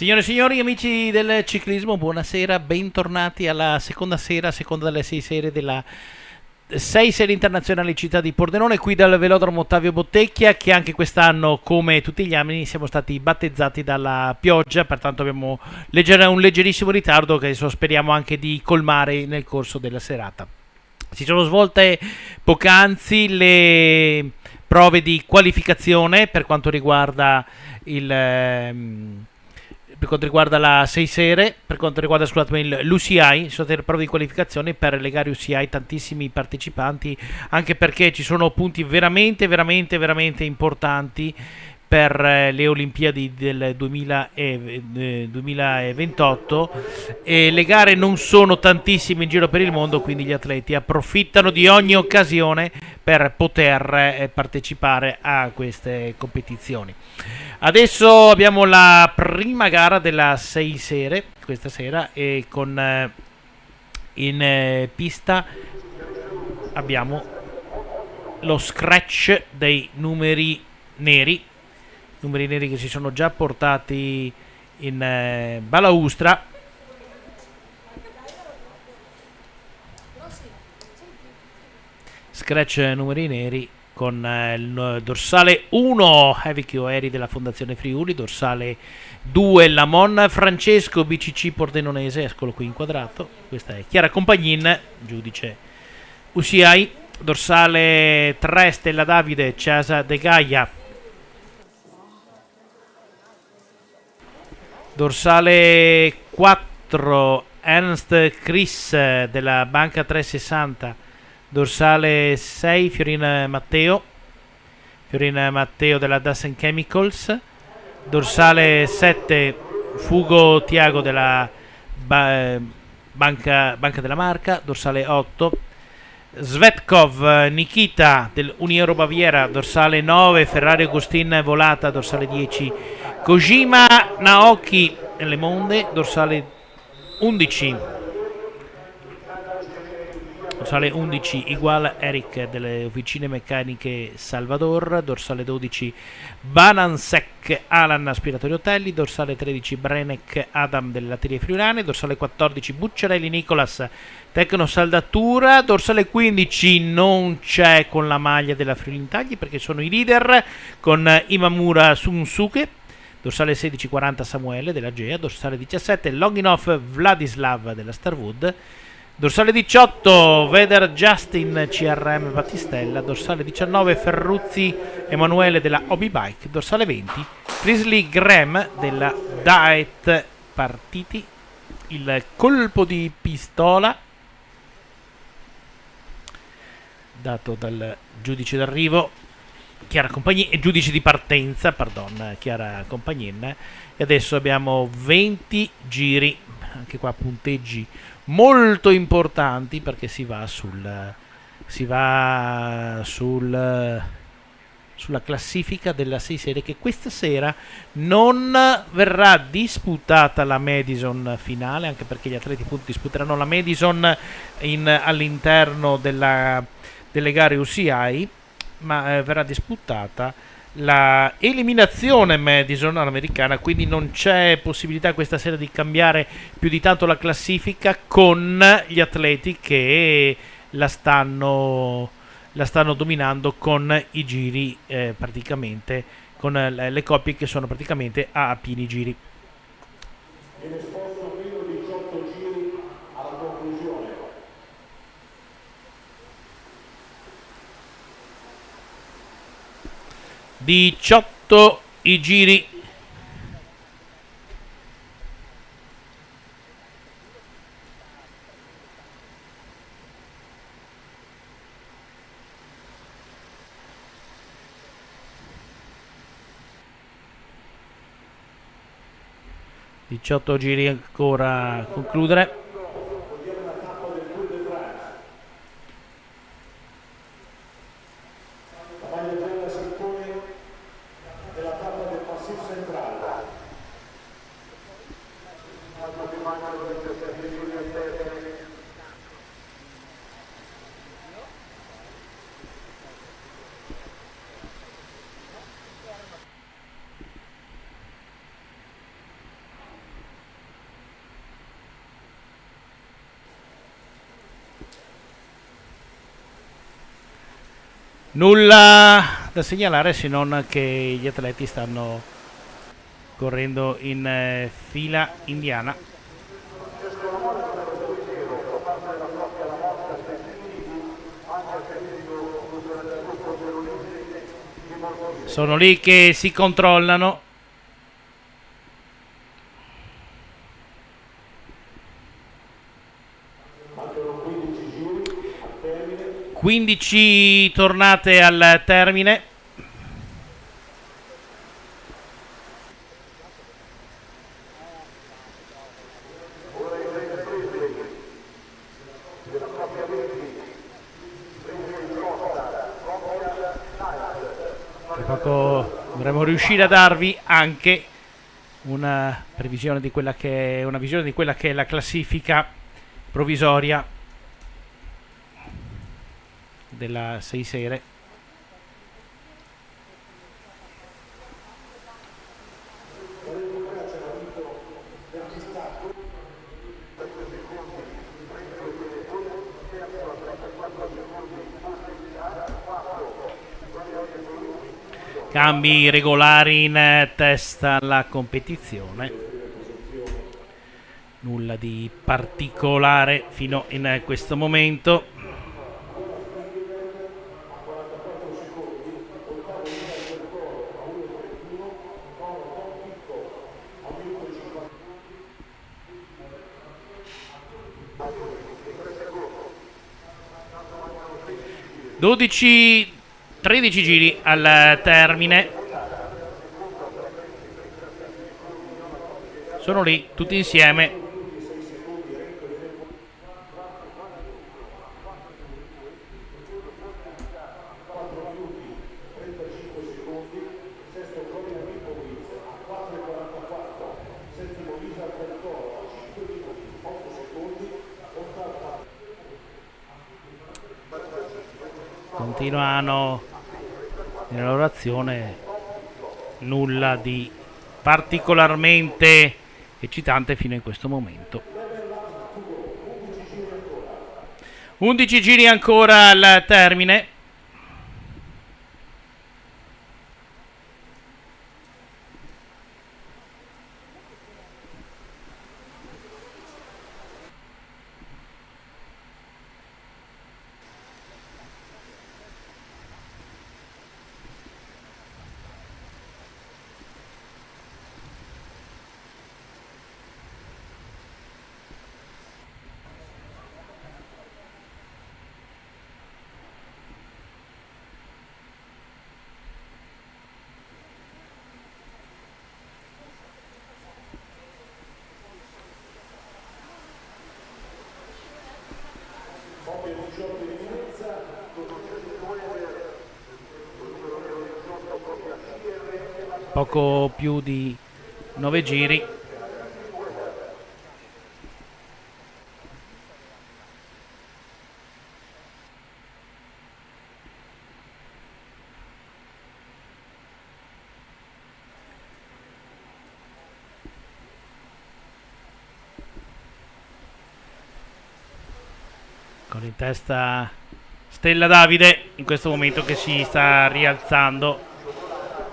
Signore e signori, amici del ciclismo, buonasera, bentornati alla seconda delle sei serie della 6 serie internazionali città di Pordenone, qui dal velodromo Ottavio Bottecchia, che anche quest'anno, come tutti gli anni, siamo stati battezzati dalla pioggia, pertanto abbiamo un leggerissimo ritardo che adesso speriamo anche di colmare nel corso della serata. Si sono svolte poc'anzi le prove di qualificazione per quanto riguarda la 6 serie, per quanto riguarda scusatemi, l'UCI, sono state le prove di qualificazione per le gare UCI, tantissimi partecipanti, anche perché ci sono punti veramente importanti per le Olimpiadi del 2028 e le gare non sono tantissime in giro per il mondo, quindi gli atleti approfittano di ogni occasione per poter partecipare a queste competizioni. Adesso abbiamo la prima gara della 6 serie questa sera e con in pista abbiamo lo scratch dei numeri che si sono già portati in balaustra. Scratch numeri neri con il dorsale 1 Heavy Kyoeri della Fondazione Friuli, dorsale 2 Lamon Francesco BCC Pordenonese, eccolo qui inquadrato, questa è Chiara Compagnin, giudice UCI, dorsale 3 Stella Davide Casa De Gaia, dorsale 4 Ernst Chris della Banca 360, dorsale 6 Fiorina Matteo della Dassen Chemicals, dorsale 7 Fugo Tiago della Banca della Marca, dorsale 8 Svetkov Nikita dell'Uniero Baviera, dorsale 9 Ferrari Agustin Volata, dorsale 10 Kojima Naoki Le Monde, dorsale 11 Igual Eric delle Officine Meccaniche Salvador, dorsale 12 Banansek Alan Aspiratori Hotelli, dorsale 13 Brenek Adam delle Latterie Friulane, dorsale 14 Bucciarelli Nicolas Tecno Saldatura, dorsale 15 non c'è con la maglia della Friuli Intagli perché sono i leader con Imamura Sunsuke, dorsale 16 40 Samuele della Gea, dorsale 17 Longinov Vladislav della Starwood, dorsale 18 Veder Justin CRM Battistella, dorsale 19 Ferruzzi Emanuele della Hobby Bike, dorsale 20 Frisley Graham della Daet. Partiti il colpo di pistola dato dal giudice d'arrivo Chiara Compagnin, giudice di partenza, pardon, Chiara Compagnin, e adesso abbiamo 20 giri, anche qua punteggi molto importanti perché si va sulla classifica della 6 serie, che questa sera non verrà disputata la Madison finale, anche perché gli atleti disputeranno la Madison all'interno delle gare UCI, ma verrà disputata la eliminazione Madison all'americana, quindi non c'è possibilità questa sera di cambiare più di tanto la classifica con gli atleti che la stanno dominando con i giri praticamente con le coppie che sono praticamente a pieni giri. 18 i giri. Giri ancora a concludere. Nulla da segnalare se non che gli atleti stanno correndo in fila indiana. Sono lì che si controllano. Quindici tornate al termine. Tra poco dovremo riuscire a darvi anche una previsione di quella che è una visione di quella che è la classifica provvisoria della 6 sere. Cambi regolari in testa alla competizione, nulla di particolare fino in questo momento. Dodici 13 giri al termine. Sono lì tutti insieme. Continuano nella loro azione, nulla di particolarmente eccitante fino in questo momento. 11 giri ancora al termine. Poco più di 9 giri. Con in testa Stella Davide in questo momento che si sta rialzando,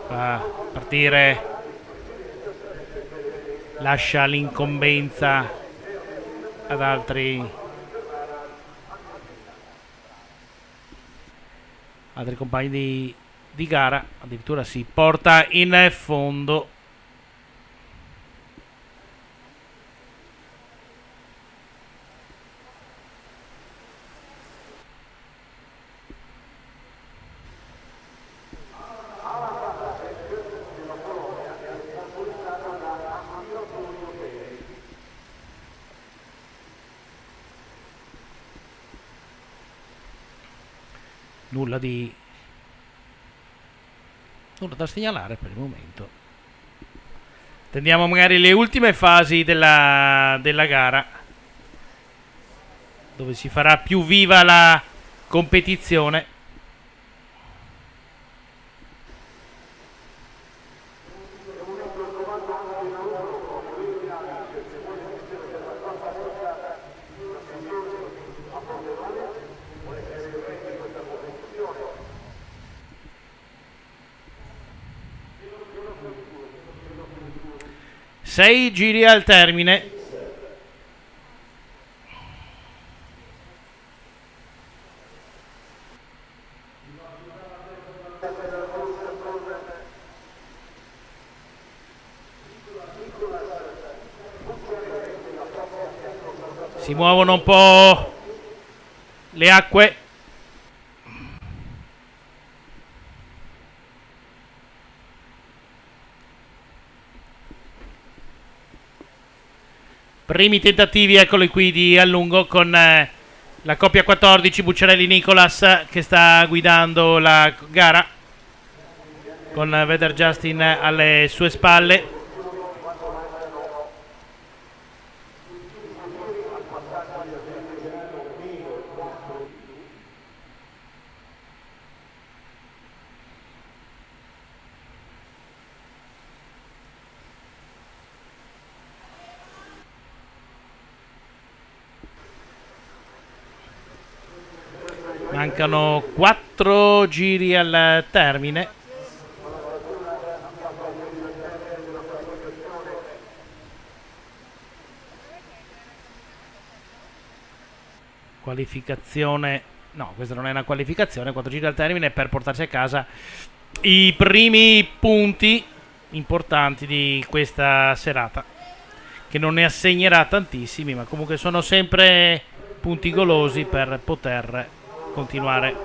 fa partire, lascia l'incombenza ad altri compagni di gara, addirittura si porta in fondo. Nulla da segnalare per il momento. Attendiamo magari le ultime fasi della gara, dove si farà più viva la competizione. 6 giri al termine. Si muovono un po' le acque. Primi tentativi, eccoli qui, di allungo con la coppia 14 Bucciarelli-Nicolas che sta guidando la gara con Vedder Justin alle sue spalle. Mancano 4 giri al termine. Qualificazione. No, questa non è una qualificazione. 4 giri al termine per portarsi a casa i primi punti importanti di questa serata, che non ne assegnerà tantissimi, ma comunque sono sempre punti golosi per poter continuare.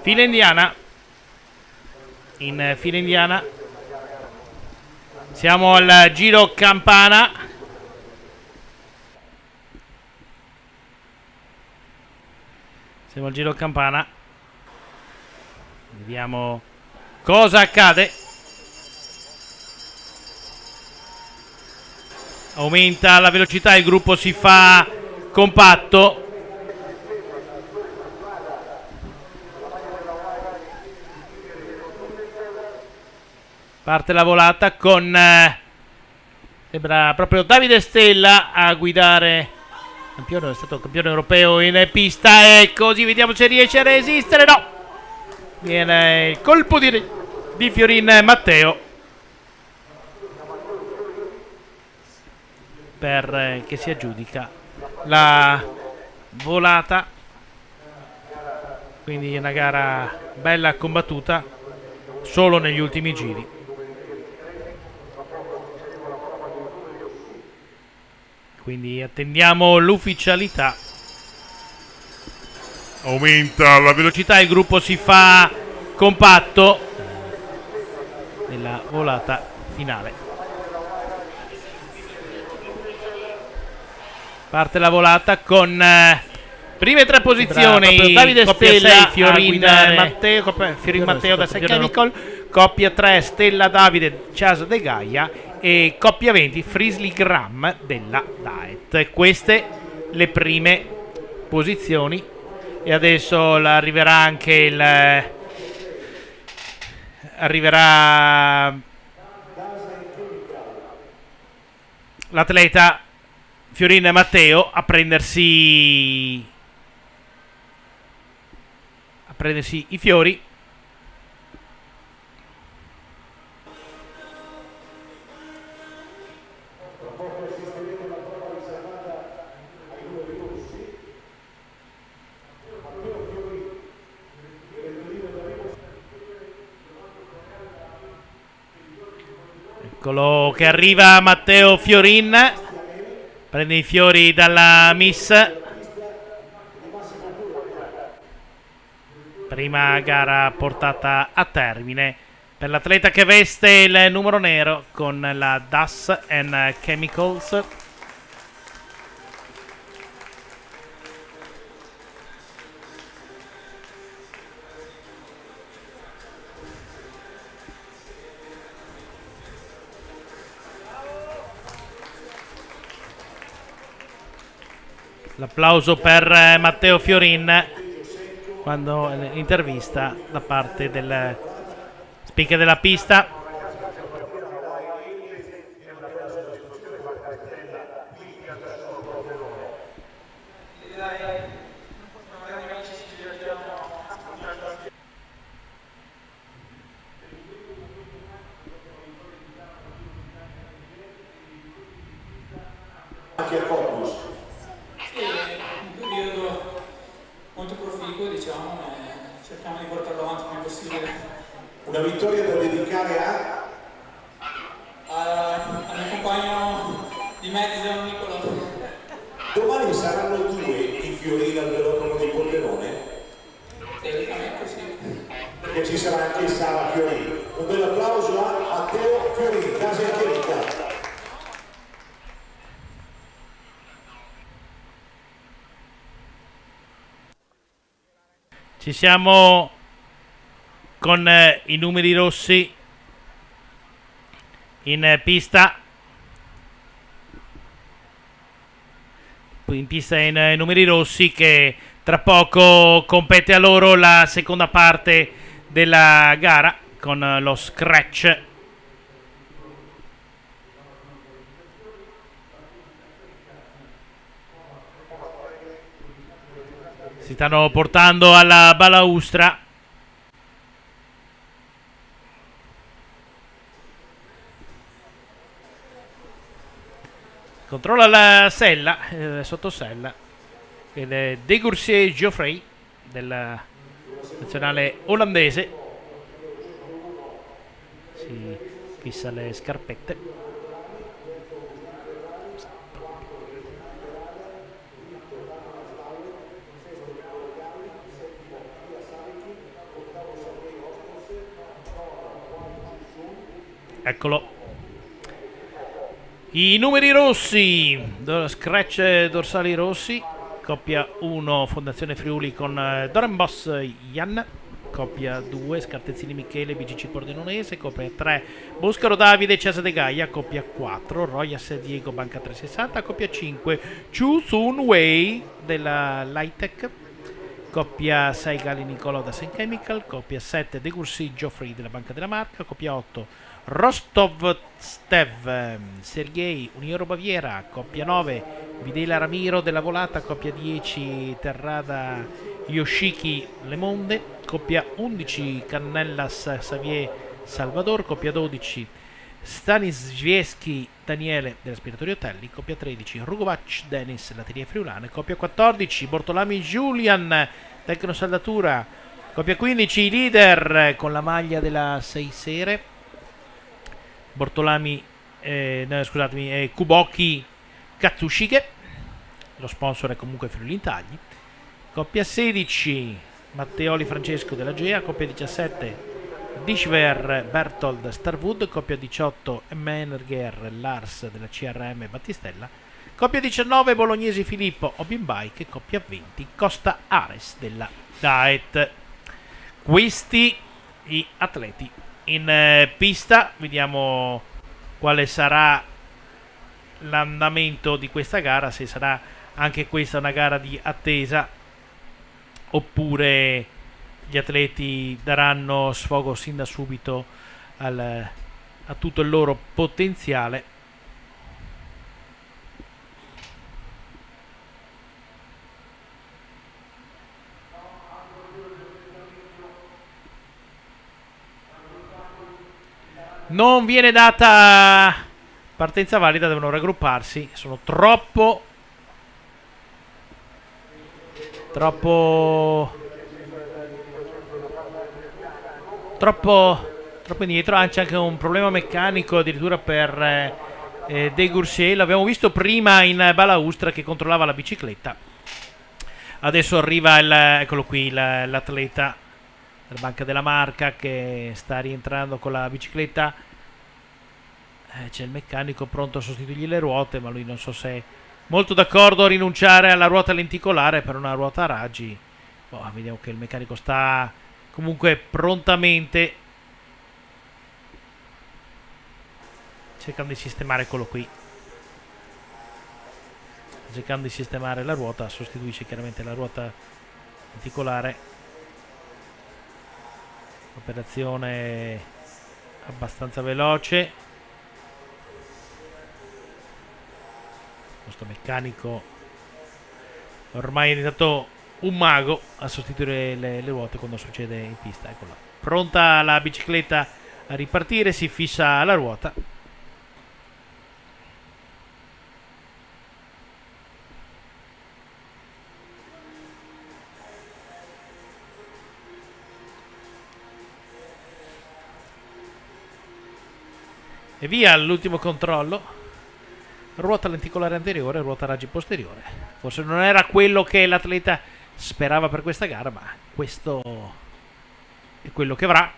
Fila indiana. In fila indiana siamo al giro campana. Siamo al giro campana. Vediamo cosa accade. Aumenta la velocità, il gruppo si fa compatto. Parte la volata con sembra proprio Davide Stella a guidare. Campione, è stato campione europeo in pista, e così vediamo se riesce a resistere. No, viene il colpo di Fiorin Matteo che si aggiudica la volata. Quindi una gara bella combattuta solo negli ultimi giri. Quindi attendiamo l'ufficialità. Aumenta la velocità, il gruppo si fa compatto nella volata finale. Parte la volata con prime tre posizioni Davide Stella, Fiorin Matteo da Chemical, coppia 3 Stella Davide, Chas De Gaia, e coppia 20 Frisley Graham della Daet. Queste le prime posizioni, e adesso arriverà anche l'atleta Fiorin Matteo a prendersi i fiori. Eccolo che arriva Matteo Fiorin, prende i fiori dalla Miss. Prima gara portata a termine per l'atleta che veste il numero nero con la Das and Chemicals. L'applauso per Matteo Fiorin quando l'intervista da parte del speaker della pista. Anche a Focus. Sì, è un periodo molto proficuo, diciamo, e cerchiamo di portarlo avanti il più possibile. Una vittoria da dedicare Al mio compagno di mezzo, Nicolò. Domani saranno due i Fiorini al velodromo di Pordenone? Teoricamente sì. Perché ci sarà anche Sara Fiorini. Un bel applauso a Matteo Fiorini, casa in Chimica. Ci siamo con i numeri rossi in pista. In pista in numeri rossi, che tra poco compete a loro la seconda parte della gara con lo scratch. Si stanno portando alla balaustra. Controlla la sella, sottosella. Ed è De Coursier Geoffrey della nazionale olandese. Si fissa le scarpette. Eccolo. I numeri rossi, scratch dorsali rossi, coppia 1 Fondazione Friuli con Dorenbos Jan, coppia 2 Scartezzini Michele BGC Pordenonese, coppia 3 Boscaro Davide Cesa De Gaia, coppia 4 Royas Diego Banca 360, coppia 5 Chu Sun Wei della Lightech, coppia 6 Gali Nicolò da Saint Chemical, coppia 7 De Courcy Geoffrey della Banca della Marca, coppia 8 Rostov Stev Sergei Unioro Baviera, coppia 9 Videla Ramiro della Volata, coppia 10 Terrada Yoshiki Lemonde, coppia 11 Cannellas Xavier Salvador, coppia 12 Stanisvieschi Daniele dell'Aspiratorio Otelli, coppia 13 Rugovac Denis Latterie Friulane, coppia 14 Bortolami Julian Tecnosaldatura, coppia 15 leader con la maglia della 6 Sere, Bortolami Kuboki Katsushige, lo sponsor è comunque Friuli Intagli, coppia 16 Matteoli Francesco della Gea, coppia 17 Dishver Bertold Starwood, coppia 18 Menerger Lars della CRM Battistella, coppia 19 Bolognesi Filippo Obin Bike, coppia 20 Costa Ares della Daet. Questi i atleti in pista. Vediamo quale sarà l'andamento di questa gara, se sarà anche questa una gara di attesa oppure gli atleti daranno sfogo sin da subito a tutto il loro potenziale. Non viene data partenza valida, devono raggrupparsi, sono troppo indietro. C'è anche un problema meccanico addirittura per De Coursier. L'abbiamo visto prima in balaustra che controllava la bicicletta, adesso arriva eccolo qui l'atleta della Banca della Marca che sta rientrando con la bicicletta. C'è il meccanico pronto a sostituirgli le ruote, ma lui non so se è molto d'accordo a rinunciare alla ruota lenticolare per una ruota a raggi. Vediamo che il meccanico sta comunque prontamente cercando di sistemare quello qui. cercando di sistemare la ruota, sostituisce chiaramente la ruota lenticolare. Operazione abbastanza veloce. Questo meccanico ormai è diventato un mago a sostituire le ruote quando succede in pista. Eccola, pronta la bicicletta a ripartire, si fissa la ruota. E via l'ultimo controllo. Ruota lenticolare anteriore, ruota raggi posteriore. Forse non era quello che l'atleta sperava per questa gara, ma questo è quello che avrà.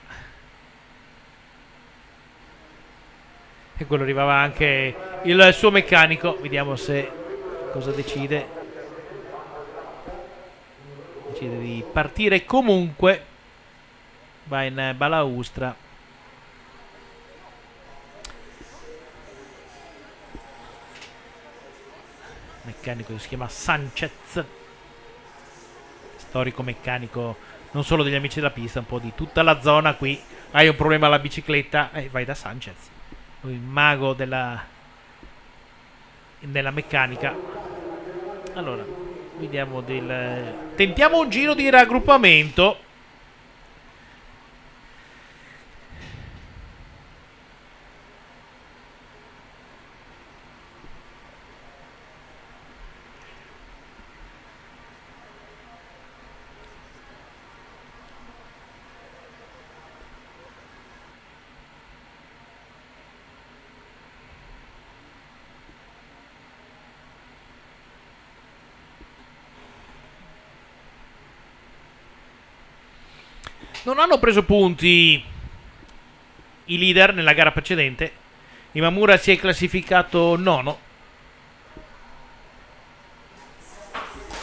E quello arrivava anche il suo meccanico. Vediamo se cosa decide. Decide di partire comunque. Va in balaustra. Meccanico che si chiama Sanchez, storico meccanico non solo degli amici della pista, un po' di tutta la zona. Qui hai un problema alla bicicletta e vai da Sanchez, il mago della meccanica. Allora vediamo tentiamo un giro di raggruppamento. Non hanno preso punti i leader nella gara precedente. Imamura si è classificato nono.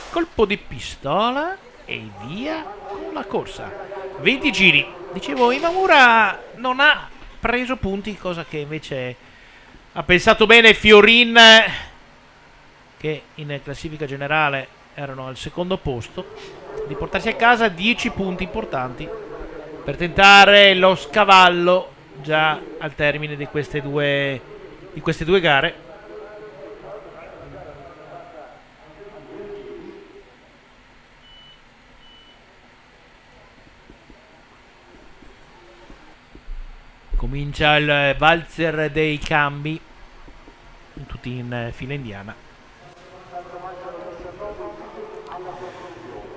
Colpo di pistola e via con la corsa. 20 giri. Dicevo, Imamura non ha preso punti, cosa che invece ha pensato bene Fiorin, che in classifica generale erano al secondo posto, di portarsi a casa 10 punti importanti per tentare lo scavallo già al termine di queste due gare. Comincia il valzer dei cambi, tutti in fila indiana.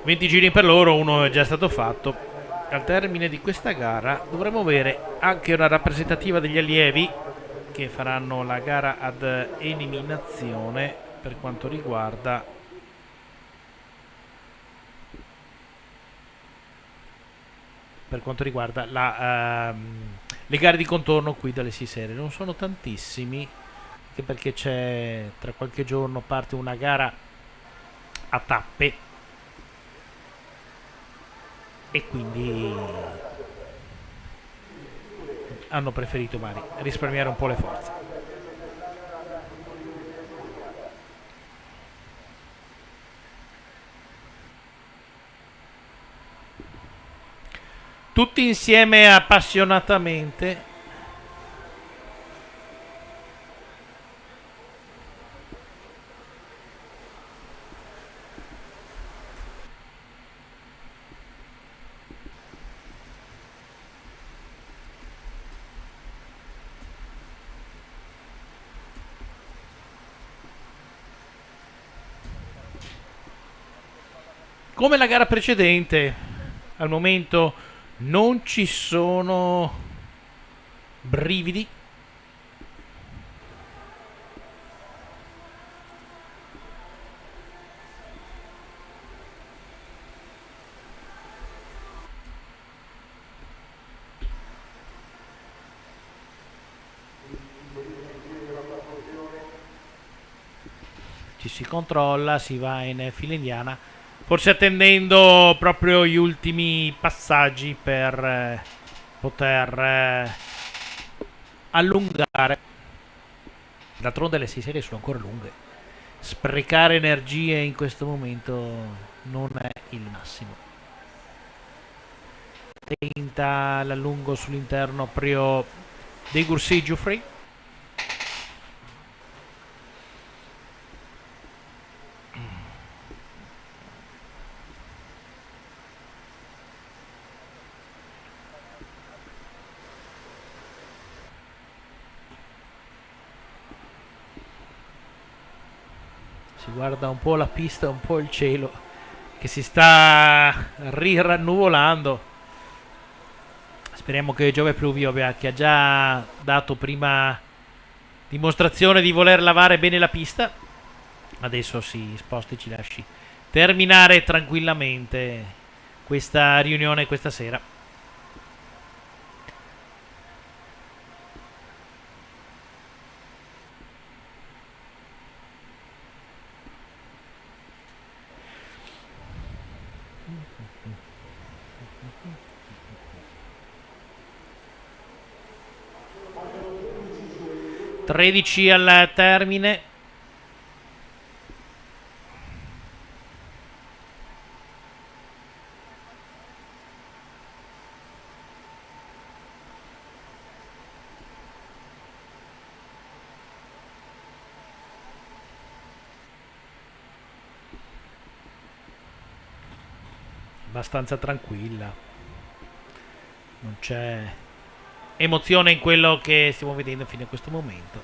20 giri per loro, uno è già stato fatto. Al termine di questa gara dovremo avere anche una rappresentativa degli allievi che faranno la gara ad eliminazione per quanto riguarda le gare di contorno qui dalle 6 serie. Non sono tantissimi, anche perché c'è tra qualche giorno parte una gara a tappe e quindi hanno preferito magari risparmiare un po' le forze. Tutti insieme appassionatamente. Come la gara precedente, al momento non ci sono brividi. Ci si controlla, si va in fila indiana, forse attendendo proprio gli ultimi passaggi per poter allungare. D'altronde le 6 serie sono ancora lunghe. sprecare energie in questo momento non è il massimo. Tenta l'allungo sull'interno proprio dei Gursi Giuffre. Si guarda un po' la pista, un po' il cielo che si sta rirannuvolando. Speriamo che Giove Pluvio, che ha già dato prima dimostrazione di voler lavare bene la pista, adesso si sposti e ci lasci terminare tranquillamente questa riunione questa sera. (13 al termine). Abbastanza tranquilla, non c'è emozione in quello che stiamo vedendo fino a questo momento.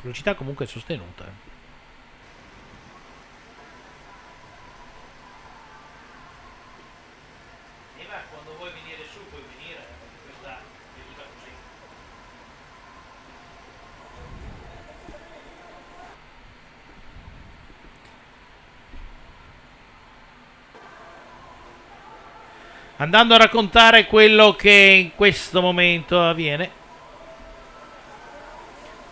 Velocità comunque sostenuta. Eva, quando vuoi venire su puoi venire, questa è venuta così. Andando a raccontare quello che in questo momento avviene,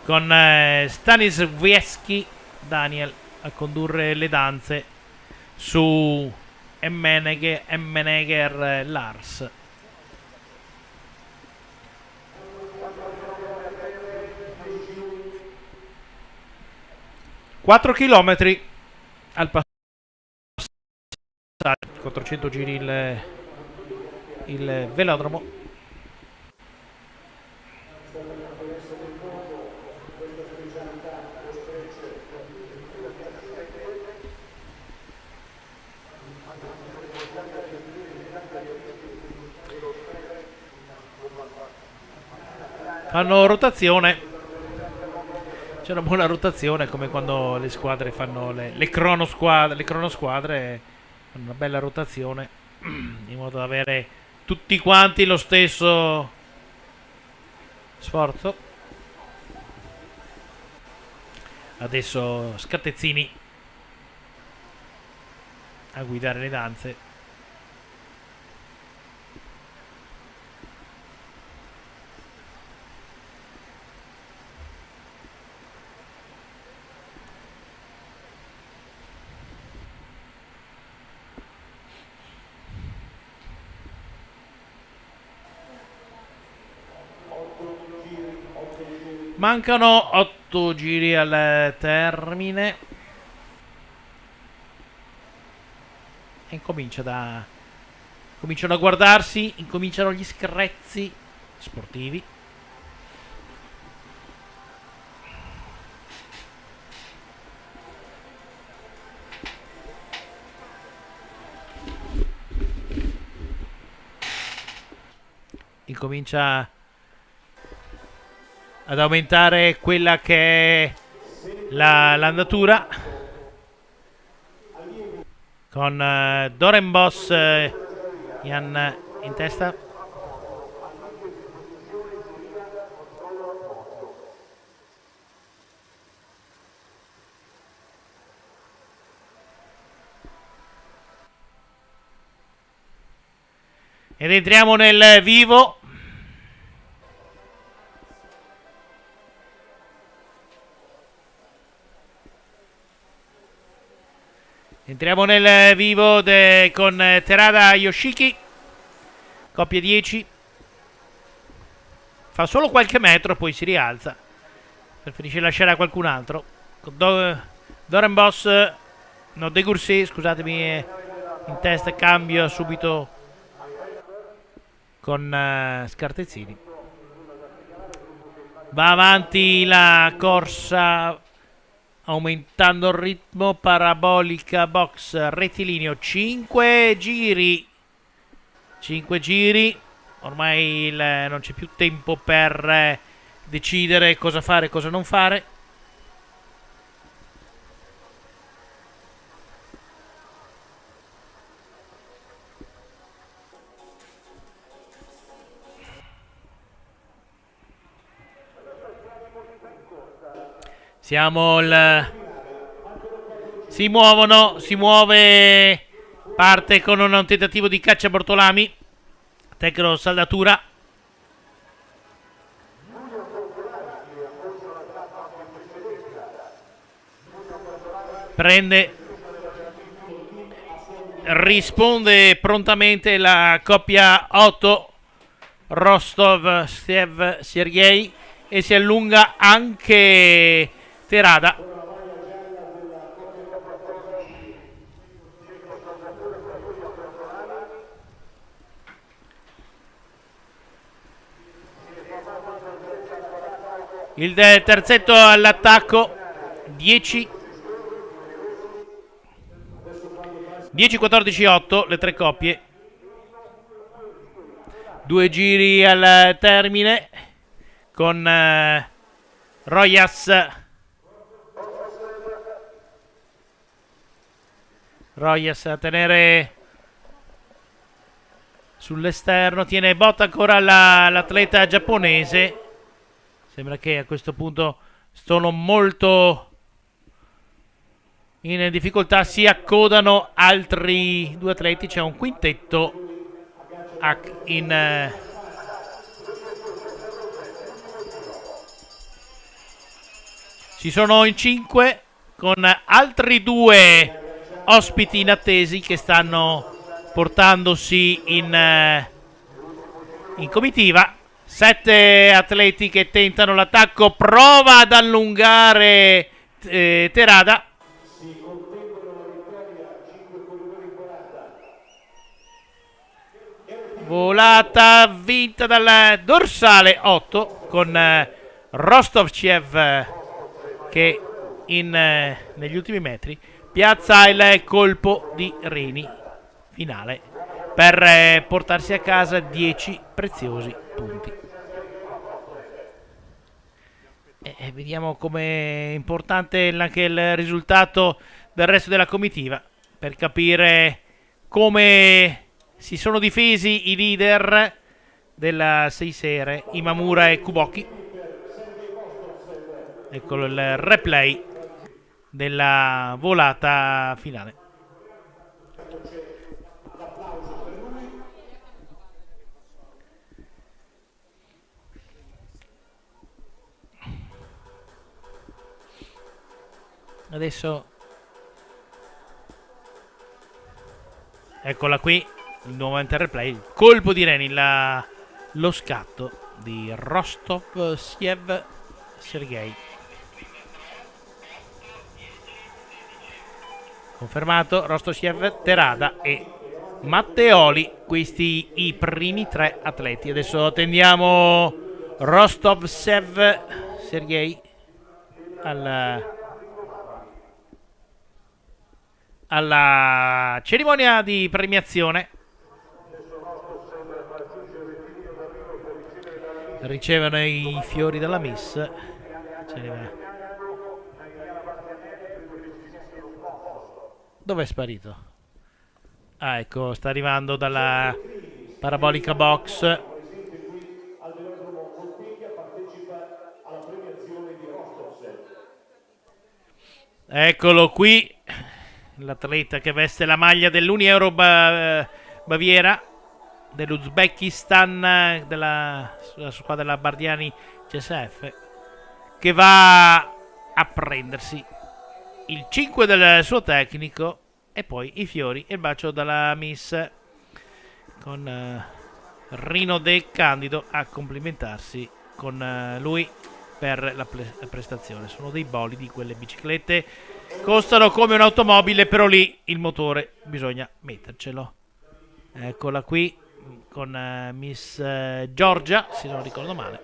con Stanisławski Daniel a condurre le danze su Emmenegger Lars. (4 chilometri al passaggio), 400 giri il velodromo. Fanno rotazione, c'è una buona rotazione, come quando le squadre fanno le cronosquadre fanno una bella rotazione in modo da avere tutti quanti lo stesso sforzo. Adesso Scattezzini a guidare le danze. Mancano 8 giri al termine e cominciano a guardarsi, incominciano gli screzi sportivi. Incomincia ad aumentare quella che è l'andatura, con Dorenbos in testa. Ed entriamo nel vivo. Entriamo nel vivo con Terada Yoshiki, coppia 10. Fa solo qualche metro, poi si rialza. preferisce lasciare a qualcun altro. Doran Boss, no, De Courcy, scusatemi, in testa, cambio subito con Scartezzini. Va avanti la corsa aumentando il ritmo. Parabolica box rettilineo, 5 giri. 5 giri. Ormai non c'è più tempo per decidere cosa fare e cosa non fare. Si muovono, si muove, parte con un tentativo di caccia Bortolami, tecno saldatura. Prende, risponde prontamente la coppia 8, Rostov, Stiev, Sergei, e si allunga anche Terada. Il terzetto all'attacco, 10-14-8 le tre coppie. 2 giri al termine con Royas a tenere sull'esterno. Tiene botta ancora l'atleta giapponese. Sembra che a questo punto sono molto in difficoltà. Si accodano altri due atleti. C'è un quintetto in si sono in 5 con altri due ospiti inattesi che stanno portandosi in comitiva. 7 atleti che tentano l'attacco. Prova ad allungare Terada. Volata vinta dal dorsale 8 con Rostovchev che negli ultimi metri piazza il colpo di Reni finale per portarsi a casa 10 preziosi punti. E vediamo com'è importante anche il risultato del resto della comitiva per capire come si sono difesi i leader della 6 serie, Imamura e Kuboki. Eccolo il replay della volata finale. Adesso eccola qui, il nuovamente replay, il colpo di Reni, lo scatto di Rostovchev Sergei. Confermato Rostovchev, Terada e Matteoli, questi i primi 3 atleti. Adesso attendiamo Rostovchev Sergei alla cerimonia di premiazione. Ricevono i fiori dalla Miss. Dove è sparito? Ah, ecco, sta arrivando dalla parabolica box. Eccolo qui, l'atleta che veste la maglia dell'Unieuro Baviera, dell'Uzbekistan, della squadra della Bardiani CSF, che va a prendersi il 5 del suo tecnico e poi i fiori e il bacio dalla Miss, con Rino De Candido a complimentarsi con lui per la prestazione. Sono dei bolidi, quelle biciclette costano come un'automobile, però lì il motore bisogna mettercelo. Eccola qui con Miss Giorgia, se non ricordo male.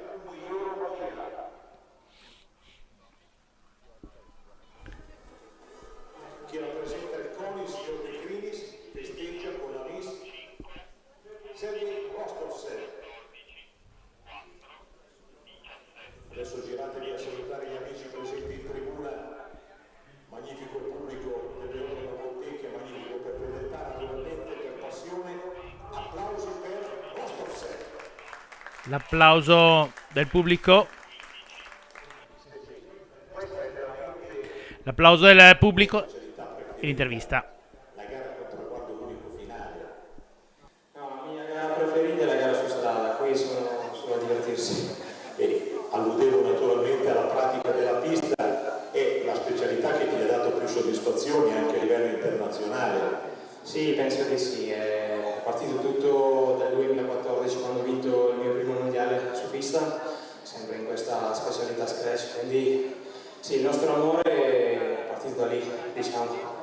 Chi rappresenta il CONI, signor De Crinis, festeggia con la Miss Sergei Rostovsev. Adesso giratevi a salutare gli amici presenti in tribuna. Magnifico pubblico del Leone della Bottecchia, magnifico per fedeltà, naturalmente per passione. Applausi per Rostovsev. L'applauso del pubblico. L'applauso del pubblico in intervista. La gara con traguardo unico finale. No, la mia gara preferita è la gara su strada, qui sono a divertirsi. E alludevo naturalmente alla pratica della pista e la specialità che ti ha dato più soddisfazioni anche a livello internazionale. Sì, penso di sì, è partito tutto dal 2014 quando ho vinto il mio primo mondiale su pista, sempre in questa specialità scratch, quindi sì, il nostro amore è partito da lì, diciamo.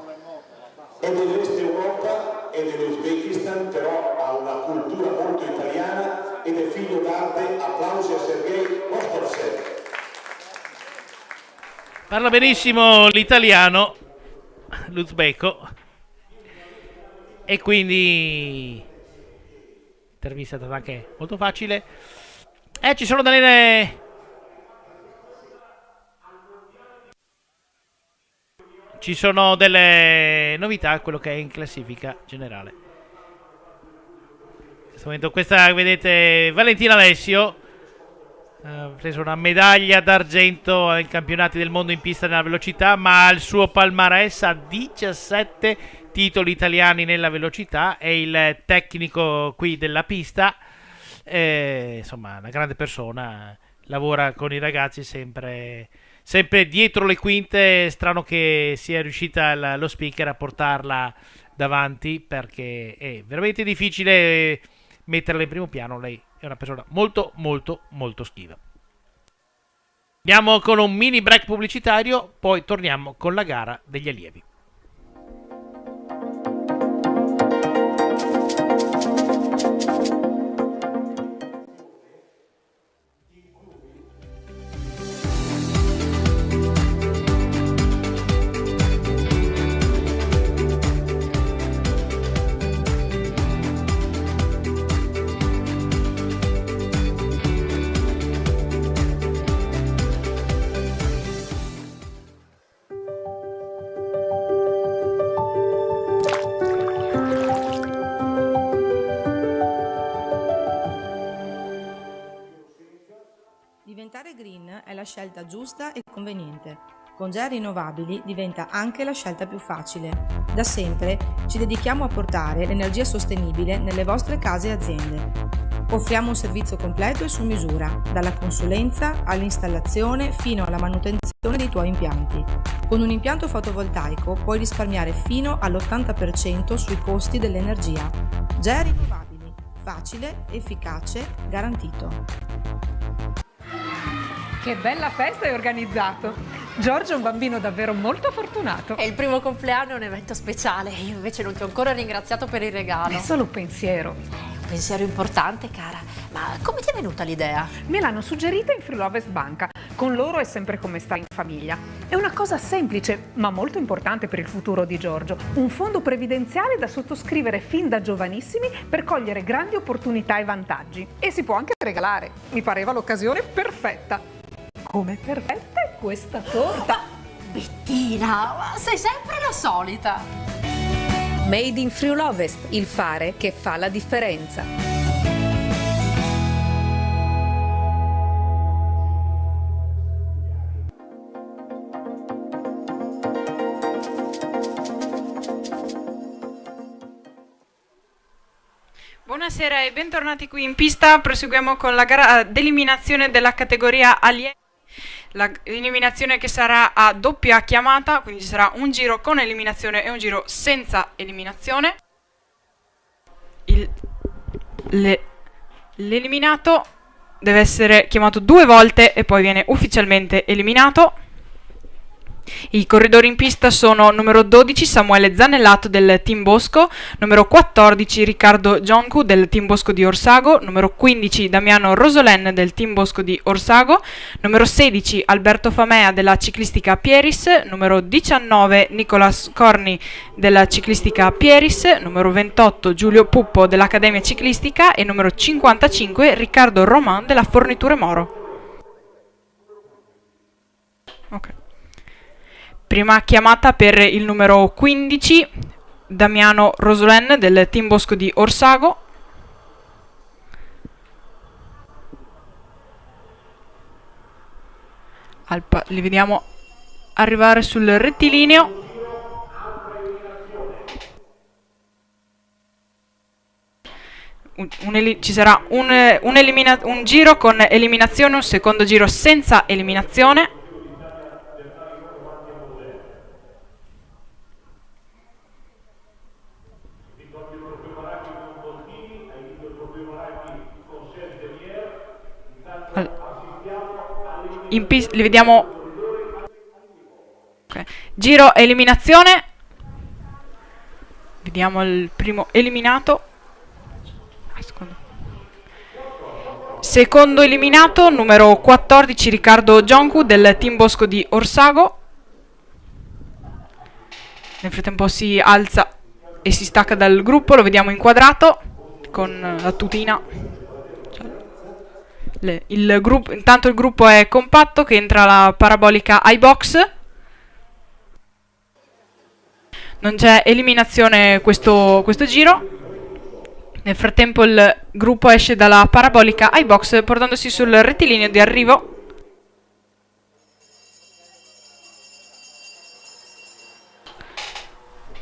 È dell'Est Europa e dell'Uzbekistan, però ha una cultura molto italiana ed è figlio d'arte. Applausi a Sergei Rostovsev. Parla benissimo l'italiano, l'uzbeko, e quindi l'intervista è stata anche molto facile. Ci sono delle... Ci sono delle novità a quello che è in classifica generale. In questo momento questa, vedete, Valentina Alessio ha preso una medaglia d'argento ai campionati del mondo in pista nella velocità, ma il suo palmarès ha 17 titoli italiani nella velocità, è il tecnico qui della pista, insomma una grande persona, lavora con i ragazzi sempre dietro le quinte. Strano che sia riuscita lo speaker a portarla davanti, perché è veramente difficile metterla in primo piano. Lei è una persona molto molto molto schiva. Andiamo con un mini break pubblicitario, poi torniamo con la gara degli allievi. Diventare green è la scelta giusta e conveniente. Con GEA Rinnovabili diventa anche la scelta più facile. Da sempre ci dedichiamo a portare l'energia sostenibile nelle vostre case e aziende. Offriamo un servizio completo e su misura, dalla consulenza all'installazione fino alla manutenzione dei tuoi impianti. Con un impianto fotovoltaico puoi risparmiare fino all'80% sui costi dell'energia. GEA Rinnovabili. Facile, efficace, garantito. Che bella festa hai organizzato! Giorgio è un bambino davvero molto fortunato. È il primo compleanno, è un evento speciale. Io invece non ti ho ancora ringraziato per il regalo. È solo un pensiero. Un pensiero importante, cara. Ma come ti è venuta l'idea? Me l'hanno suggerita in Friulovest Banca. Con loro è sempre come stare in famiglia. È una cosa semplice, ma molto importante per il futuro di Giorgio. Un fondo previdenziale da sottoscrivere fin da giovanissimi per cogliere grandi opportunità e vantaggi. E si può anche regalare. Mi pareva l'occasione perfetta. Come perfetta è questa torta! Bettina, sei sempre la solita! Made in Friulovest, il fare che fa la differenza. Buonasera e bentornati qui in pista. Proseguiamo con la gara d'eliminazione della categoria allievi. L'eliminazione che sarà a doppia chiamata, quindi ci sarà un giro con eliminazione e un giro senza eliminazione. L'eliminato deve essere chiamato 2 volte e poi viene ufficialmente eliminato. I corridori in pista sono numero 12 Samuele Zanellato del Team Bosco, numero 14 Riccardo Gioncu del Team Bosco di Orsago, numero 15 Damiano Rosolen del Team Bosco di Orsago, numero 16 Alberto Famea della ciclistica Pieris, numero 19 Nicolas Corni della ciclistica Pieris, numero 28 Giulio Puppo dell'Accademia Ciclistica e numero 55 Riccardo Roman della Forniture Moro. Ok. Prima chiamata per il numero 15, Damiano Rosolen del Team Bosco di Orsago. Li vediamo arrivare sul rettilineo. Ci sarà un giro con eliminazione, un secondo giro senza eliminazione. Li vediamo. Okay. Giro eliminazione. Vediamo il primo eliminato. Secondo eliminato, numero 14 Riccardo Gioncu del Team Bosco di Orsago. Nel frattempo si alza e si stacca dal gruppo, lo vediamo inquadrato con la tutina. Intanto il gruppo è compatto che entra la parabolica iBox. Non c'è eliminazione questo giro. Nel frattempo il gruppo esce dalla parabolica iBox portandosi sul rettilineo di arrivo.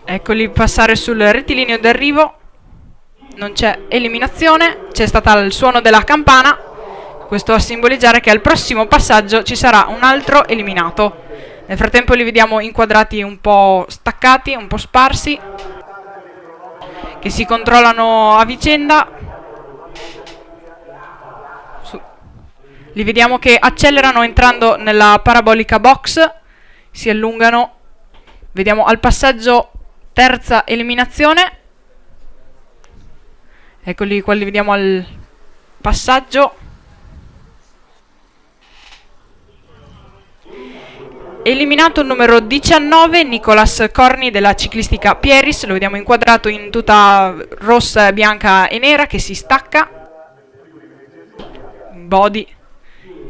Eccoli passare sul rettilineo di arrivo. Non c'è eliminazione, c'è stata il suono della campana. Questo a simboleggiare che al prossimo passaggio ci sarà un altro eliminato. Nel frattempo li vediamo inquadrati un po' staccati, un po' sparsi, che si controllano a vicenda. Li vediamo che accelerano entrando nella parabolica box, si allungano. Vediamo al passaggio terza eliminazione. Eccoli qua, li vediamo al passaggio. Eliminato il numero 19 Nicolas Corni della ciclistica Pieris, lo vediamo inquadrato in tuta rossa, bianca e nera che si stacca. Body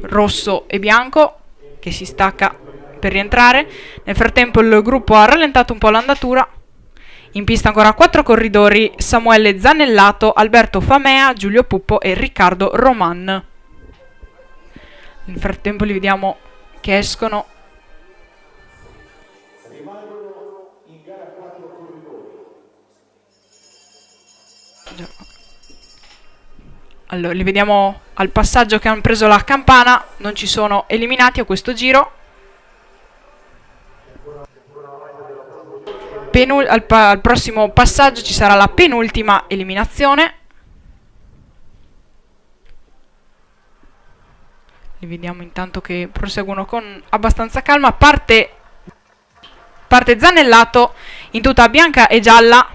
rosso e bianco che si stacca per rientrare. Nel frattempo il gruppo ha rallentato un po' l'andatura. In pista ancora 4 corridori: Samuele Zanellato, Alberto Famea, Giulio Puppo e Riccardo Roman. Nel frattempo li vediamo che escono. Rimangono in gara 4 corridori. Allora, li vediamo al passaggio che hanno preso la campana, non ci sono eliminati a questo giro. Al prossimo passaggio ci sarà la penultima eliminazione. Li vediamo intanto che proseguono con abbastanza calma. Parte Zanellato in tuta bianca e gialla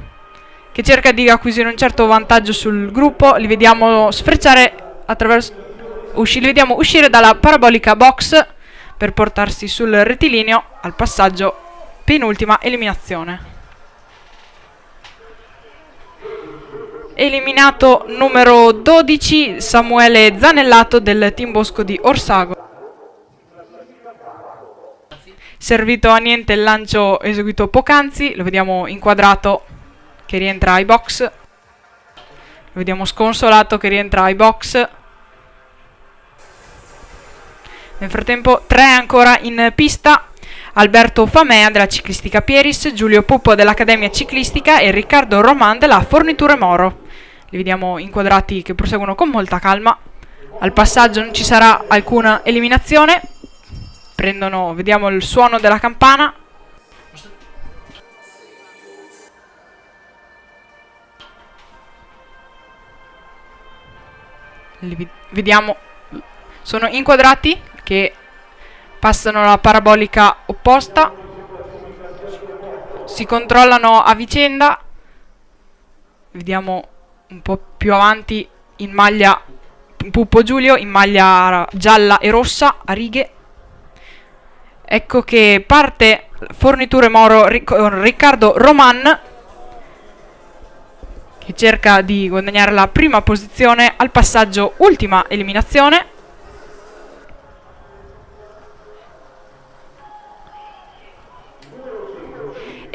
che cerca di acquisire un certo vantaggio sul gruppo. Li vediamo sfrecciare li vediamo uscire dalla parabolica box per portarsi sul rettilineo al passaggio penultima eliminazione. Eliminato numero 12 Samuele Zanellato del Team Bosco di Orsago. Servito a niente il lancio eseguito poc'anzi, lo vediamo inquadrato che rientra ai box. Lo vediamo sconsolato che rientra ai box. Nel frattempo 3 ancora in pista: Alberto Famea della ciclistica Pieris, Giulio Puppo dell'Accademia Ciclistica e Riccardo Roman della Forniture Moro. Li vediamo inquadrati che proseguono con molta calma. Al passaggio non ci sarà alcuna eliminazione. Vediamo il suono della campana. Vediamo Sono inquadrati che passano la parabolica opposta, si controllano a vicenda. Vediamo un po' più avanti in maglia Puppo Giulio in maglia gialla e rossa a righe. Ecco che parte Forniture Moro con Riccardo Roman, che cerca di guadagnare la prima posizione al passaggio ultima eliminazione.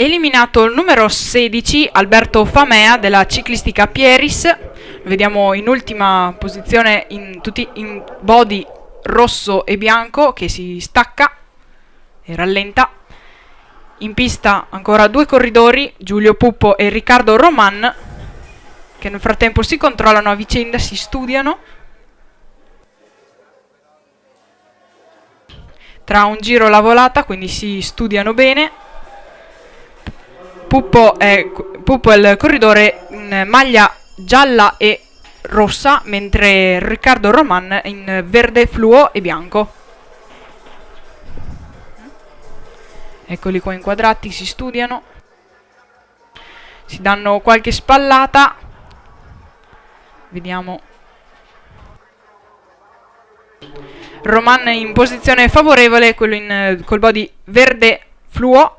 Eliminato il numero 16 Alberto Famea della ciclistica Pieris, lo vediamo in ultima posizione in body rosso e bianco che si stacca e rallenta. In pista ancora due corridori, Giulio Puppo e Riccardo Roman, che nel frattempo si controllano a vicenda, si studiano. Tra un giro la volata, quindi si studiano bene. Puppo è il corridore in maglia gialla e rossa, mentre Riccardo Roman è in verde fluo e bianco. Eccoli qua inquadrati, si studiano, si danno qualche spallata. Vediamo. Roman in posizione favorevole, quello col body verde fluo.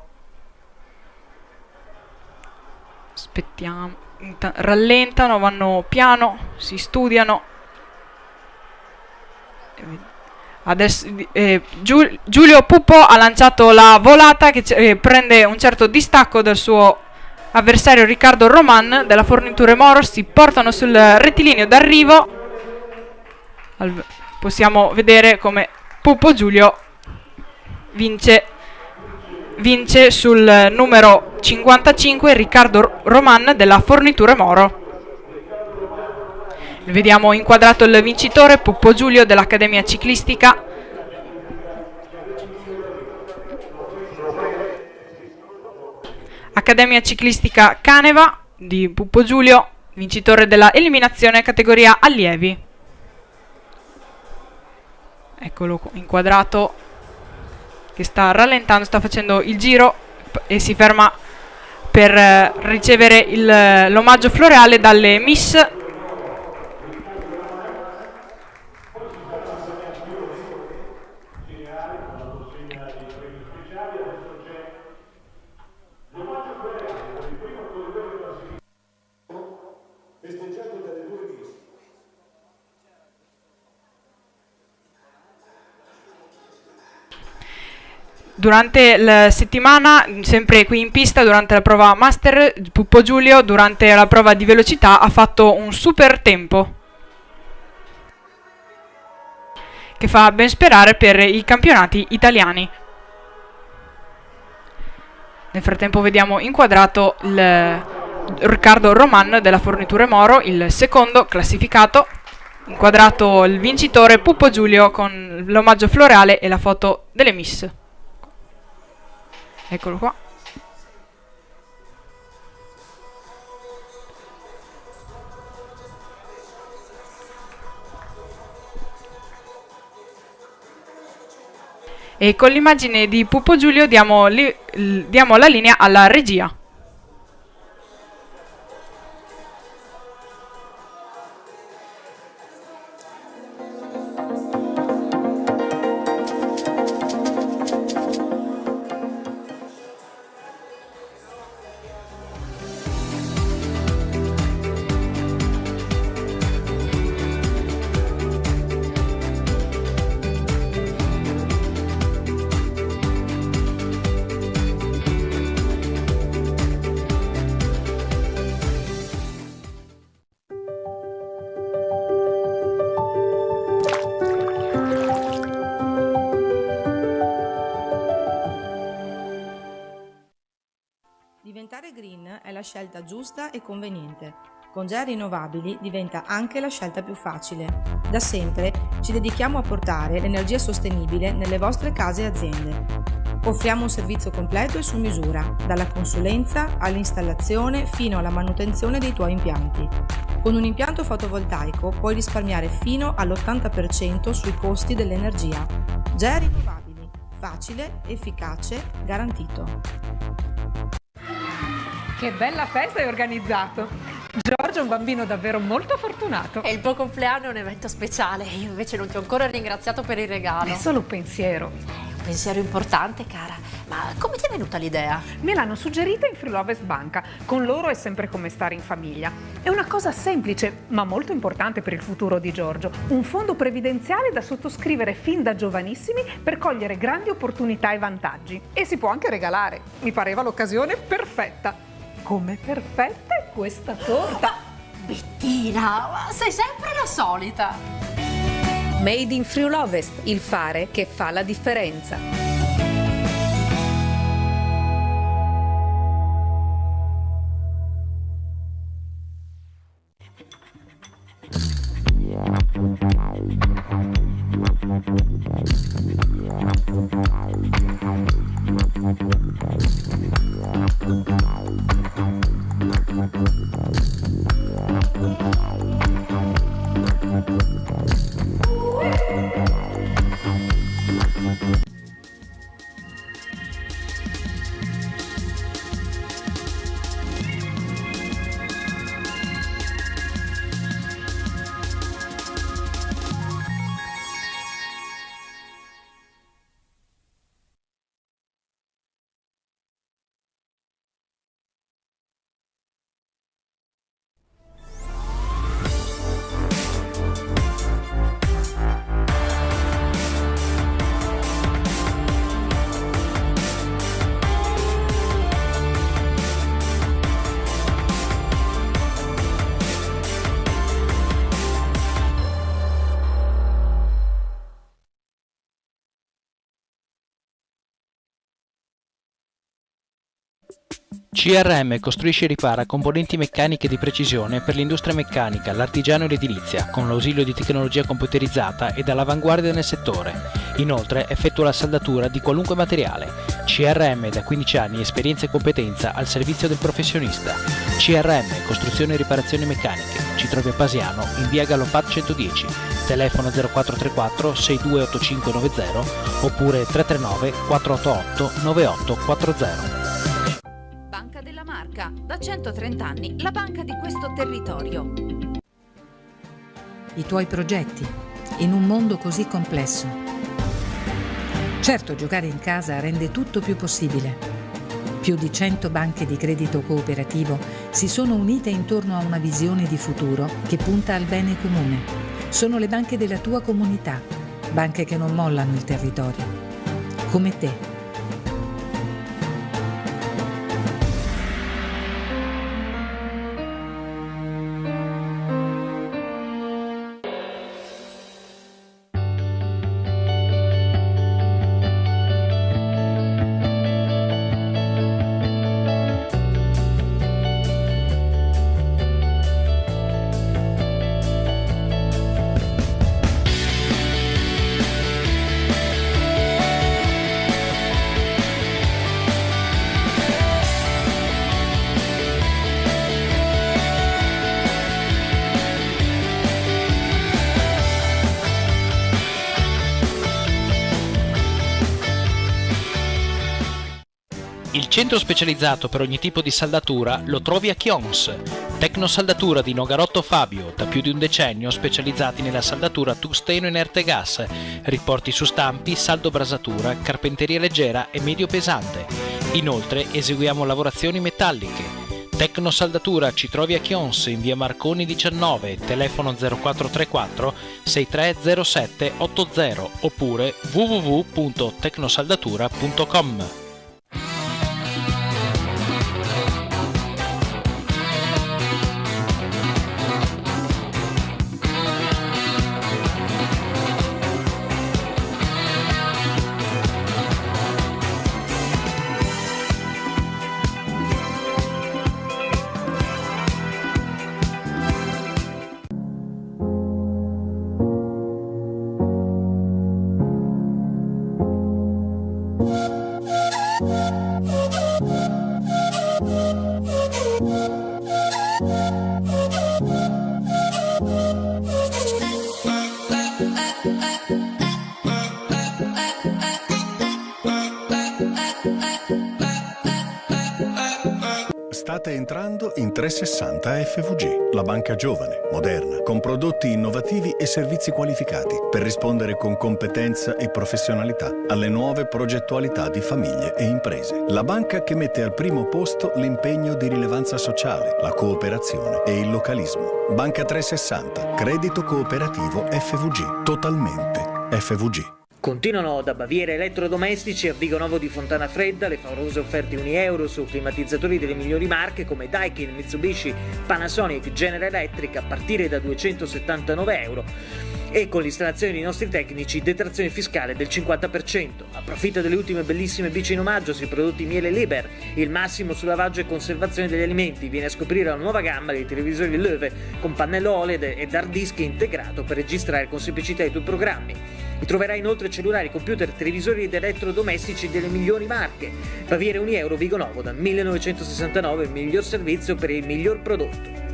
Aspettiamo, rallentano, vanno piano, si studiano. Adesso Giulio Puppo ha lanciato la volata che prende un certo distacco dal suo avversario Riccardo Roman della Forniture Moro. Si portano sul rettilineo d'arrivo. Possiamo vedere come Puppo Giulio vince sul numero 55 Riccardo Roman della Forniture Moro. Vediamo inquadrato il vincitore Puppo Giulio dell'Accademia Ciclistica. Accademia Ciclistica Caneva di Puppo Giulio, vincitore della eliminazione categoria allievi. Eccolo inquadrato che sta rallentando, sta facendo il giro e si ferma per ricevere l'omaggio floreale dalle Miss. Durante la settimana, sempre qui in pista, durante la prova Master, Puppo Giulio, durante la prova di velocità, ha fatto un super tempo che fa ben sperare per i campionati italiani. Nel frattempo vediamo inquadrato il Riccardo Roman della Forniture Moro, il secondo classificato, inquadrato il vincitore Puppo Giulio con l'omaggio floreale e la foto delle Miss. Eccolo qua. E con l'immagine di Puppo Giulio diamo la linea alla regia. Diventare green è la scelta giusta e conveniente. Con gel rinnovabili diventa anche la scelta più facile. Da sempre ci dedichiamo a portare l'energia sostenibile nelle vostre case e aziende. Offriamo un servizio completo e su misura, dalla consulenza all'installazione fino alla manutenzione dei tuoi impianti. Con un impianto fotovoltaico puoi risparmiare fino all'80% sui costi dell'energia. GEA Rinnovabili. Facile, efficace, garantito. Che bella festa hai organizzato! Giorgio è un bambino davvero molto fortunato. E il tuo compleanno è un evento speciale. Io invece non ti ho ancora ringraziato per il regalo. È solo un pensiero. Un pensiero importante, cara. Ma come ti è venuta l'idea? Me l'hanno suggerita in Friulovest Banca. Con loro è sempre come stare in famiglia. È una cosa semplice, ma molto importante per il futuro di Giorgio. Un fondo previdenziale da sottoscrivere fin da giovanissimi per cogliere grandi opportunità e vantaggi. E si può anche regalare. Mi pareva l'occasione perfetta. Come perfetta è questa torta! Bettina, ma sei sempre la solita. Made in Friulovest, il fare che fa la differenza. CRM costruisce e ripara componenti meccaniche di precisione per l'industria meccanica, l'artigiano e l'edilizia, con l'ausilio di tecnologia computerizzata ed all'avanguardia nel settore. Inoltre effettua la saldatura di qualunque materiale. CRM da 15 anni, esperienza e competenza al servizio del professionista. CRM, costruzione e riparazioni meccaniche. Ci trovi a Pasiano, in via Gallopat 110, telefono 0434 628590 oppure 339 488 9840. Banca della Marca, da 130 anni, la banca di questo territorio. I tuoi progetti, in un mondo così complesso. Certo, giocare in casa rende tutto più possibile. Più di 100 banche di credito cooperativo si sono unite intorno a una visione di futuro che punta al bene comune. Sono le banche della tua comunità, banche che non mollano il territorio. Come te. Il centro specializzato per ogni tipo di saldatura lo trovi a Chions. Tecnosaldatura di Nogarotto Fabio, da più di un decennio specializzati nella saldatura tungsteno inerte gas, riporti su stampi, saldo brasatura, carpenteria leggera e medio pesante. Inoltre eseguiamo lavorazioni metalliche. Tecnosaldatura ci trovi a Chions in via Marconi 19, telefono 0434 6307 80 oppure www.tecnosaldatura.com. State entrando in 360 FVG, la banca giovane, moderna, con prodotti innovativi e servizi qualificati per rispondere con competenza e professionalità alle nuove progettualità di famiglie e imprese. La banca che mette al primo posto l'impegno di rilevanza sociale, la cooperazione e il localismo. Banca 360, credito cooperativo FVG, totalmente FVG. Continuano da Baviera Elettrodomestici a Vigonovo di Fontana Fredda le favolose offerte €1 su climatizzatori delle migliori marche come Daikin, Mitsubishi, Panasonic, General Electric a partire da €279 e con l'installazione dei nostri tecnici detrazione fiscale del 50%. Approfitta delle ultime bellissime bici in omaggio sui prodotti Miele Liber, il massimo su lavaggio e conservazione degli alimenti. Viene a scoprire la nuova gamma dei televisori Löwe con pannello OLED ed hard disk integrato per registrare con semplicità i tuoi programmi. E troverai inoltre cellulari, computer, televisori ed elettrodomestici delle migliori marche. Baviera €1 Vigonovo dal 1969, il miglior servizio per il miglior prodotto.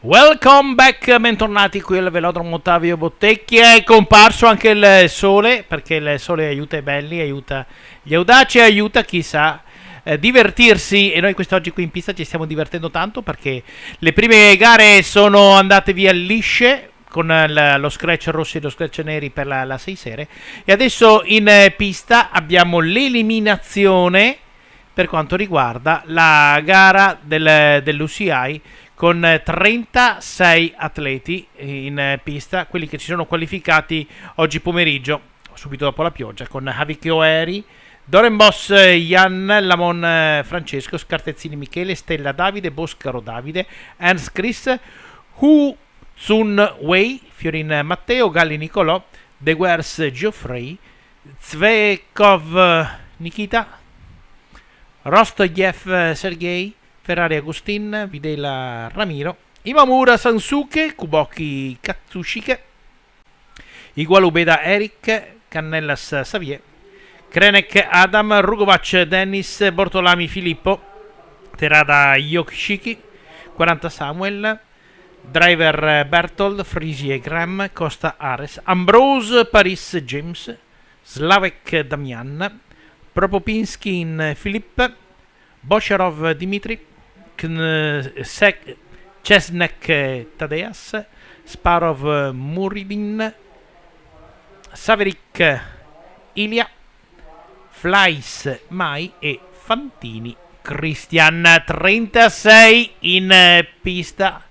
Welcome back, bentornati qui al Velodromo Ottavio Bottecchi. È comparso anche il sole, perché il sole aiuta i belli, aiuta gli audaci, aiuta chi sa divertirsi, e noi quest'oggi qui in pista ci stiamo divertendo tanto perché le prime gare sono andate via lisce con lo scratch rossi e lo scratch neri per la 6 sere, e adesso in pista abbiamo l'eliminazione per quanto riguarda la gara dell'UCI con 36 atleti in pista, quelli che si sono qualificati oggi pomeriggio, subito dopo la pioggia, con Havik Oeri, Dorenbos Jan, Lamon Francesco, Scartezzini Michele, Stella Davide, Boscaro Davide, Ernst Chris, Hu Zun Wei, Fiorin Matteo, Galli Nicolò, De Guers Geoffrey, Zvekov Nikita, Rostoyev Sergei, Ferrari Agustin, Videla Ramiro, Imamura Sansuke, Kuboki Katsushike, Igualubeda Eric, Cannellas Xavier, Krenek Adam, Rugovac Dennis, Bortolami Filippo, Terada Yoshiki, 40 Samuel, Driver Bertold, Frisier Graham, Costa Ares, Ambrose Paris James, Slavek Damian, Propopinski Filip, Bosharov Dimitri, Chesnek Tadeas, Sparov Muridin, Saverik Ilia, Fleiss Mai e Fantini Christian. 36 in pista,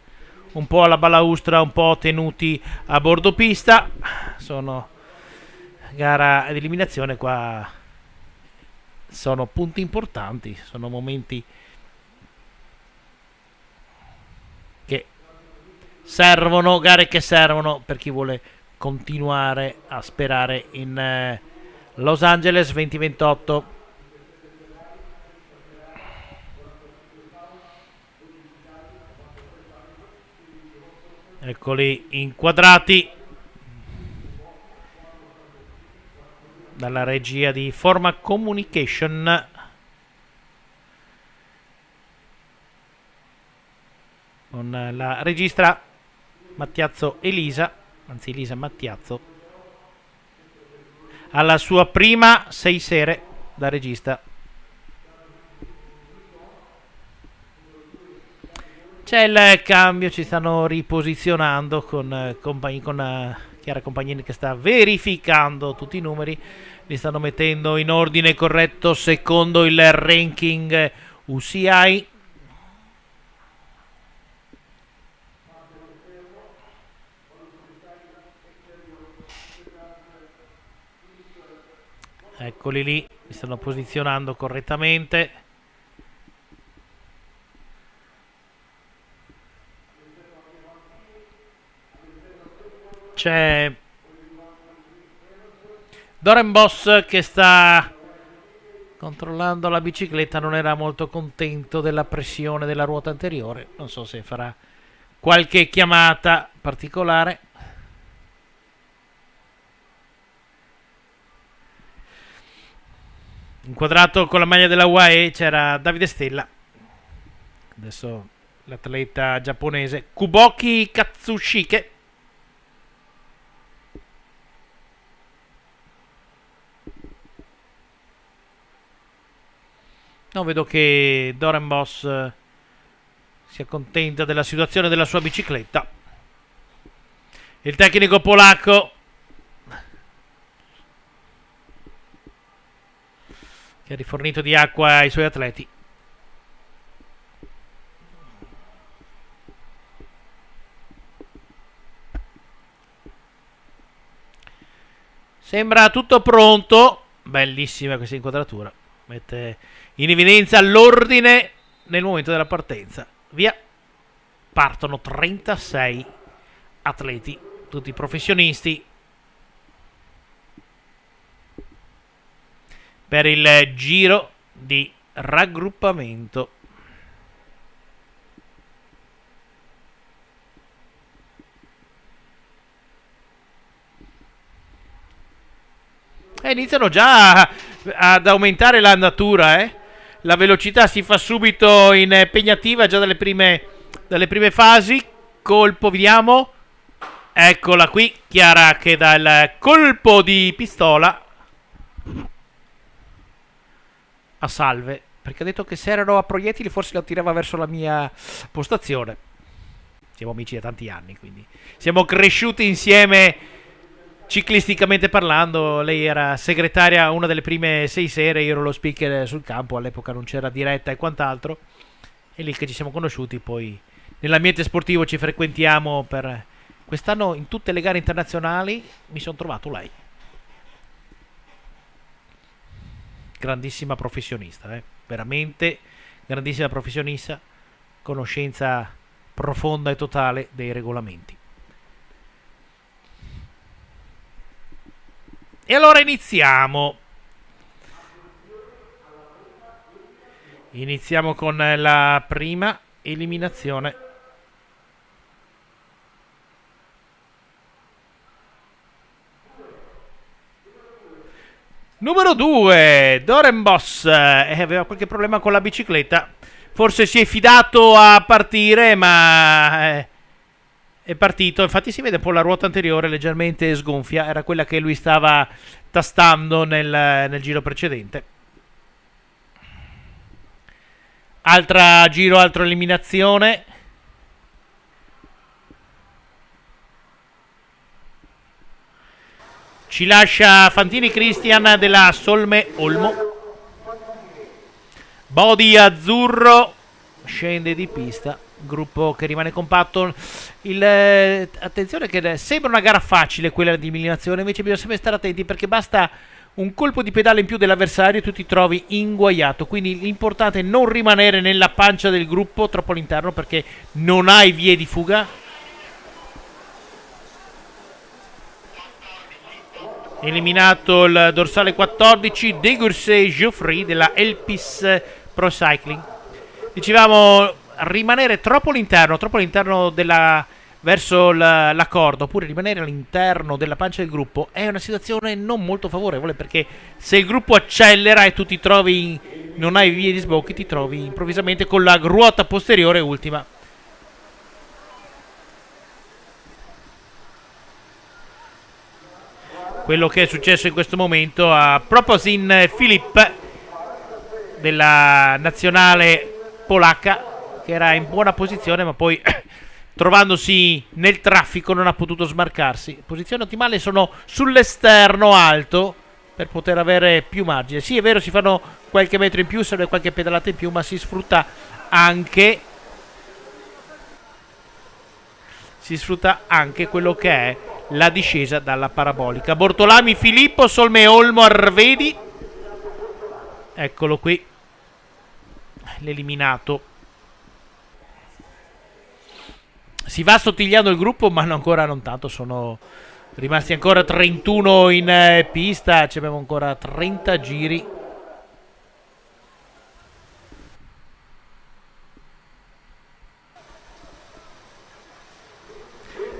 un po' alla balaustra, un po' tenuti a bordo pista. Sono gara di eliminazione, qua sono punti importanti, sono momenti che servono, gare che servono per chi vuole continuare a sperare in Los Angeles 2028. Eccoli inquadrati dalla regia di Forma Communication. Con la regista Mattiazzo Elisa, anzi Elisa Mattiazzo, alla sua prima 6 sere da regista. C'è il cambio, ci stanno riposizionando con Chiara Compagnini che sta verificando tutti i numeri, li stanno mettendo in ordine corretto secondo il ranking UCI. Eccoli lì, li stanno posizionando correttamente. C'è Dorenbos che sta controllando la bicicletta, non era molto contento della pressione della ruota anteriore, non so se farà qualche chiamata particolare. Inquadrato con la maglia della UAE c'era Davide Stella, adesso l'atleta giapponese Kuboki Katsushike. No, vedo che Dorenbos si accontenta della situazione della sua bicicletta. Il tecnico polacco che ha rifornito di acqua ai suoi atleti. Sembra tutto pronto. Bellissima questa inquadratura. Mette in evidenza l'ordine nel momento della partenza. Via. Partono 36 atleti, tutti professionisti, per il giro di raggruppamento. E iniziano già ad aumentare l'andatura, La velocità si fa subito impegnativa già dalle prime fasi. Colpo, vediamo. Eccola qui, Chiara che dà il colpo di pistola a salve, perché ha detto che se erano a proiettili forse lo tirava verso la mia postazione. Siamo amici da tanti anni, quindi siamo cresciuti insieme ciclisticamente parlando. Lei era segretaria una delle prime 6 sere, io ero lo speaker sul campo, all'epoca non c'era diretta e quant'altro, è lì che ci siamo conosciuti. Poi nell'ambiente sportivo ci frequentiamo per quest'anno in tutte le gare internazionali. Mi sono trovato lei, grandissima professionista, veramente grandissima professionista, conoscenza profonda e totale dei regolamenti. E allora iniziamo con la prima eliminazione. Numero 2, Dorenbos, aveva qualche problema con la bicicletta, forse si è fidato a partire, ma è partito. Infatti si vede un po' la ruota anteriore leggermente sgonfia, era quella che lui stava tastando nel giro precedente. Altra eliminazione. Ci lascia Fantini Cristian della Solme Olmo. Body azzurro scende di pista, gruppo che rimane compatto. Attenzione che sembra una gara facile quella di eliminazione, invece bisogna sempre stare attenti perché basta un colpo di pedale in più dell'avversario e tu ti trovi inguaiato. Quindi l'importante è non rimanere nella pancia del gruppo troppo all'interno, perché non hai vie di fuga. Eliminato il dorsale 14, Degursé Geoffrey della Elpis Pro Cycling. Dicevamo rimanere troppo all'interno verso la corda, oppure rimanere all'interno della pancia del gruppo è una situazione non molto favorevole, perché se il gruppo accelera e tu ti trovi, non hai vie di sbocchi, ti trovi improvvisamente con la ruota posteriore ultima. Quello che è successo in questo momento a Proposin Filip della nazionale polacca, che era in buona posizione ma poi trovandosi nel traffico non ha potuto smarcarsi. Posizione ottimale, sono sull'esterno alto per poter avere più margine. Sì, è vero, si fanno qualche metro in più, serve qualche pedalata in più, ma si sfrutta anche quello che è la discesa dalla parabolica. Bortolami Filippo, Solme Olmo Arvedi, eccolo qui l'eliminato. Si va assottigliando il gruppo, ma ancora non tanto, sono rimasti ancora 31 in pista, ci abbiamo ancora 30 giri.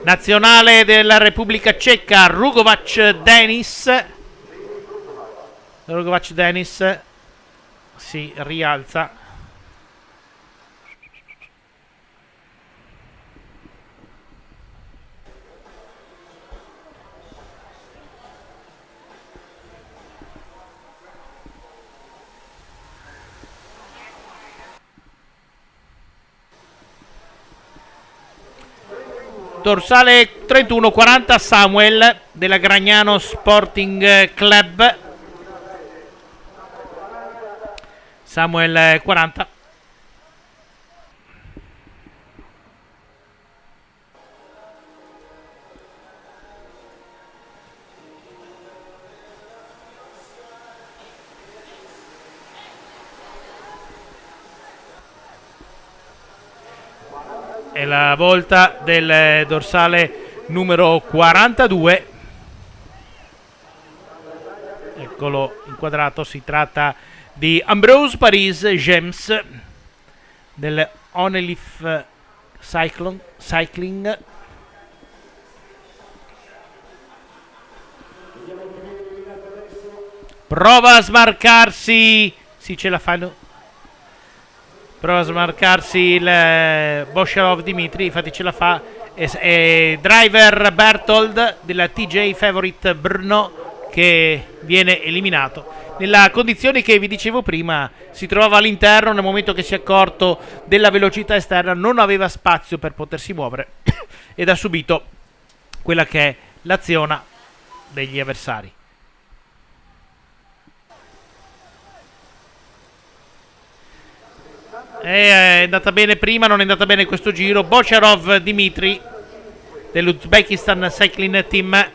Nazionale della Repubblica Ceca, Rugovac Denis. Rugovac Denis si rialza. Dorsale 31, 40 Samuel della Gragnano Sporting Club. Samuel 40. È la volta del dorsale numero 42. Eccolo inquadrato, si tratta di Ambrose Paris James del Onelif Cycling. Prova a smarcarsi, sì, ce la fanno. Prova a smarcarsi il Bosharov Dimitri, infatti ce la fa. E driver Berthold della TJ Favorite Brno che viene eliminato. Nella condizione che vi dicevo prima, si trovava all'interno, nel momento che si è accorto della velocità esterna non aveva spazio per potersi muovere ed ha subito quella che è l'azione degli avversari. È andata bene prima, non è andata bene questo giro. Bocharov Dimitri dell'Uzbekistan Cycling Team.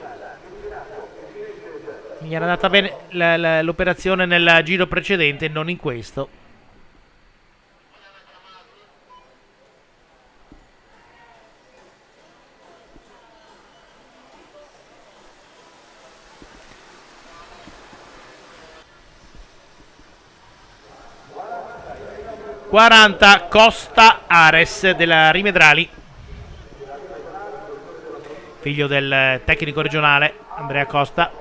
Mi era andata bene l'operazione nel giro precedente, non in questo. Costa Ares della Rimedrali, figlio del tecnico regionale Andrea Costa,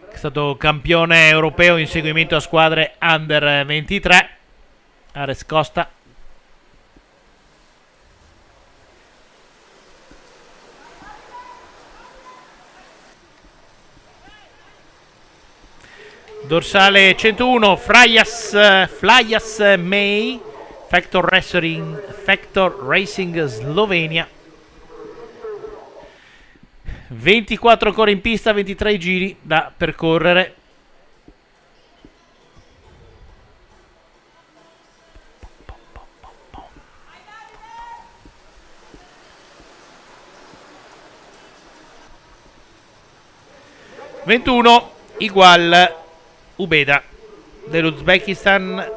che è stato campione europeo in seguimento a squadre under 23. Ares Costa. Dorsale 101 Flyas May Factor Racing Slovenia. 24 ancora in pista, 23 giri da percorrere. (21) Igual Ubeda dell'Uzbekistan,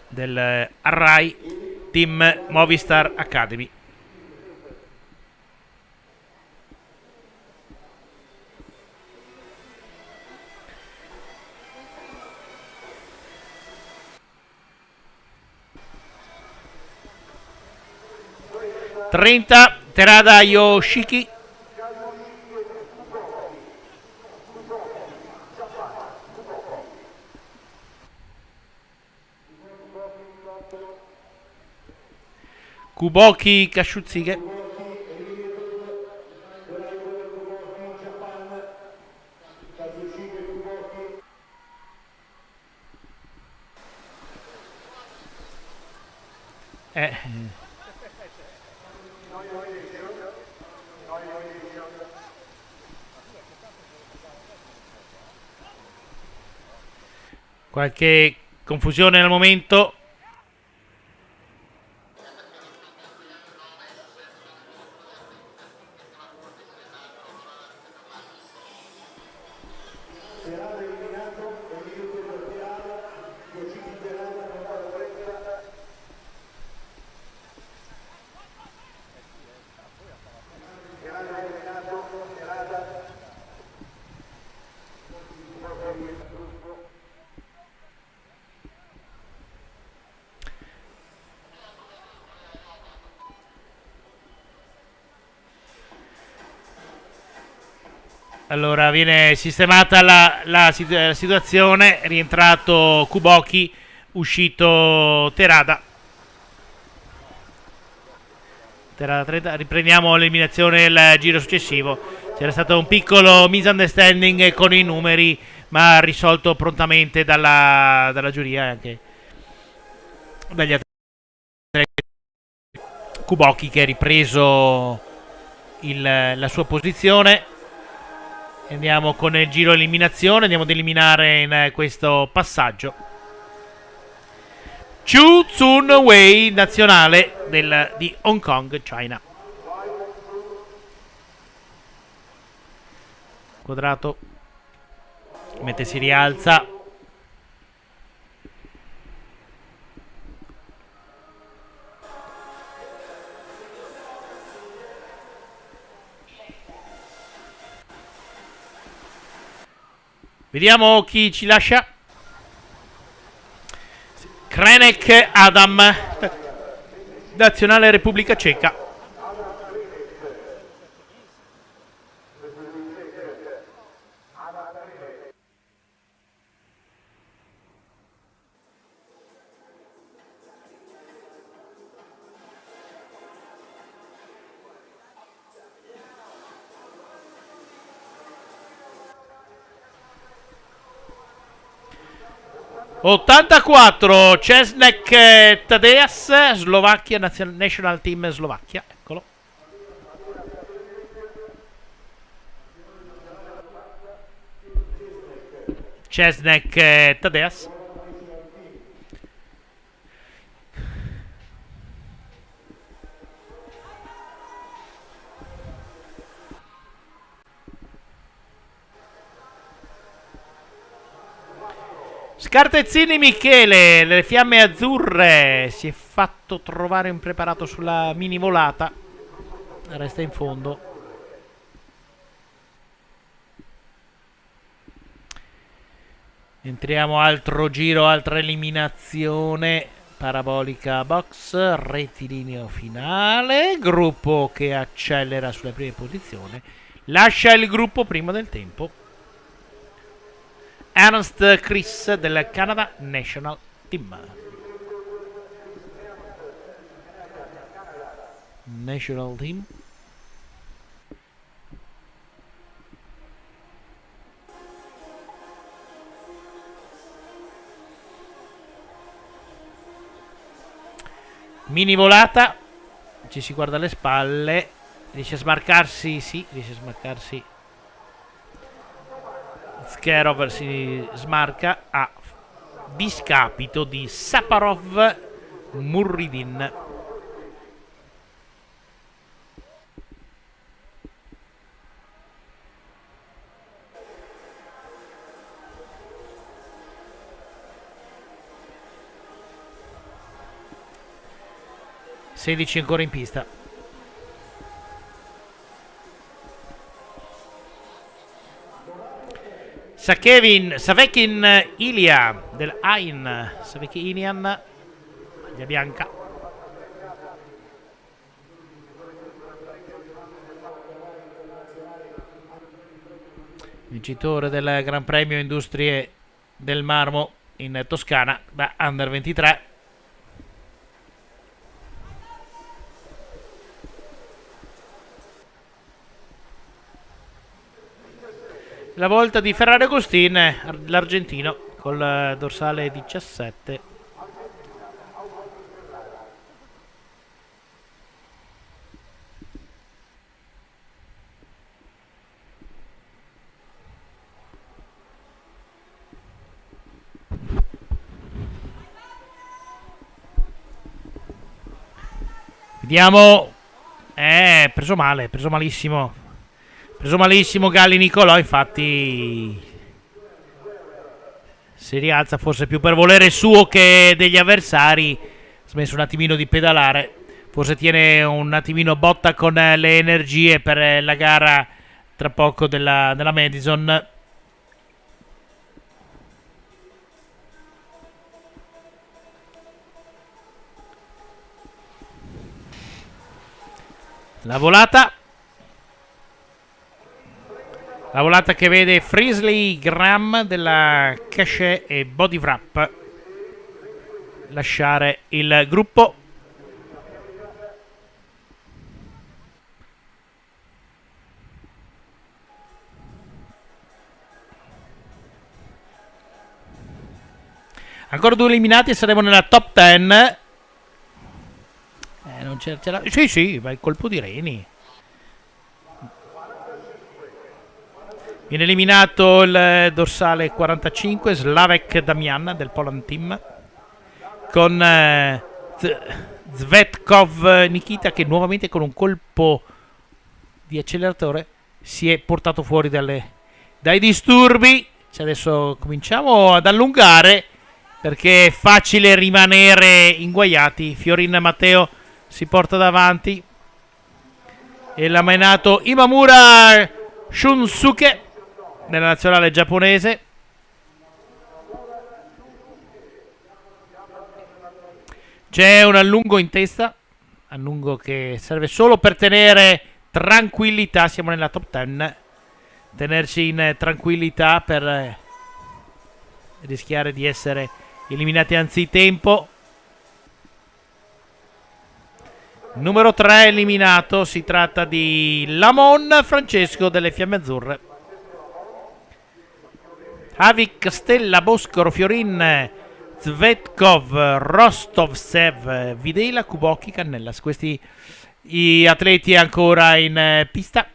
del Arrai Team Movistar Academy. (30) Terada Yoshiki Kuboki Kashutsuge. Qualche confusione al momento. Allora viene sistemata la situazione, è rientrato Kuboki, uscito Terada. Terada 30, riprendiamo l'eliminazione del giro successivo. C'era stato un piccolo misunderstanding con i numeri, ma risolto prontamente dalla giuria e anche dagli altri. Kuboki che ha ripreso la sua posizione. Andiamo con il giro eliminazione, andiamo ad eliminare in questo passaggio Chu Tsun Wei, nazionale di Hong Kong, China. Quadrato mentre si rialza. Vediamo chi ci lascia. Krenek Adam, nazionale Repubblica Ceca. '84 Česnek Tadeas, Slovacchia, National Team Slovacchia, eccolo. Česnek Tadeas. Scartezzini Michele, le fiamme azzurre, si è fatto trovare impreparato sulla mini volata, resta in fondo. Entriamo altro giro, altra eliminazione, parabolica box, rettilineo finale, gruppo che accelera sulle prime posizioni, lascia il gruppo prima del tempo. Ernst Chris del Canada National Team. National Team. Mini volata. Ci si guarda alle spalle. Riesce a smarcarsi? Sì, riesce a smarcarsi. Skerov si smarca a discapito di Saparov Murridin. (16 ancora in pista). Savekin Ilia del Ain, Savekin Ilian, maglia bianca. Vincitore del Gran Premio Industrie del Marmo in Toscana da Under 23. La volta di Ferrari Agustin, l'argentino, col dorsale 17. Vediamo. Preso male, preso malissimo. Preso malissimo Galli Nicolò, infatti si rialza forse più per volere suo che degli avversari. Ha smesso un attimino di pedalare, forse tiene un attimino botta con le energie per la gara tra poco della Madison. La volata che vede Frisley Graham della Cachet e Body Wrap lasciare il gruppo. Ancora 2 eliminati e saremo nella top 10. Non c'era. Sì, ma il colpo di Reni. Viene eliminato il dorsale 45, Slavek Damian del Poland Team, con Zvetkov Nikita che nuovamente con un colpo di acceleratore si è portato fuori dai disturbi. Adesso cominciamo ad allungare perché è facile rimanere inguaiati. Fiorin Matteo si porta davanti e l'ha menato Imamura Shunsuke nella nazionale giapponese. C'è un allungo in testa, allungo che serve solo per tenere tranquillità. Siamo nella top 10, tenerci in tranquillità per rischiare di essere eliminati anzitempo. Numero 3 eliminato, si tratta di Lamon Francesco delle Fiamme Azzurre. Havik, Stella, Boscoro, Fiorin, Zvetkov, Rostovsev, Videla, Kubocchi, Cannellas. Questi i atleti ancora in pista.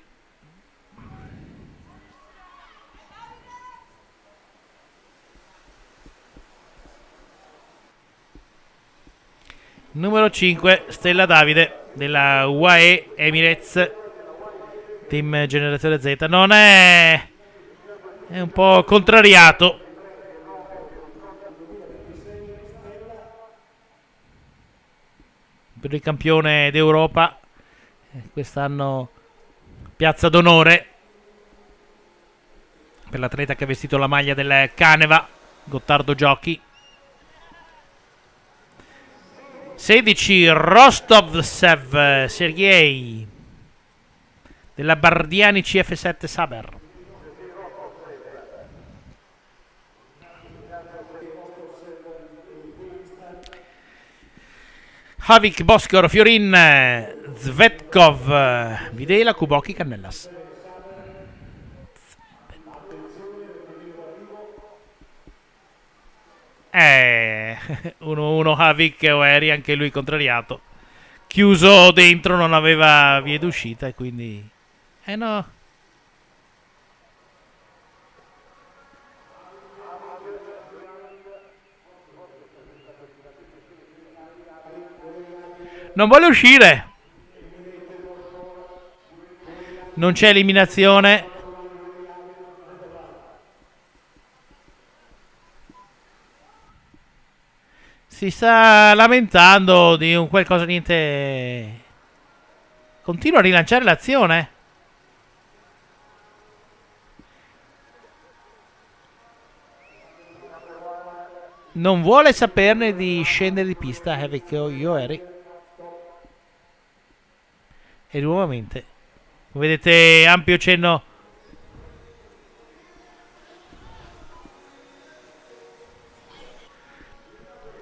Numero 5 Stella Davide della UAE Emirates Team Generazione Z. Non è un po' contrariato. Per il campione d'Europa quest'anno piazza d'onore per l'atleta che ha vestito la maglia del Caneva, Gottardo Giochi. 16 Rostovsev Sergei della Bardiani CF7 Saber. Havik, Boscor, Fiorin, Zvetkov, Videla, Kubocchi, Cannellas. Uno Havik Oeri, anche lui contrariato. Chiuso dentro, non aveva vie d'uscita e quindi... no. Non vuole uscire. Non c'è eliminazione. Si sta lamentando di un qualcosa niente. Continua a rilanciare l'azione. Non vuole saperne di scendere di pista Havik Oeri. E nuovamente, come vedete, ampio cenno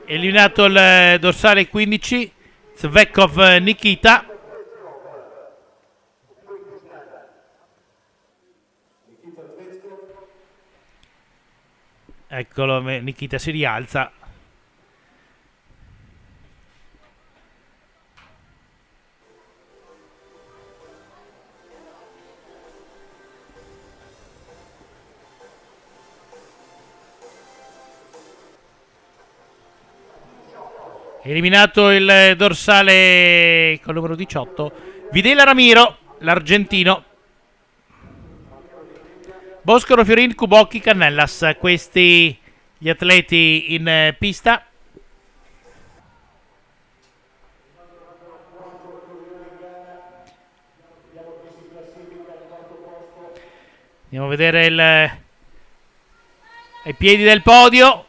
eliminato il dorsale 15 Zvetkov Nikita. Eccolo, Nikita si rialza. Eliminato il dorsale con il numero 18 Videla Ramiro, l'argentino. Boscoro, Fiorin, Kubocchi, Cannellas. Questi gli atleti in pista. Andiamo a vedere ai piedi del podio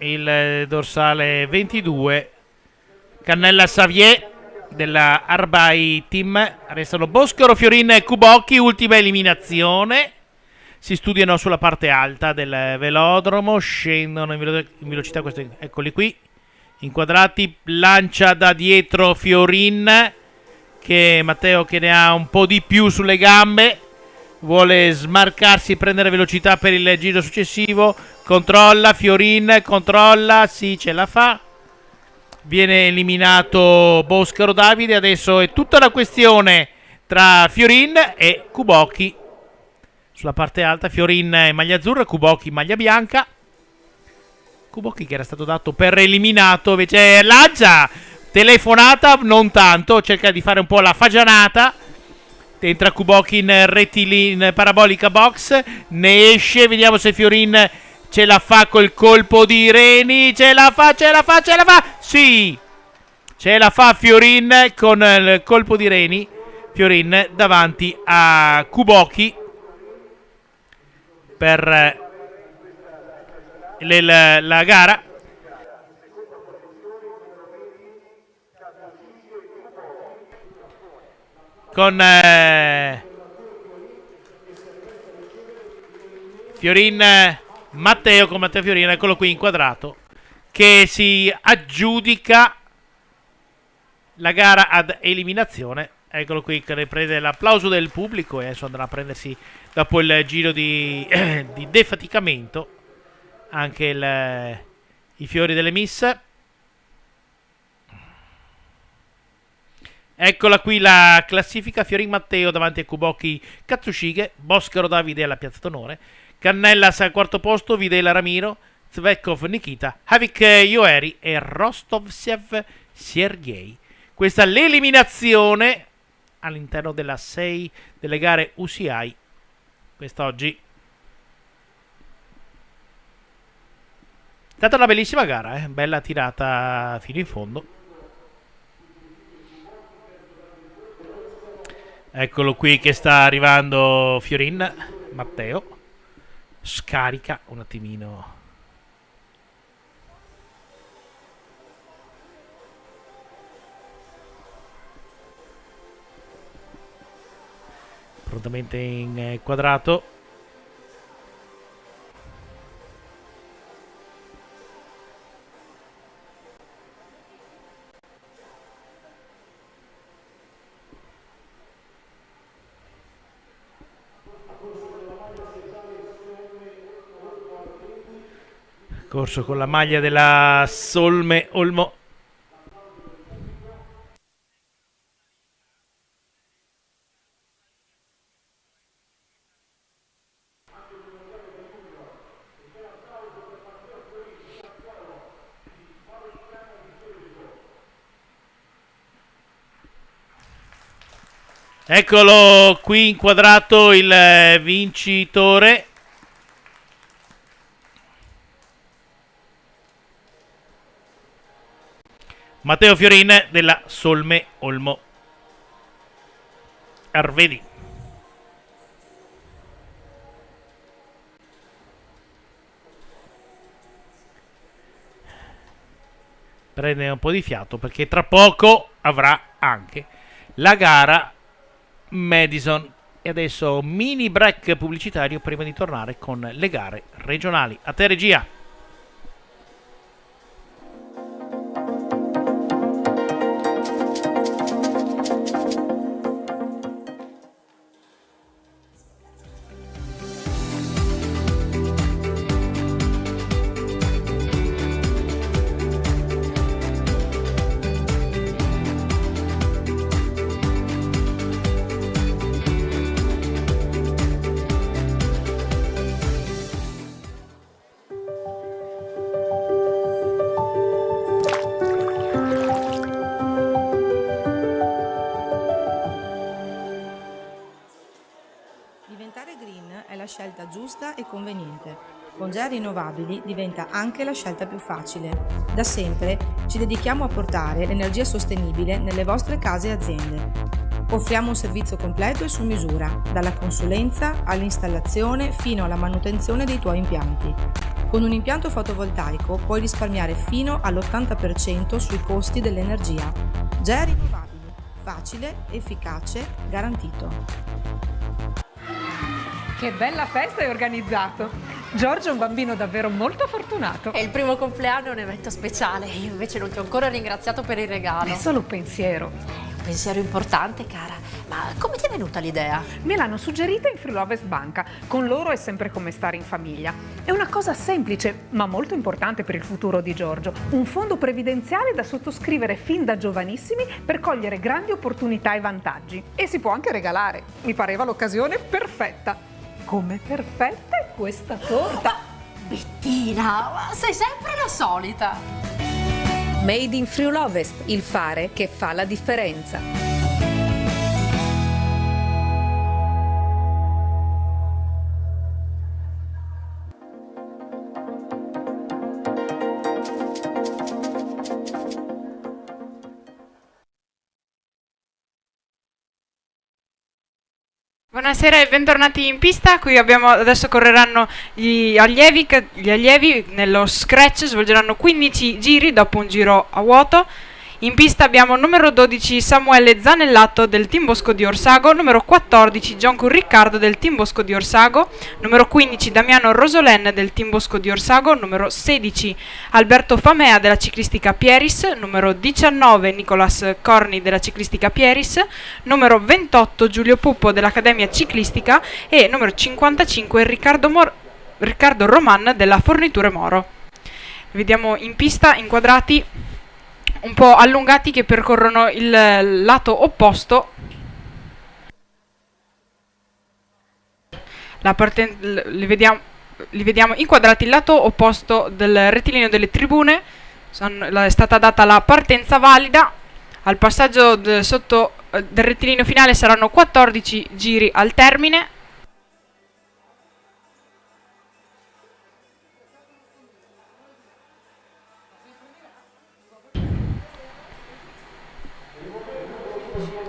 il dorsale 22 Cannella Xavier della Arbai Team. Restano Boscoro, Fiorin e Kubocchi. Ultima eliminazione. Si studiano sulla parte alta del velodromo. Scendono in velocità. Eccoli qui inquadrati. Lancia da dietro Fiorin, che Matteo che ne ha un po' di più sulle gambe. Vuole smarcarsi e prendere velocità per il giro successivo. controlla, Fiorin, controlla, sì, ce la fa. Viene eliminato Boscaro Davide. Adesso è tutta una questione tra Fiorin e Kuboki. Sulla parte alta Fiorin in maglia azzurra, Kuboki in maglia bianca. Kuboki che era stato dato per eliminato, invece lancia, telefonata, non tanto, cerca di fare un po' la fagianata. Entra Kuboki in parabolica box, ne esce, vediamo se Fiorin ce la fa col colpo di Reni. Ce la fa. Sì, ce la fa Fiorin con il colpo di Reni. Fiorin davanti a Kuboki per la gara. Con Fiorin Matteo, con Matteo Fiorin, eccolo qui inquadrato, che si aggiudica la gara ad eliminazione. Eccolo qui che riprende l'applauso del pubblico e adesso andrà a prendersi, dopo il giro di defaticamento, anche i fiori delle miss. Eccola qui la classifica: Fiorin Matteo davanti a Kuboki Katsushige, Boscaro Davide alla piazza d'onore, Canellas al quarto posto, Videla Ramiro, Zvekov Nikita, Havik Yoeri e Rostovsev Sergei. Questa è l'eliminazione all'interno della 6 delle gare UCI quest'oggi. È stata una bellissima gara, bella tirata fino in fondo. Eccolo qui che sta arrivando Fiorin Matteo. Scarica un attimino. Prontamente inquadrato. Corso con la maglia della Solme Olmo. Eccolo qui inquadrato il vincitore. Matteo Fiorin della Solme Olmo Arvedi. Prende un po' di fiato perché tra poco avrà anche la gara Madison. E adesso mini break pubblicitario prima di tornare con le gare regionali. A te regia. Diventare green è la scelta giusta e conveniente. Con GEA Rinnovabili diventa anche la scelta più facile. Da sempre ci dedichiamo a portare l'energia sostenibile nelle vostre case e aziende. Offriamo un servizio completo e su misura, dalla consulenza all'installazione fino alla manutenzione dei tuoi impianti. Con un impianto fotovoltaico puoi risparmiare fino all'80% sui costi dell'energia. GEA Rinnovabili. Facile, efficace, garantito. Che bella festa hai organizzato! Giorgio è un bambino davvero molto fortunato. È il primo compleanno, è un evento speciale. Io invece non ti ho ancora ringraziato per il regalo. È solo un pensiero. Un pensiero importante, cara. Ma come ti è venuta l'idea? Me l'hanno suggerita in Friulovest Banca. Con loro è sempre come stare in famiglia. È una cosa semplice, ma molto importante per il futuro di Giorgio. Un fondo previdenziale da sottoscrivere fin da giovanissimi per cogliere grandi opportunità e vantaggi. E si può anche regalare. Mi pareva l'occasione perfetta. Come perfetta è questa torta! Bettina, sei sempre la solita. Made in Friulovest, il fare che fa la differenza. Buonasera e bentornati in pista. Qui adesso correranno gli allievi nello scratch, svolgeranno 15 giri dopo un giro a vuoto. In pista abbiamo numero 12 Samuele Zanellato del Team Bosco di Orsago, numero 14 Giancu Riccardo del Team Bosco di Orsago, numero 15 Damiano Rosolen del Team Bosco di Orsago, numero 16 Alberto Famea della ciclistica Pieris, numero 19 Nicolas Corni della ciclistica Pieris, numero 28 Giulio Puppo dell'Accademia Ciclistica e numero 55 Riccardo Roman della Forniture Moro. Vediamo in pista inquadrati un po' allungati che percorrono il lato opposto. Li vediamo inquadrati il lato opposto del rettilineo delle tribune. È stata data la partenza valida. Al passaggio sotto del rettilineo finale saranno 14 giri al termine.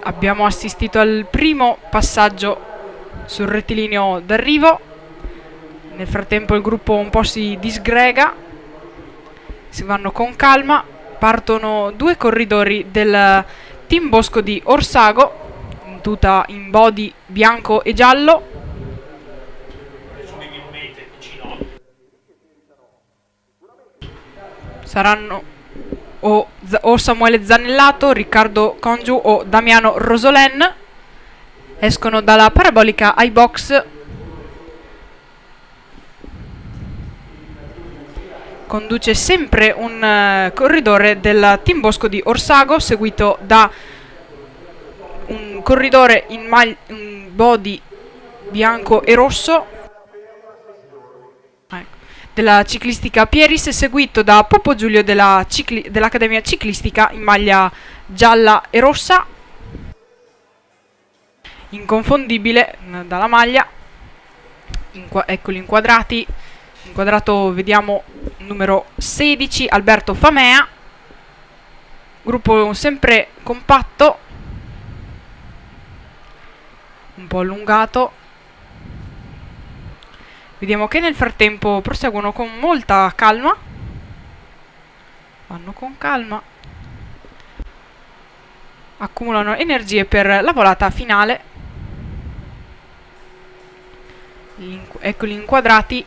Abbiamo assistito al primo passaggio sul rettilineo d'arrivo. Nel frattempo il gruppo un po' si disgrega, si vanno con calma. Partono due corridori del Team Bosco di Orsago, in tuta in body bianco e giallo. Saranno o Samuele Zanellato, Riccardo Congiu o Damiano Rosolen. Escono dalla parabolica iBox. Conduce sempre un corridore del Team Bosco di Orsago, seguito da un corridore in body bianco e rosso della ciclistica Pieris, seguito da Poppo Giulio dell'Accademia Ciclistica in maglia gialla e rossa, inconfondibile dalla maglia. Eccoli inquadrati. Inquadrato vediamo numero 16 Alberto Famea, gruppo sempre compatto, un po' allungato. Vediamo che nel frattempo proseguono con molta calma. Vanno con calma. Accumulano energie per la volata finale. Eccoli inquadrati.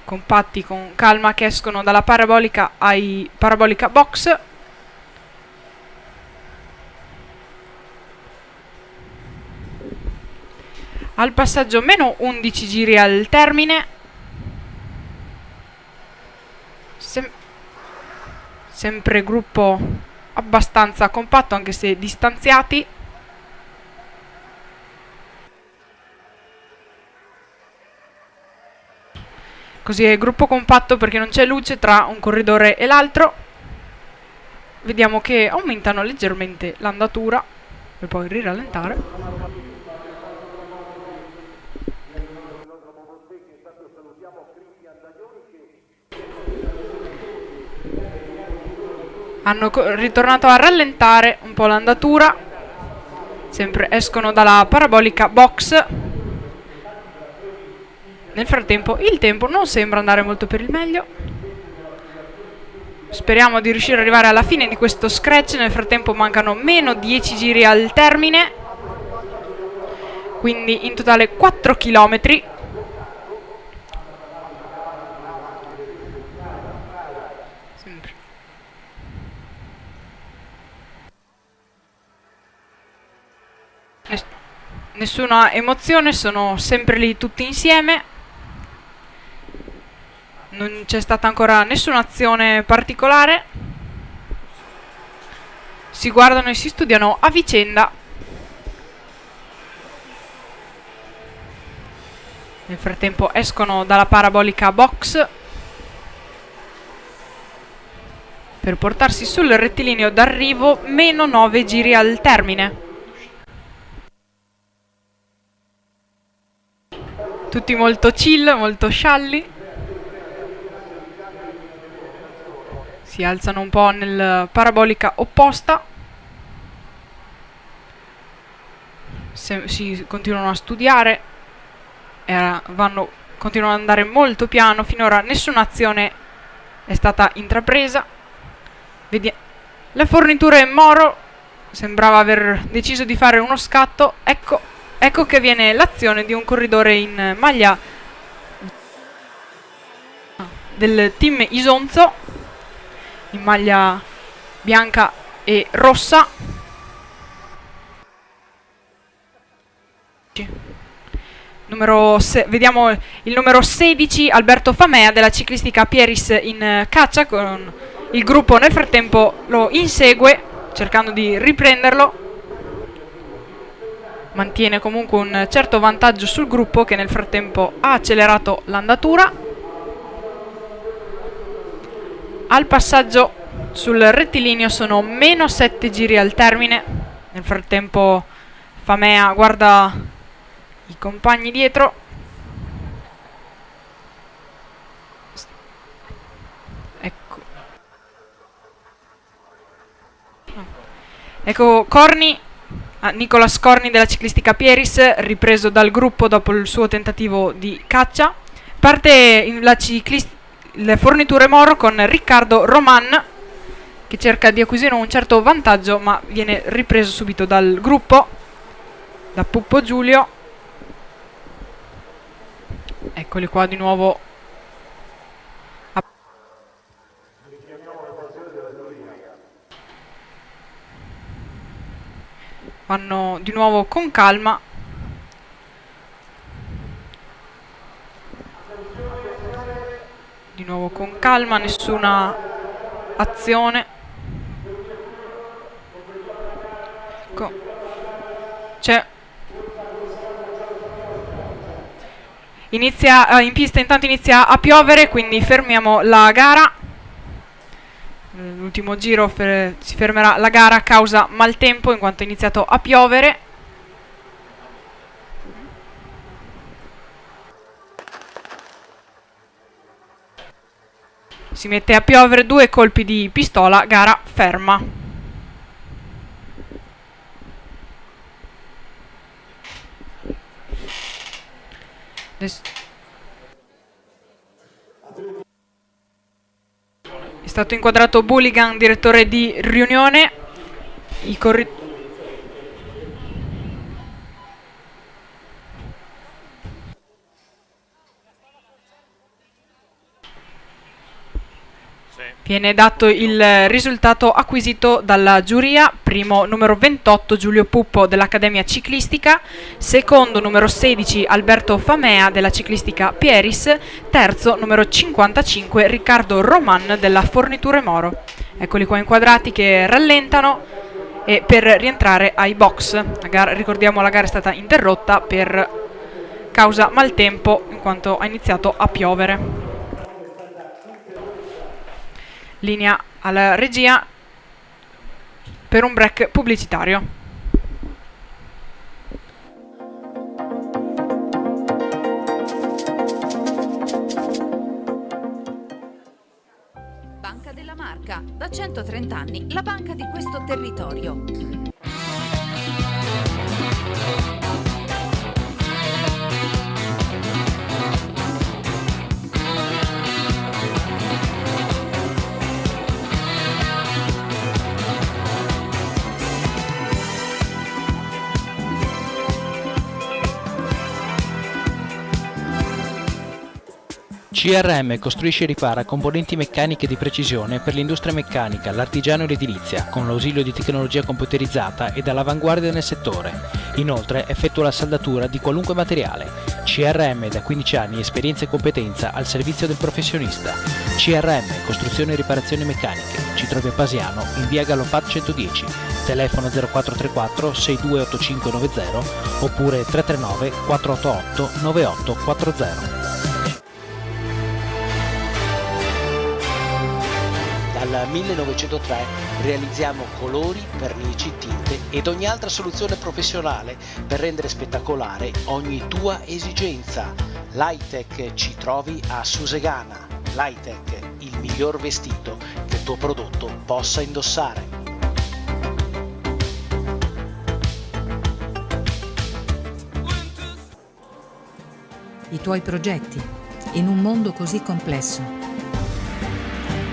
Compatti con calma che escono dalla parabolica ai parabolica box. Al passaggio meno 11 giri al termine. Sempre gruppo abbastanza compatto anche se distanziati. Così è gruppo compatto perché non c'è luce tra un corridore e l'altro. Vediamo che aumentano leggermente l'andatura per poi rirallentare. Hanno ritornato a rallentare un po' l'andatura. Sempre escono dalla parabolica box. Nel frattempo il tempo non sembra andare molto per il meglio. Speriamo di riuscire ad arrivare alla fine di questo scratch. Nel frattempo mancano meno 10 giri al termine, quindi in totale 4 chilometri. nessuna emozione, sono sempre lì tutti insieme. Non c'è stata ancora nessuna azione particolare. Si guardano e si studiano a vicenda. Nel frattempo escono dalla parabolica box per portarsi sul rettilineo d'arrivo, meno 9 giri al termine. Tutti molto chill, molto scialli. Si alzano un po' nel parabolica opposta. Si continuano a studiare. Continuano ad andare molto piano. Finora nessuna azione è stata intrapresa. Le forniture Moro sembrava aver deciso di fare uno scatto. Ecco che viene l'azione di un corridore in maglia del team Isonzo, in maglia bianca e rossa. Vediamo il numero 16, Alberto Famea, della ciclistica Pieris in caccia, con il gruppo nel frattempo lo insegue cercando di riprenderlo. Mantiene comunque un certo vantaggio sul gruppo, che nel frattempo ha accelerato l'andatura. Al passaggio sul rettilineo sono meno 7 giri al termine. Nel frattempo Famea guarda i compagni dietro. Ecco Corni, Nicolas Corni della ciclistica Pieris, ripreso dal gruppo dopo il suo tentativo di caccia. Parte le forniture Moro con Riccardo Roman, che cerca di acquisire un certo vantaggio, ma viene ripreso subito dal gruppo, da Puppo Giulio. Eccoli qua di nuovo. Vanno di nuovo con calma. Di nuovo con calma, nessuna azione. C'è in pista intanto inizia a piovere, quindi fermiamo la gara. L'ultimo giro si fermerà la gara a causa maltempo, in quanto è iniziato a piovere. Si mette a piovere, 2 colpi di pistola, gara ferma. È stato inquadrato Bulligan, direttore di riunione. Viene dato il risultato acquisito dalla giuria. Primo numero 28 Giulio Puppo dell'Accademia Ciclistica, secondo numero 16 Alberto Famea della ciclistica Pieris, terzo numero 55 Riccardo Roman della Forniture Moro. Eccoli qua inquadrati che rallentano e per rientrare ai box. Ricordiamo, la gara è stata interrotta per causa maltempo, in quanto ha iniziato a piovere. Linea alla regia per un break pubblicitario. Banca della Marca, da 130 anni, la banca di questo territorio. CRM costruisce e ripara componenti meccaniche di precisione per l'industria meccanica, l'artigiano e l'edilizia, con l'ausilio di tecnologia computerizzata ed all'avanguardia nel settore. Inoltre effettua la saldatura di qualunque materiale. CRM da 15 anni, esperienza e competenza al servizio del professionista. CRM, costruzione e riparazioni meccaniche. Ci trovi a Pasiano, in via Galopad 110, telefono 0434 628590 oppure 339 488 9840. Dal 1903 realizziamo colori, vernici, tinte ed ogni altra soluzione professionale per rendere spettacolare ogni tua esigenza. L'Hightech ci trovi a Susegana. L'Hightech, il miglior vestito che il tuo prodotto possa indossare. I tuoi progetti, in un mondo così complesso.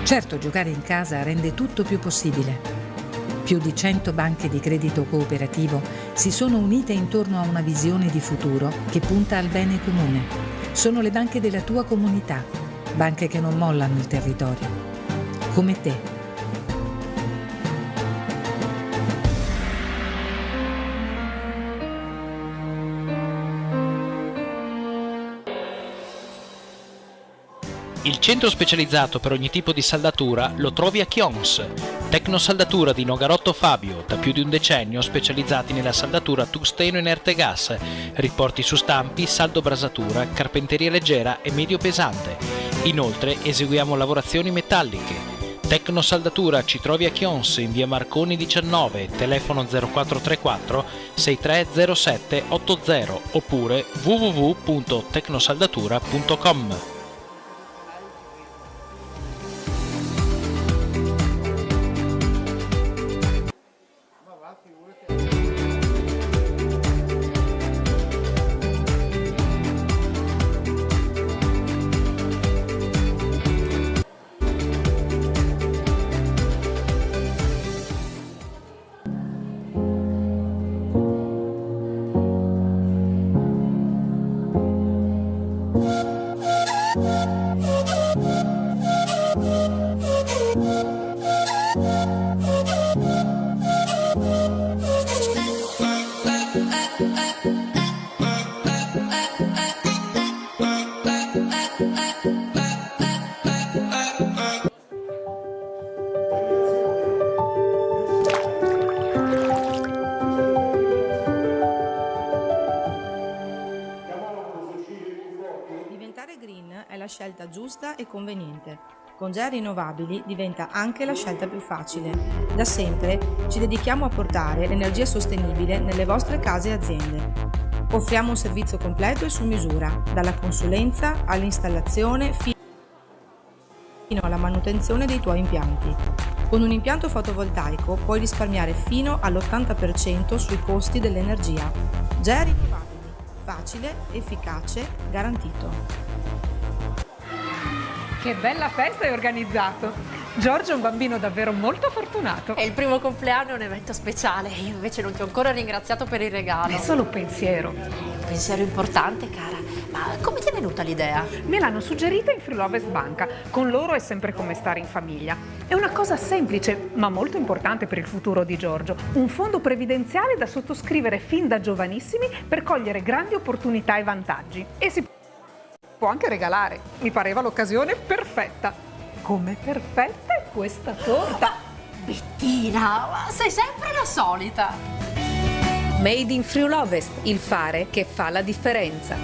Certo, giocare in casa rende tutto più possibile. Più di 100 banche di credito cooperativo si sono unite intorno a una visione di futuro che punta al bene comune. Sono le banche della tua comunità, banche che non mollano il territorio. Come te. Il centro specializzato per ogni tipo di saldatura lo trovi a Chions. Tecnosaldatura di Nogarotto Fabio, da più di un decennio specializzati nella saldatura tungsteno inerte gas, riporti su stampi, saldo brasatura, carpenteria leggera e medio pesante. Inoltre eseguiamo lavorazioni metalliche. Tecnosaldatura ci trovi a Chions in via Marconi 19, telefono 0434 6307 80 oppure www.tecnosaldatura.com. Diventare green è la scelta giusta e conveniente. Con GEA Rinnovabili diventa anche la scelta più facile. Da sempre ci dedichiamo a portare l'energia sostenibile nelle vostre case e aziende. Offriamo un servizio completo e su misura, dalla consulenza all'installazione fino alla manutenzione dei tuoi impianti. Con un impianto fotovoltaico puoi risparmiare fino all'80% sui costi dell'energia. GEA Rinnovabili. Facile, efficace, garantito. Che bella festa hai organizzato! Giorgio è un bambino davvero molto fortunato. È il primo compleanno, è un evento speciale. Io invece non ti ho ancora ringraziato per il regalo. È solo pensiero. Un pensiero importante, cara. Ma come ti è venuta l'idea? Me l'hanno suggerita in Friulovest Banca. Con loro è sempre come stare in famiglia. È una cosa semplice, ma molto importante per il futuro di Giorgio. Un fondo previdenziale da sottoscrivere fin da giovanissimi per cogliere grandi opportunità e vantaggi. E si può anche regalare. Mi pareva l'occasione perfetta. Come perfetta è questa torta! Bettina, sei sempre la solita. Made in Friulovest, il fare che fa la differenza.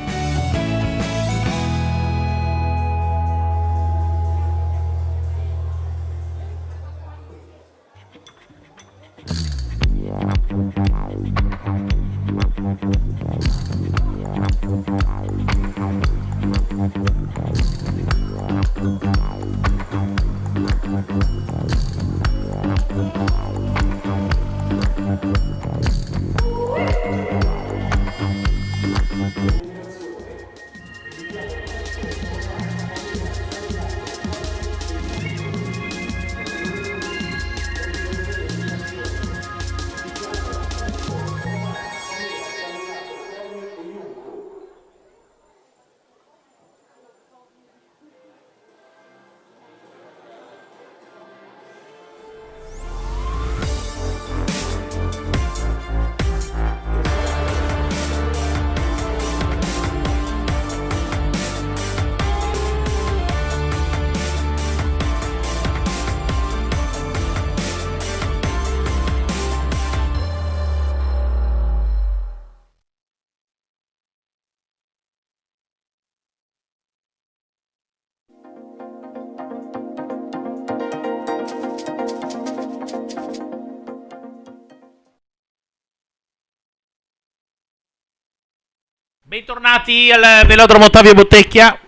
Bentornati al velodromo Ottavio Bottecchia.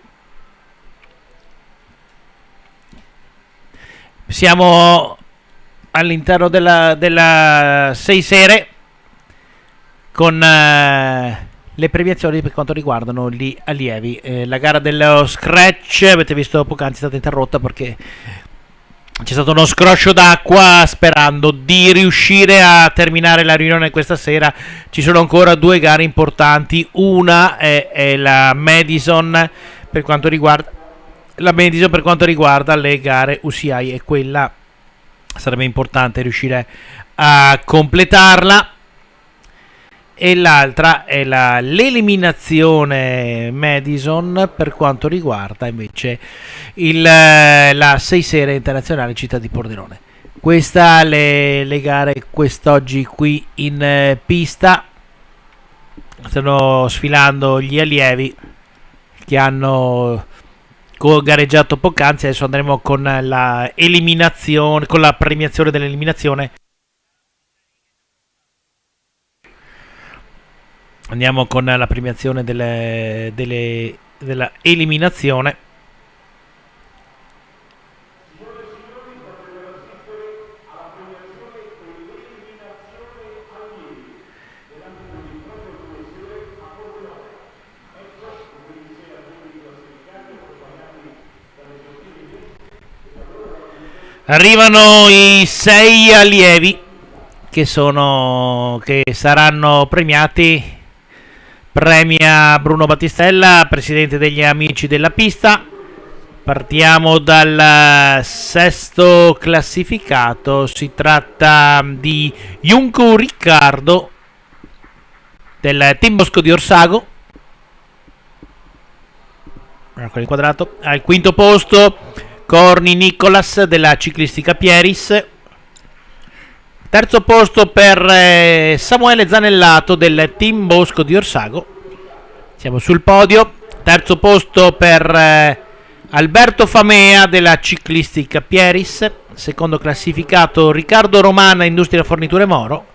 Siamo all'interno della 6 sere con le premiazioni per quanto riguardano gli allievi. La gara dello scratch, avete visto poc'anzi, è stata interrotta perché c'è stato uno scroscio d'acqua. Sperando di riuscire a terminare la riunione questa sera, ci sono ancora 2 gare importanti. Una è la Madison per quanto riguarda le gare UCI, e quella sarebbe importante riuscire a completarla. E l'altra è l'eliminazione Madison per quanto riguarda invece la 6 sere internazionale Città di Pordenone. Questa le gare quest'oggi qui in pista. Stanno sfilando gli allievi che hanno gareggiato poc'anzi. Adesso andremo con la eliminazione, con la premiazione dell'eliminazione. Andiamo con la premiazione della eliminazione. Arrivano i 6 allievi che saranno premiati. Premia Bruno Battistella, presidente degli Amici della Pista. Partiamo dal sesto classificato. Si tratta di Junco Riccardo del Team Bosco di Orsago. Ecco inquadrato. Al quinto posto Corni Nicolas della Ciclistica Pieris. Terzo posto per Samuele Zanellato del Team Bosco di Orsago. Siamo sul podio. Terzo posto per Alberto Famea della Ciclistica Pieris. Secondo classificato Riccardo Romana Industria Forniture Moro.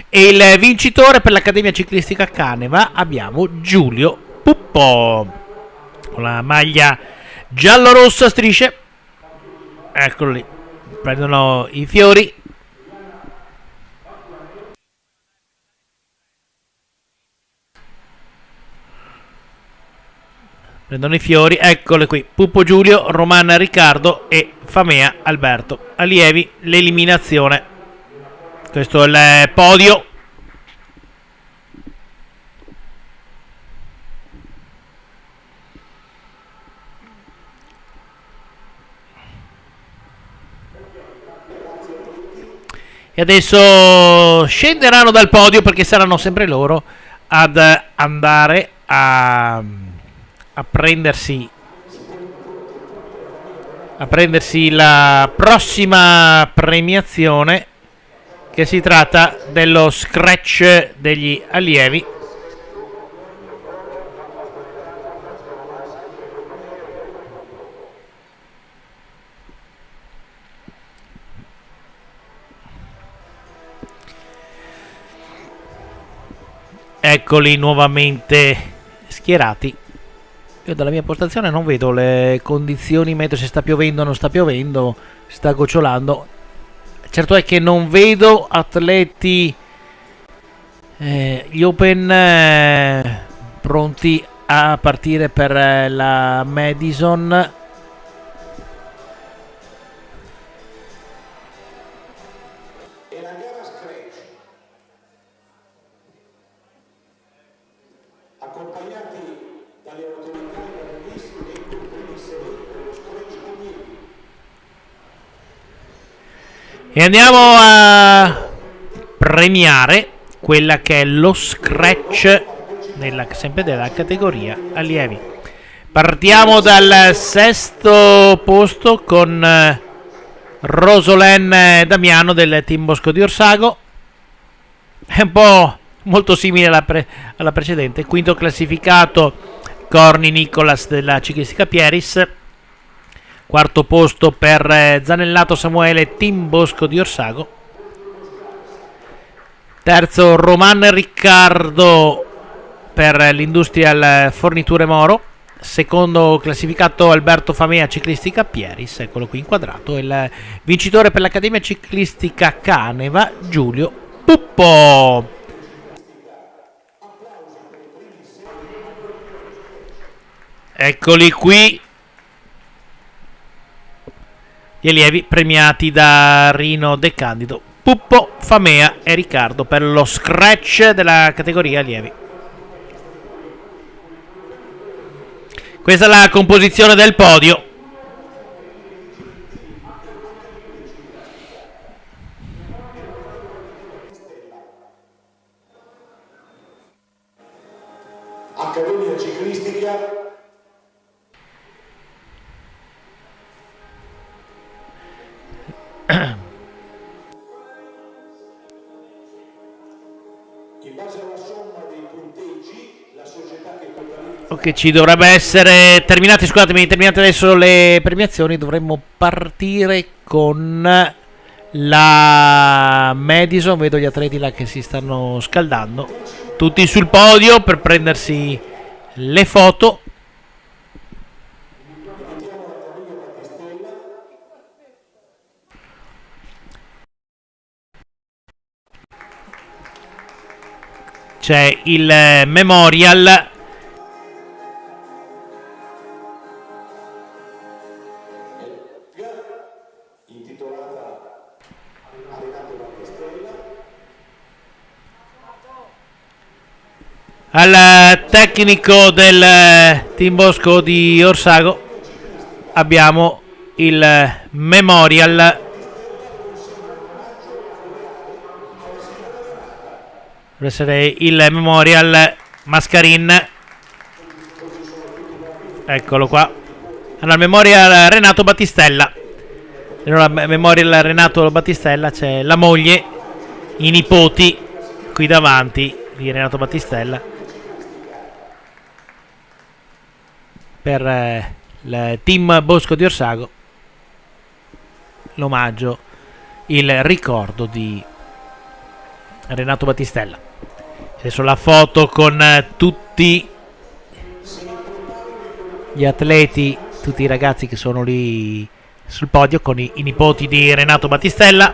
E il vincitore per l'Accademia Ciclistica Caneva abbiamo Giulio Puppo con la maglia giallo-rossa strisce. Eccolo lì. Prendono i fiori. Prendono i fiori, eccole qui. Puppo Giulio, Romana Riccardo e Famea Alberto. Allievi, l'eliminazione. Questo è il podio. E adesso scenderanno dal podio perché saranno sempre loro ad andare a prendersi la prossima premiazione, che si tratta dello scratch degli allievi. Eccoli nuovamente schierati. Io dalla mia postazione non vedo le condizioni meteo, se sta piovendo o non sta piovendo, sta gocciolando. Certo è che non vedo atleti gli Open pronti a partire per la Madison. E andiamo a premiare quella che è lo scratch sempre della categoria allievi. Partiamo dal sesto posto con Rosolène Damiano del Team Bosco di Orsago. È un po' molto simile alla precedente. Quinto classificato Corni Nicolas della Ciclistica Pieris. Quarto posto per Zanellato Samuele, Team Bosco di Orsago. Terzo Roman Riccardo per l'Industrial Forniture Moro. Secondo classificato Alberto Famea, Ciclistica Pieris, eccolo qui inquadrato. Il vincitore per l'Accademia Ciclistica Caneva, Giulio Puppo. Eccoli qui gli allievi premiati da Rino De Candido, Puppo, Famea e Riccardo per lo scratch della categoria allievi. Questa è la composizione del podio. Accademia Ciclistica in base alla somma dei punteggi la società che totalizza. Ok, ci dovrebbe essere terminate adesso le premiazioni. Dovremmo partire con la Madison. Vedo gli atleti là che si stanno scaldando, tutti sul podio per prendersi le foto. C'è il memorial intitolata a Renato Battistella, al tecnico del Team Bosco di Orsago. Abbiamo il memorial deve essere il memorial Mascarin, eccolo qua. Allora, memorial Renato Battistella. Allora, memorial Renato Battistella, c'è la moglie, i nipoti qui davanti di Renato Battistella per il Team Bosco di Orsago, l'omaggio, il ricordo di Renato Battistella. Adesso la foto con tutti gli atleti, tutti i ragazzi che sono lì sul podio con i nipoti di Renato Battistella.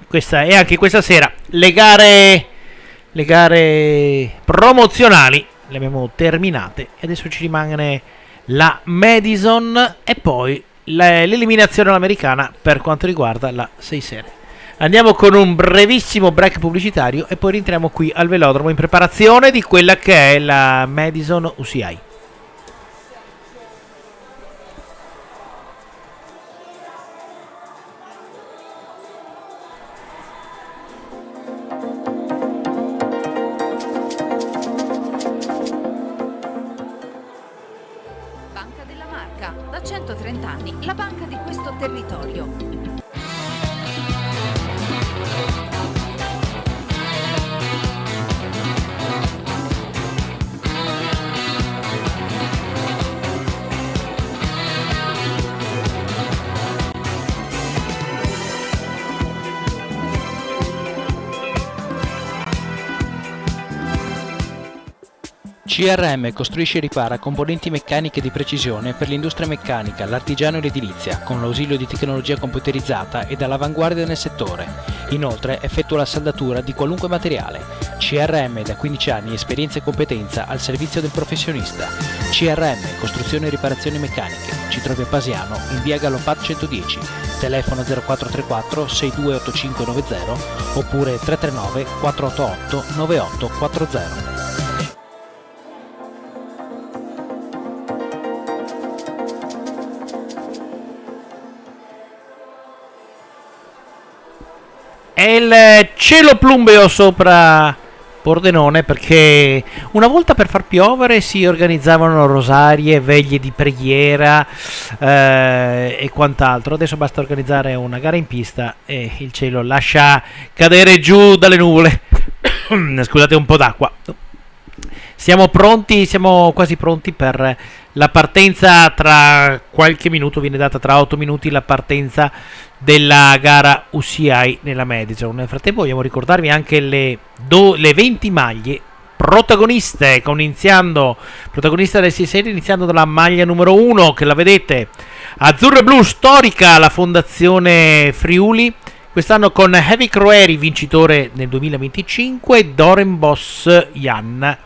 Questa e anche questa sera le gare promozionali le abbiamo terminate e adesso ci rimane la Madison e poi l'eliminazione all'americana per quanto riguarda la 6 serie. Andiamo con un brevissimo break pubblicitario e poi rientriamo qui al velodromo in preparazione di quella che è la Madison UCI. Banca della Marca, da 130 anni, la banca di questo territorio. CRM costruisce e ripara componenti meccaniche di precisione per l'industria meccanica, l'artigiano e l'edilizia, con l'ausilio di tecnologia computerizzata ed all'avanguardia nel settore. Inoltre effettua la saldatura di qualunque materiale. CRM da 15 anni, esperienza e competenza al servizio del professionista. CRM, costruzione e riparazioni meccaniche. Ci trovi a Pasiano, in via Galopad 110, telefono 0434 628590 oppure 339 488 9840. È il cielo plumbeo sopra Pordenone, perché una volta per far piovere si organizzavano rosarie, veglie di preghiera e quant'altro. Adesso basta organizzare una gara in pista e il cielo lascia cadere giù dalle nuvole. Scusate, un po' d'acqua. Siamo pronti, siamo quasi pronti per la partenza. Tra qualche minuto viene data, tra 8 minuti, la partenza della gara UCI nella Madison. Nel frattempo vogliamo ricordarvi anche le 20 maglie protagoniste, protagonista del 6 iniziando dalla maglia numero 1, che la vedete, azzurro e blu, storica, la fondazione Friuli, quest'anno con Heavy Croeri, vincitore nel 2025, e Doren Boss Jan,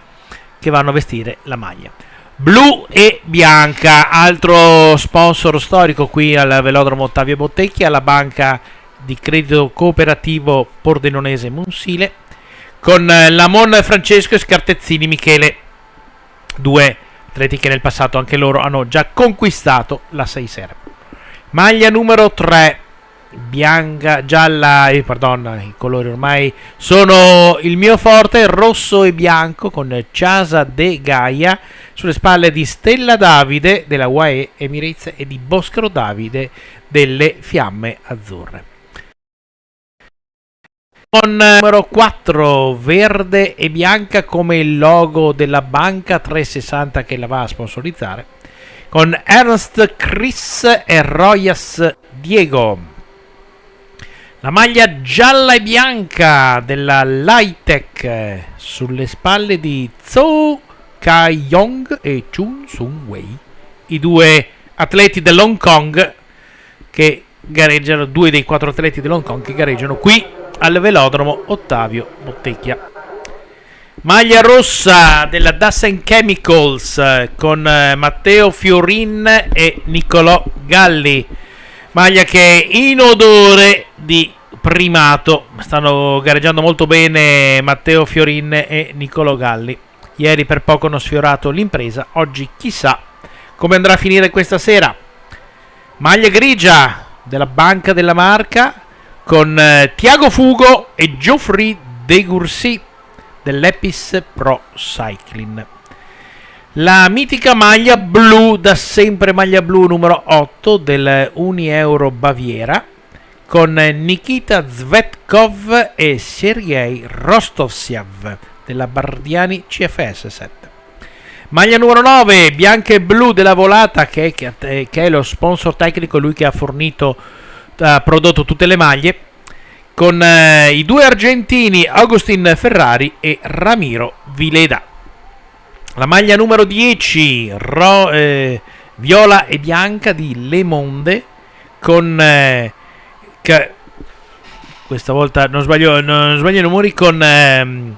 che vanno a vestire la maglia blu e bianca. Altro sponsor storico qui al velodromo Ottavio Bottecchi, alla banca di credito cooperativo pordenonese Monsile, con Lamon Francesco e Scartezzini Michele, due atleti che nel passato anche loro hanno già conquistato la 6 sere. Maglia numero 3, bianca, gialla, i colori ormai sono il mio forte, rosso e bianco, con Casa de Gaia sulle spalle di Stella Davide della UAE Emirates e di Boscaro Davide delle Fiamme Azzurre. Con numero 4, verde e bianca come il logo della banca 360 che la va a sponsorizzare, con Ernst Chris e Royas Diego. La maglia gialla e bianca della Lightech sulle spalle di Zhou Kai-yong e Chun Sung-wei, i due atleti dell'Hong Kong che gareggiano, 2 dei 4 atleti dell'Hong Kong che gareggiano qui al velodromo Ottavio Bottecchia. Maglia rossa della Dassen Chemicals con Matteo Fiorin e Niccolò Galli, maglia che è in odore di primato. Stanno gareggiando molto bene Matteo Fiorin e Niccolò Galli. Ieri per poco hanno sfiorato l'impresa, oggi chissà come andrà a finire questa sera. Maglia grigia della banca della marca con Tiago Fugo e Geoffrey De Gursi dell'Epis Pro Cycling. La mitica maglia blu, da sempre maglia blu numero 8 del Unieuro Baviera, con Nikita Zvetkov e Sergei Rostovsev della Bardiani CFS 7. Maglia numero 9, bianca e blu della Volata, che è lo sponsor tecnico, lui che ha prodotto tutte le maglie, con i due argentini Agustin Ferrari e Ramiro Vileda. La maglia numero 10, viola e bianca di Le Monde, con questa volta non sbaglio i numeri, con non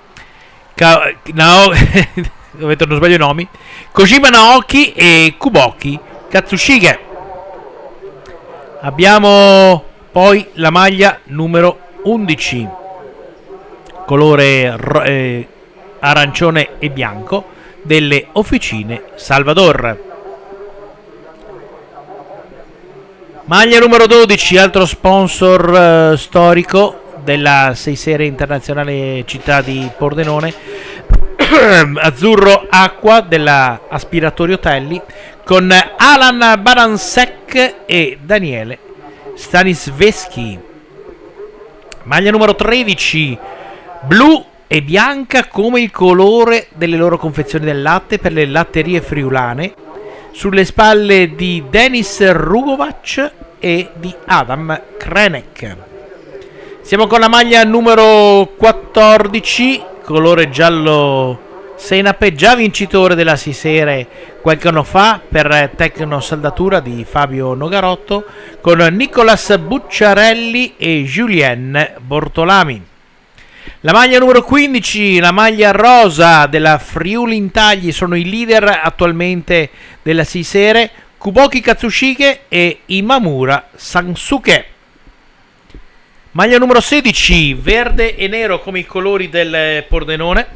sbaglio i nomi, Kojima Naoki e Kuboki Katsushige. Abbiamo poi la maglia numero 11, colore arancione e bianco, delle Officine Salvador. Maglia numero 12, altro sponsor storico della 6 serie internazionale città di Pordenone, azzurro acqua della Aspiratori Otelli, con Alan Baransek e Daniele Stanisveschi. Maglia numero 13, blu e bianca come il colore delle loro confezioni del latte per le latterie friulane, sulle spalle di Denis Rugovac e di Adam Krenek. Siamo con la maglia numero 14, colore giallo senape, già vincitore della Sisere qualche anno fa per Tecno Saldatura di Fabio Nogarotto, con Nicolas Bucciarelli e Julien Bortolami. La maglia numero 15, la maglia rosa della Friuli Intagli, sono i leader attualmente della Sisere, Kuboki Katsushige e Imamura Sansuke. Maglia numero 16, verde e nero come i colori del Pordenone,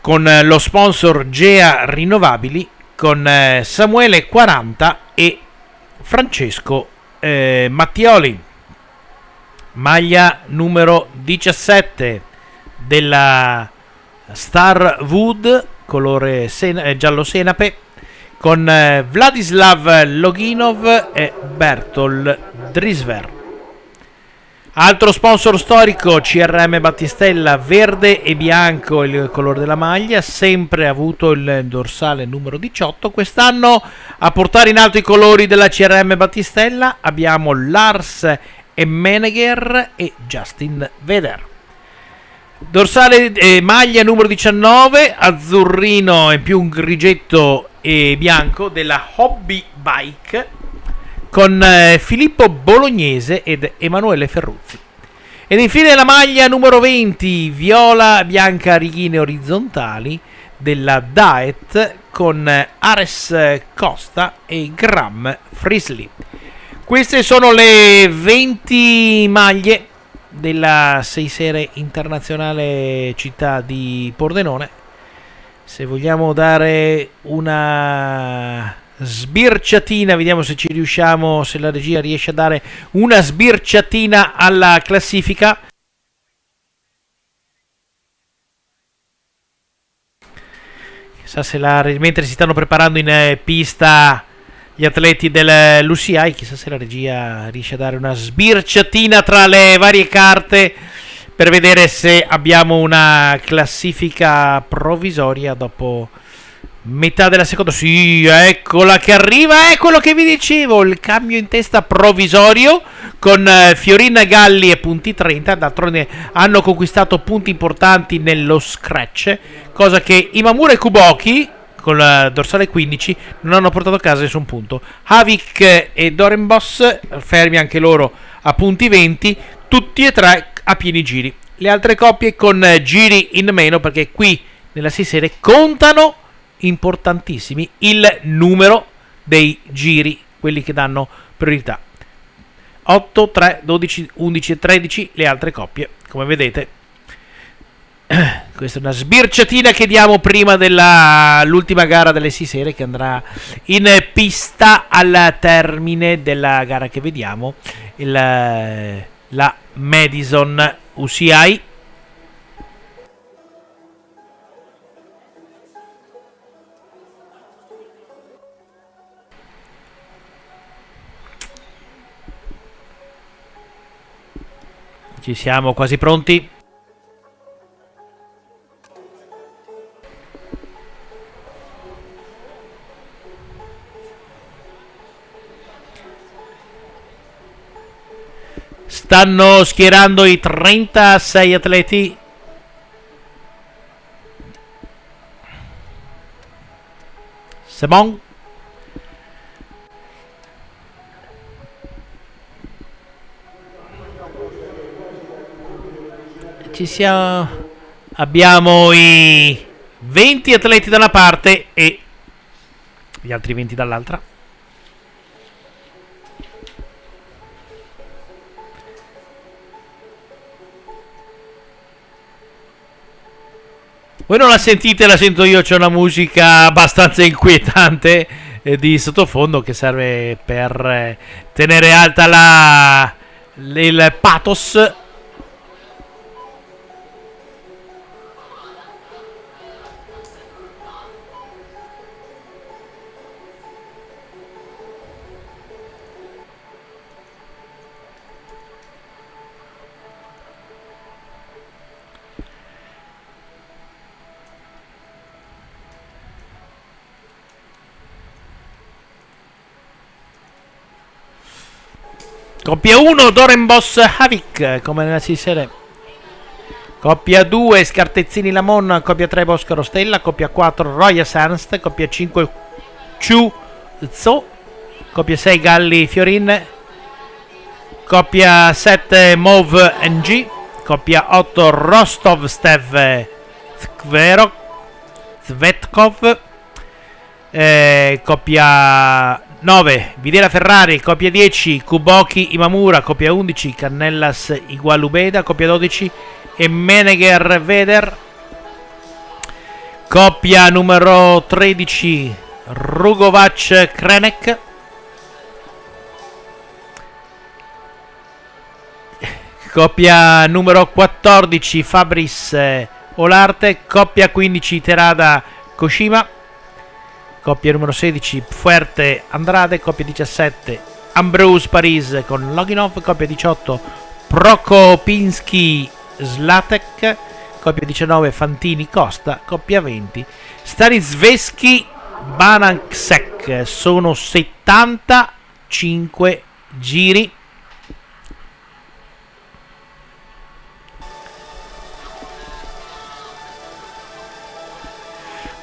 con lo sponsor Gea Rinnovabili, con Samuele 40 e Francesco Mattioli. Maglia numero 17 della Star Wood, colore giallo senape, con Vladislav Loginov e Bertol Drisver. Altro sponsor storico, CRM Battistella, verde e bianco il colore della maglia, sempre avuto il dorsale numero 18. Quest'anno a portare in alto i colori della CRM Battistella abbiamo Lars Menegger e Justin Veder. Dorsale maglia numero 19, azzurrino e più un grigetto e bianco della Hobby Bike, con Filippo Bolognese ed Emanuele Ferruzzi. Ed infine la maglia numero 20, viola bianca righine orizzontali della Daet, con Ares Costa e Graham Frisley. Queste sono le 20 maglie della 6 Sere Internazionale città di Pordenone. Se vogliamo dare una sbirciatina, vediamo se ci riusciamo, se la regia riesce a dare una sbirciatina alla classifica. Chissà se mentre si stanno preparando in pista gli atleti dell'UCI, chissà se la regia riesce a dare una sbirciatina tra le varie carte per vedere se abbiamo una classifica provvisoria dopo metà della seconda. Sì, eccola che arriva, è quello che vi dicevo, il cambio in testa provvisorio con Fiorin Galli e punti 30. D'altronde hanno conquistato punti importanti nello scratch, cosa che Imamura e Kuboki con la dorsale 15 non hanno portato a casa nessun punto. Havik e Dorenbos fermi anche loro a punti 20, tutti e tre a pieni giri. Le altre coppie con giri in meno, perché qui nella 6 Sere contano importantissimi il numero dei giri, quelli che danno priorità. 8, 3, 12, 11 e 13 le altre coppie, come vedete. Questa è una sbirciatina che diamo prima dell'ultima gara delle 6 Sere, che andrà in pista al termine della gara che vediamo, la Madison UCI. Ci siamo quasi pronti. Stanno schierando i 36 atleti. Simon. Abbiamo i 20 atleti da una parte e gli altri 20 dall'altra. Voi non la sentite, la sento io, c'è una musica abbastanza inquietante di sottofondo che serve per tenere alta il pathos. Coppia 1 Dorenbos Havik, come nella 6 Sere. Coppia 2 Scartezzini Lamon. Coppia 3 Boscaro Stella. Coppia 4 Royas Ernst. Coppia 5 Chu Zo. Coppia 6 Galli Fiorin. Coppia 7 Mov NG. Coppia 8 Rostov Stev Zvetkov. Coppia 9 Videla Ferrari. Coppia 10 Kuboki Imamura. Coppia 11 Canellas Igualubeda. Coppia 12 Menegger Veder. Coppia numero 13 Rugovac Krenek. Coppia numero 14 Fabris Olarte. Coppia 15 Terada Koshima. Coppia numero 16 Fuerte Andrade. Coppia 17 Ambrose Paris con Loginov. Coppia 18 Prokopinski Slatek, coppia 19 Fantini Costa, coppia 20 Stanisveschi Banansek. Sono 75 giri.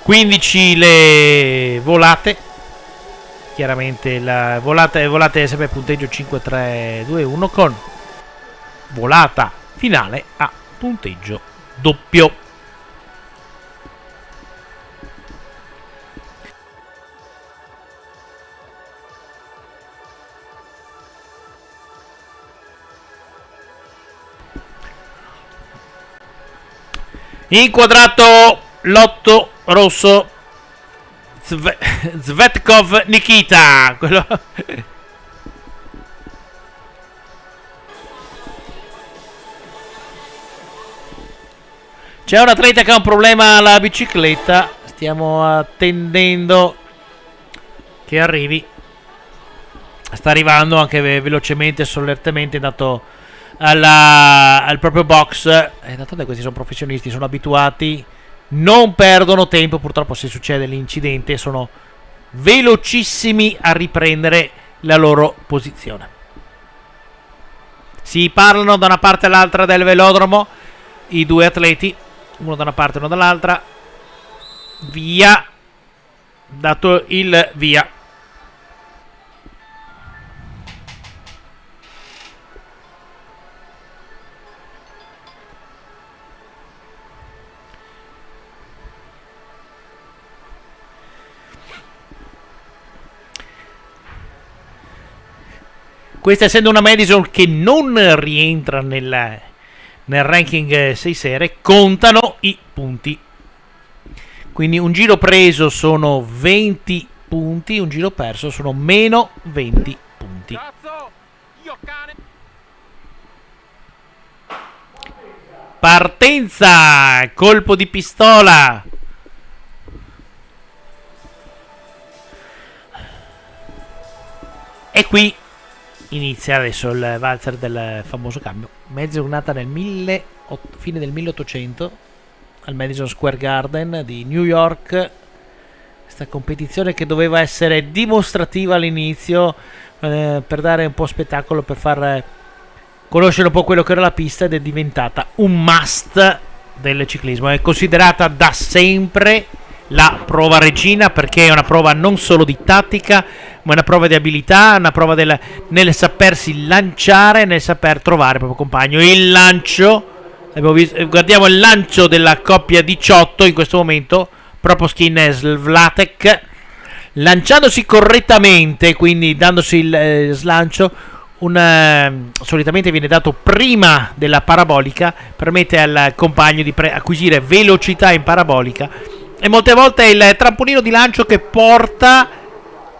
(15) le volate. Chiaramente la volata è sempre punteggio 5-3-2-1 con volata finale a punteggio doppio. Inquadrato lotto rosso Zvetkov Nikita, quello c'è un atleta che ha un problema alla bicicletta, stiamo attendendo che arrivi. Sta arrivando anche velocemente, solertemente, è andato al proprio box. D'altronde questi sono professionisti, sono abituati, non perdono tempo. Purtroppo, se succede l'incidente, sono velocissimi a riprendere la loro posizione. Si parlano da una parte all'altra del velodromo i due atleti, uno da una parte e uno dall'altra. Via, dato il via. Questa, essendo una Madison che non rientra nel ranking 6 serie, contano i punti. Quindi un giro preso sono 20 punti, un giro perso sono meno 20 punti. Partenza, colpo di pistola. E qui inizia adesso il valzer del famoso cambio. Mezza giornata fine del 1800 al Madison Square Garden di New York. Questa competizione che doveva essere dimostrativa all'inizio, per dare un po' spettacolo, per far conoscere un po' quello che era la pista, ed è diventata un must del ciclismo. È considerata da sempre la prova regina, perché è una prova non solo di tattica, ma è una prova di abilità, una prova nel sapersi lanciare, nel saper trovare il proprio compagno. Il lancio, guardiamo il lancio della coppia 18 in questo momento, Propolskin e Slatek, lanciandosi correttamente, quindi dandosi il slancio. Solitamente viene dato prima della parabolica, permette al compagno di acquisire velocità in parabolica, e molte volte è il trampolino di lancio che porta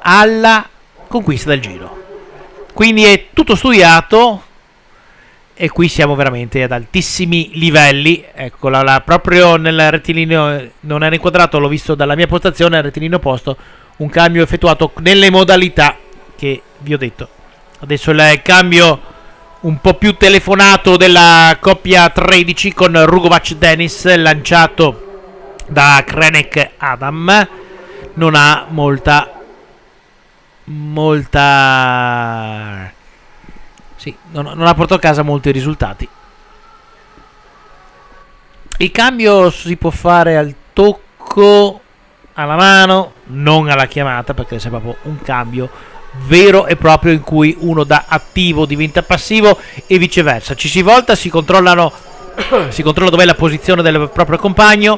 alla conquista del giro. Quindi è tutto studiato, e qui siamo veramente ad altissimi livelli. Eccola, proprio nel rettilineo, non era inquadrato, l'ho visto dalla mia postazione, al rettilineo opposto, un cambio effettuato nelle modalità che vi ho detto. Adesso il cambio un po' più telefonato della coppia 13 con Rugovac Denis, lanciato da Krenek Adam. Non ha molta sì, non ha portato a casa molti risultati. Il cambio si può fare al tocco, alla mano, non alla chiamata, perché è proprio un cambio vero e proprio in cui uno da attivo diventa passivo e viceversa. Ci si volta, si controlla dov'è la posizione del proprio compagno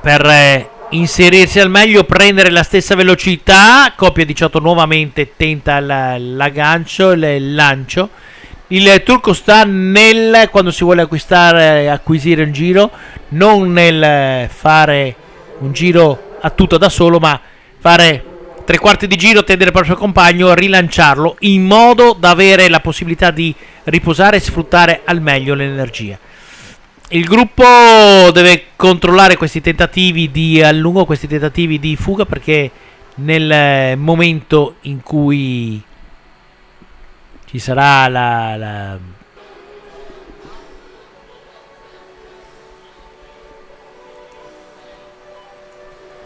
per inserirsi al meglio, prendere la stessa velocità. Coppia 18 nuovamente tenta l'aggancio, il lancio. Il trucco sta quando si vuole acquisire un giro, non nel fare un giro a tutto da solo, ma fare 3/4 di giro, tendere il proprio compagno, rilanciarlo in modo da avere la possibilità di riposare e sfruttare al meglio l'energia. Il gruppo deve controllare questi tentativi a lungo, questi tentativi di fuga, perché nel momento in cui ci ci sarà nel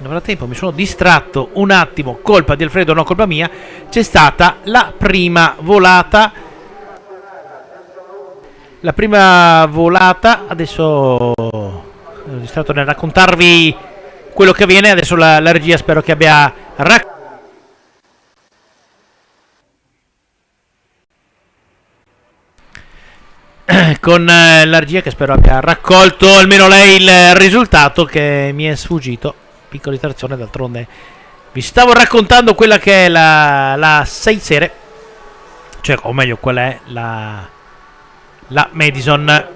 frattempo mi sono distratto un attimo, colpa di Alfredo, no colpa mia. C'è stata la prima volata. Adesso sono distratto nel raccontarvi quello che avviene. Adesso la regia spero che abbia con la regia che spero abbia raccolto almeno lei il risultato che mi è sfuggito. Piccola distrazione, d'altronde vi stavo raccontando quella che è la 6 serie, cioè, o meglio, qual è la Madison.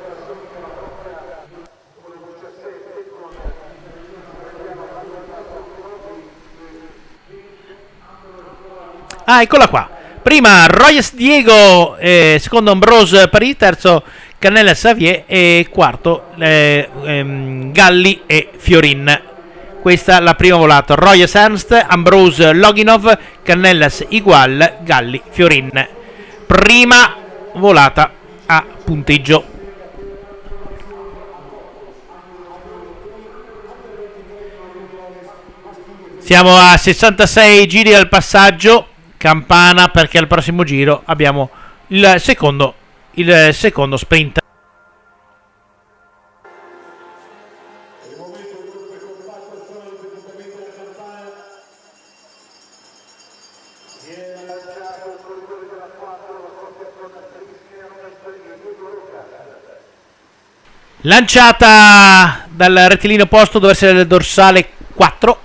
Eccola qua. Prima Royes Diego, secondo Ambrose Paris, terzo Canella Xavier e quarto Galli e Fiorin. Questa è la prima volata. Royes Ernst, Ambrose Loginov, Canellas Igual, Galli Fiorin. Prima volata a punteggio. Siamo a 66 giri al passaggio. Campana perché al prossimo giro abbiamo il secondo sprint. Lanciata dal rettilineo opposto, dove essere il dorsale 4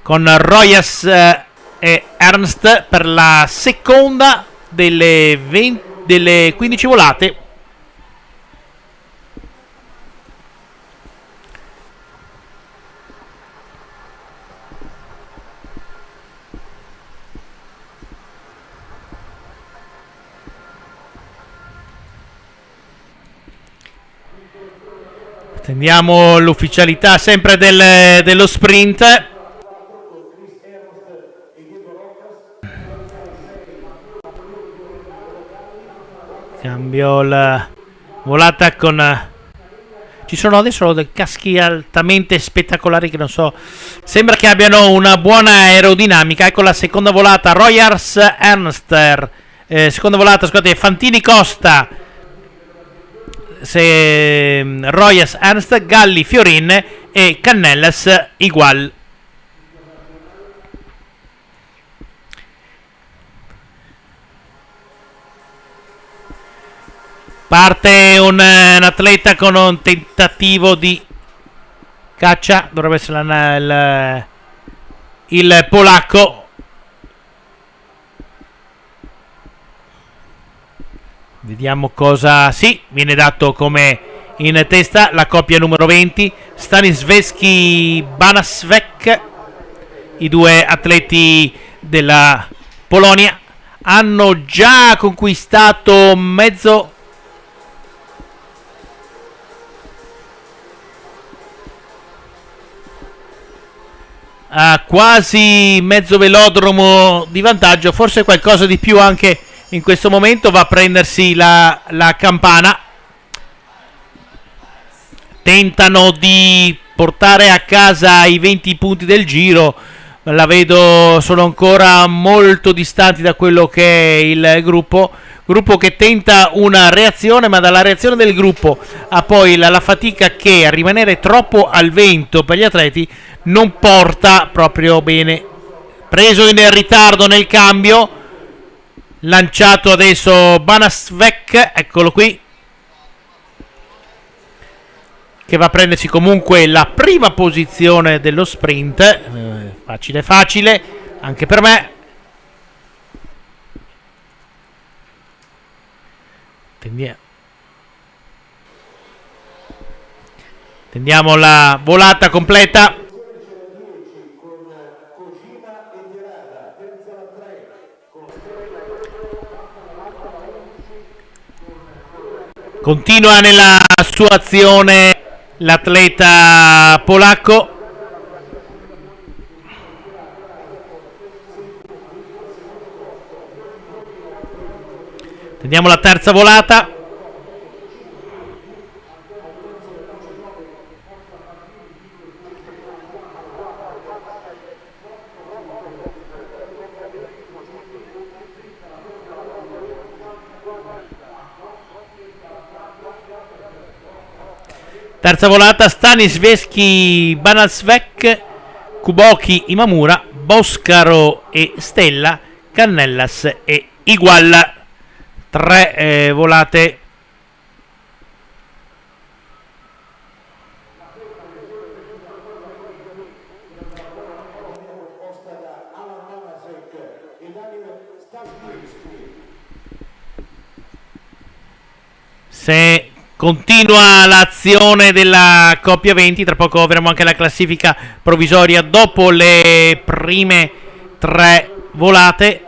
con Royas e Ernst per la seconda delle 15 volate. Attendiamo l'ufficialità sempre dello sprint. Cambio la volata con... Ci sono adesso dei caschi altamente spettacolari che non so... Sembra che abbiano una buona aerodinamica. Ecco la seconda volata. Royers Ernst. Seconda volata, scusate, Fantini Costa. Royas Ernst, Galli Fiorin e Canellas Igual. Parte un atleta con un tentativo di caccia, dovrebbe essere il polacco. Vediamo cosa... Sì, viene dato come in testa la coppia numero 20, Stanisławski Banaswek. I due atleti della Polonia hanno già conquistato quasi mezzo velodromo di vantaggio, forse qualcosa di più anche in questo momento. Va a prendersi la campana. Tentano di portare a casa i 20 punti del giro. La vedo, sono ancora molto distanti da quello che è il gruppo che tenta una reazione, ma dalla reazione del gruppo a poi la fatica che a rimanere troppo al vento per gli atleti non porta proprio bene. Preso in ritardo nel cambio, lanciato adesso Banaswek, eccolo qui, che va a prendersi comunque la prima posizione dello sprint. Facile facile anche per me. Tendiamo la volata completa. Continua nella sua azione l'atleta polacco. Vediamo la terza volata. Terza volata, Stanisveschi, Banasvek, Kuboki, Imamura, Boscaro e Stella, Cannellas e Igual. 3 volate. Se continua l'azione della coppia 20, tra poco avremo anche la classifica provvisoria dopo le prime 3 volate.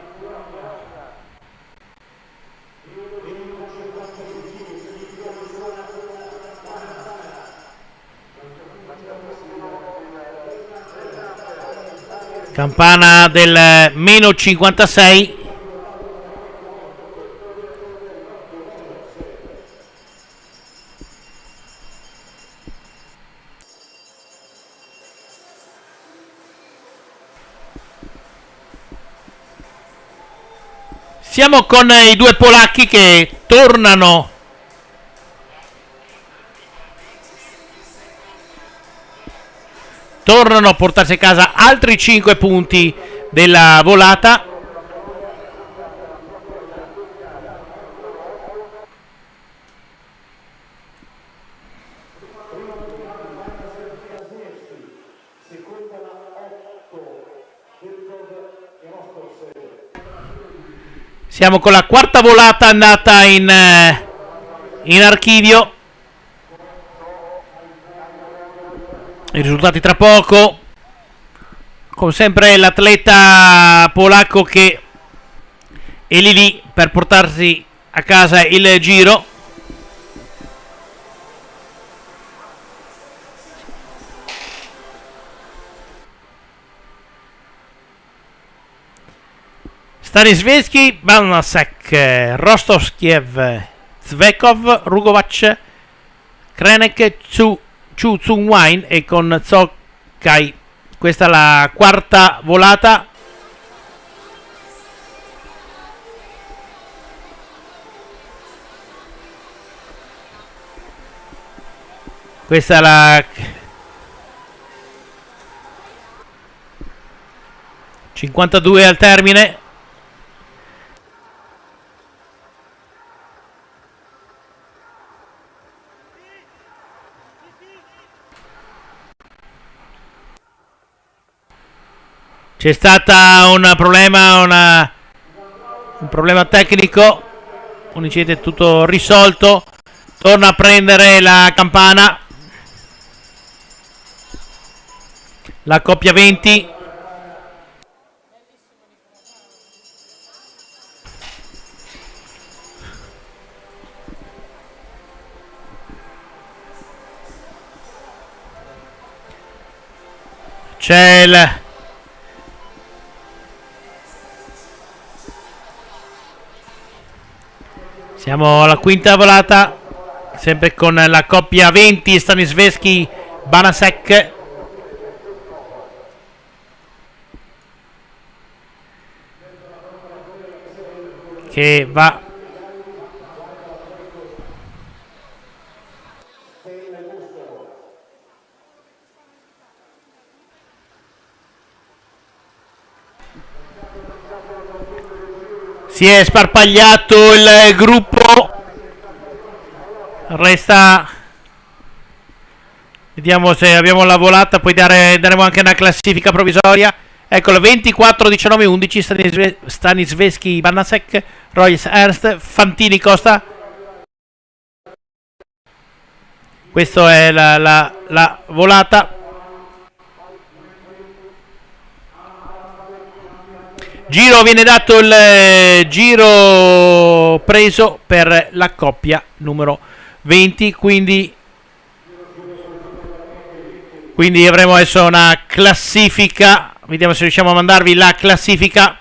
Campana del meno 56. Siamo con i due polacchi che tornano a portarsi a casa altri 5 punti della volata. Siamo con la quarta volata andata in archivio. I risultati tra poco. Come sempre l'atleta polacco che è lì per portarsi a casa il giro. Stanisveschi, Banasek, Rostovskiev, Zvekov, Rugovac, Krenek, Chu Tsung-Wine e con Zokai. Questa è la quarta volata. Questa è la 52 al termine. C'è stata un problema tecnico, un incidente tutto risolto. Torna a prendere la campana la coppia 20. C'è il siamo alla quinta volata, sempre con la coppia 20, Stanisveschi, Banasek. Che va si è sparpagliato il gruppo, resta, vediamo se abbiamo la volata, poi daremo anche una classifica provvisoria. Eccolo, 24, 19, 11, Stanisveschi, Banasek, Royce Ernst, Fantini Costa. Questa è la volata. Giro, viene dato il giro preso per la coppia numero 20, quindi avremo adesso una classifica. Vediamo se riusciamo a mandarvi la classifica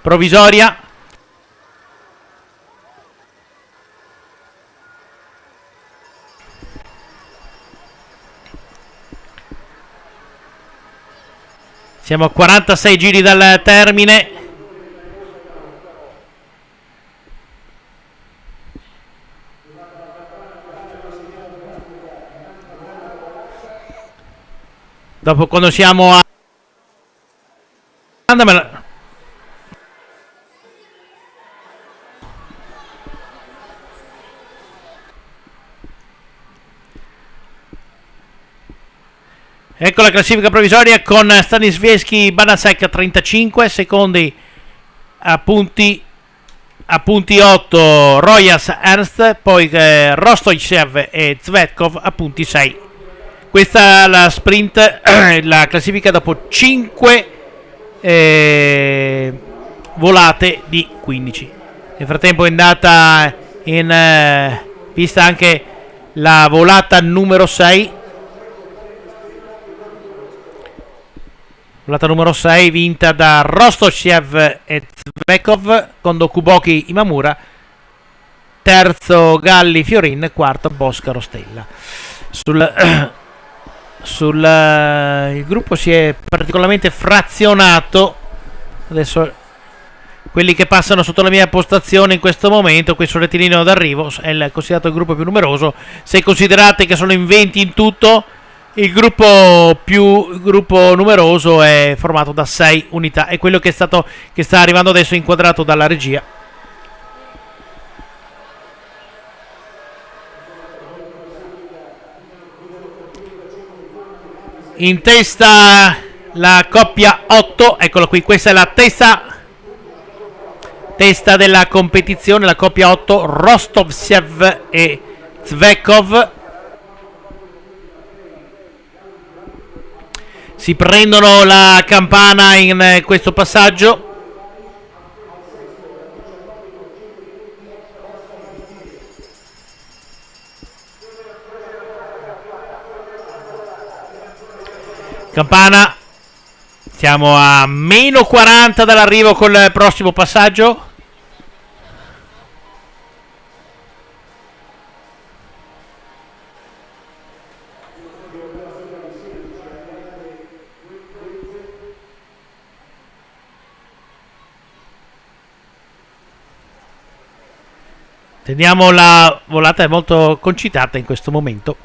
provvisoria. Siamo a 46 giri dal termine. Dopo, quando siamo a... Ecco la classifica provvisoria con Stanislavski Banasek a 35, secondi a punti 8 Rojas Ernst, poi Rostoychev e Zvetkov a punti 6. Questa è la sprint, la classifica dopo 5 volate di 15. Nel frattempo è andata in pista anche la volata numero 6. Volata numero 6 vinta da Rostoychev e Zvetkov, secondo Kuboki Imamura, terzo Galli Fiorin, quarto Boscaro Stella. Il gruppo si è particolarmente frazionato. Adesso quelli che passano sotto la mia postazione in questo momento, questo rettilineo d'arrivo, è considerato il gruppo più numeroso. Se considerate che sono in 20 in tutto, il gruppo numeroso è formato da 6 unità. È quello che sta arrivando adesso, inquadrato dalla regia. In testa la coppia 8, eccola qui, questa è la testa della competizione, la coppia 8, Rostovtsev e Zvetkov. Si prendono la campana in questo passaggio. Campana, siamo a meno 40 dall'arrivo col prossimo passaggio. Teniamo, la volata è molto concitata in questo momento.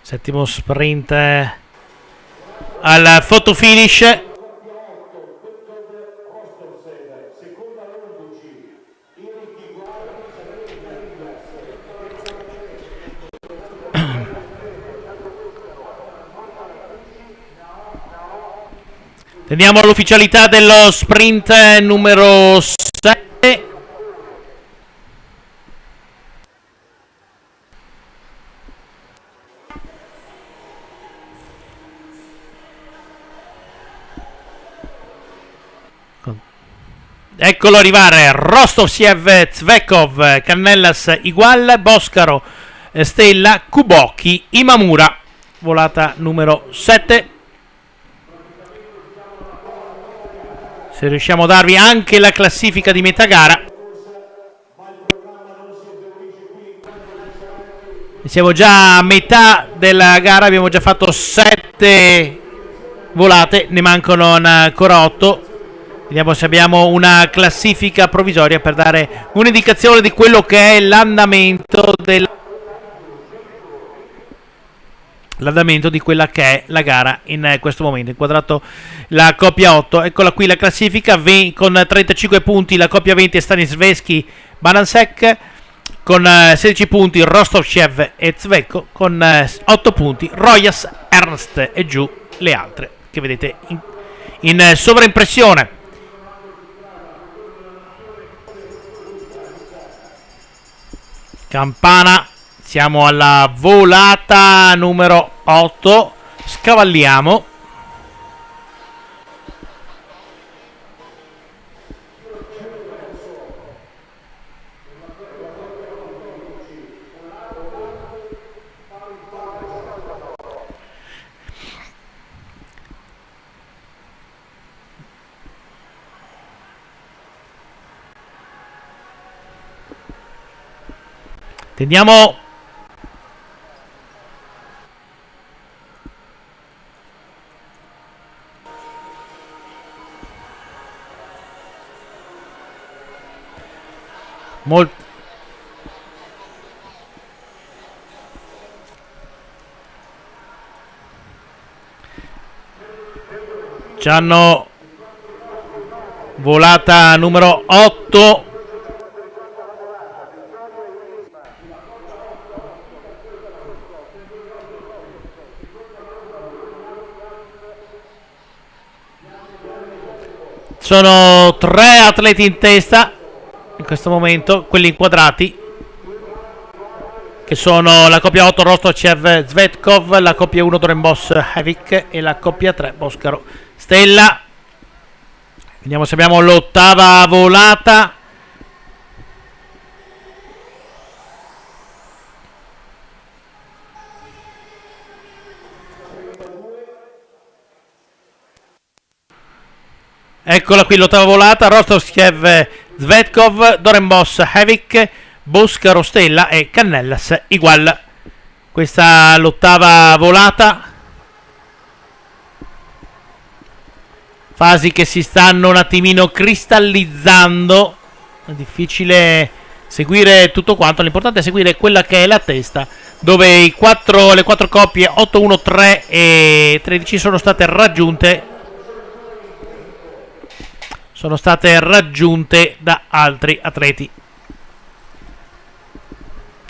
Settimo sprint al photo finish. Teniamo l'ufficialità dello sprint numero 7. Eccolo arrivare, Rostovtsev, Zvetkov, Canellas Igual, Boscaro Stella, Kuboki Imamura. Volata numero 7. Se riusciamo a darvi anche la classifica di metà gara. Siamo già a metà della gara, abbiamo già fatto 7 volate, ne mancano ancora 8. Vediamo se abbiamo una classifica provvisoria per dare un'indicazione di quello che è l'andamento di quella che è la gara in questo momento. Inquadrato la coppia 8, eccola qui la classifica con 35 punti la coppia 20 è Stanislavski Banasek, con 16 punti Rostovtsev e Zvetkov, con 8 punti Rojas Ernst, e giù le altre che vedete in sovraimpressione. Campana, siamo alla volata numero 8, scavalliamo. Tendiamo. Ci hanno volata numero 8. Sono 3 atleti in testa in questo momento, quelli inquadrati, che sono la coppia 8 Rostov-Zvetkov, la coppia 1 Dorenbos-Havik e la coppia 3 Boscaro Stella. Vediamo se abbiamo l'ottava volata. Eccola qui l'ottava volata. Rostov-Zvetkov, Dorenbos-Havik, Boscaro Stella e Canellas Igual. Questa è l'ottava volata. Fasi che si stanno un attimino cristallizzando. È difficile seguire tutto quanto. L'importante è seguire quella che è la testa, dove le quattro coppie 8, 1, 3 e 13 sono state raggiunte. Sono state raggiunte da altri atleti.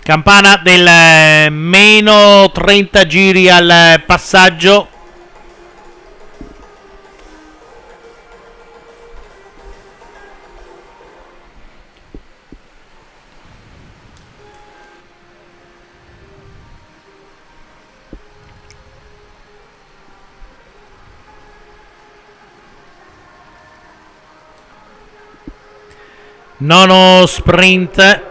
Campana del meno 30 giri al passaggio. Nono sprint.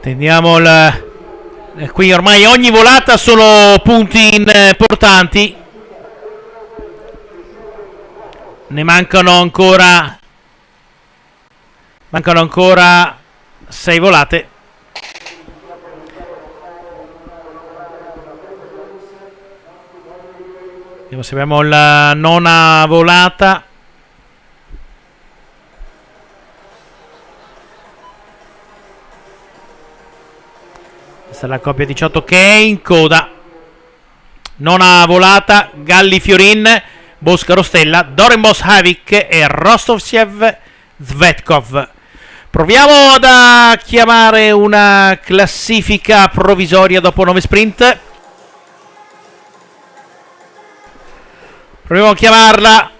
Teniamo qui ormai ogni volata sono punti importanti. Ne mancano ancora 6 volate. Vediamo se abbiamo la nona volata. Questa è la coppia 18 che è in coda. Nona volata, Galli Fiorin, Boscaro Stella, Dorenbos-Havik e Rostov-Zvetkov. Proviamo ad chiamare una classifica provvisoria dopo 9 sprint. Proviamo a chiamarla.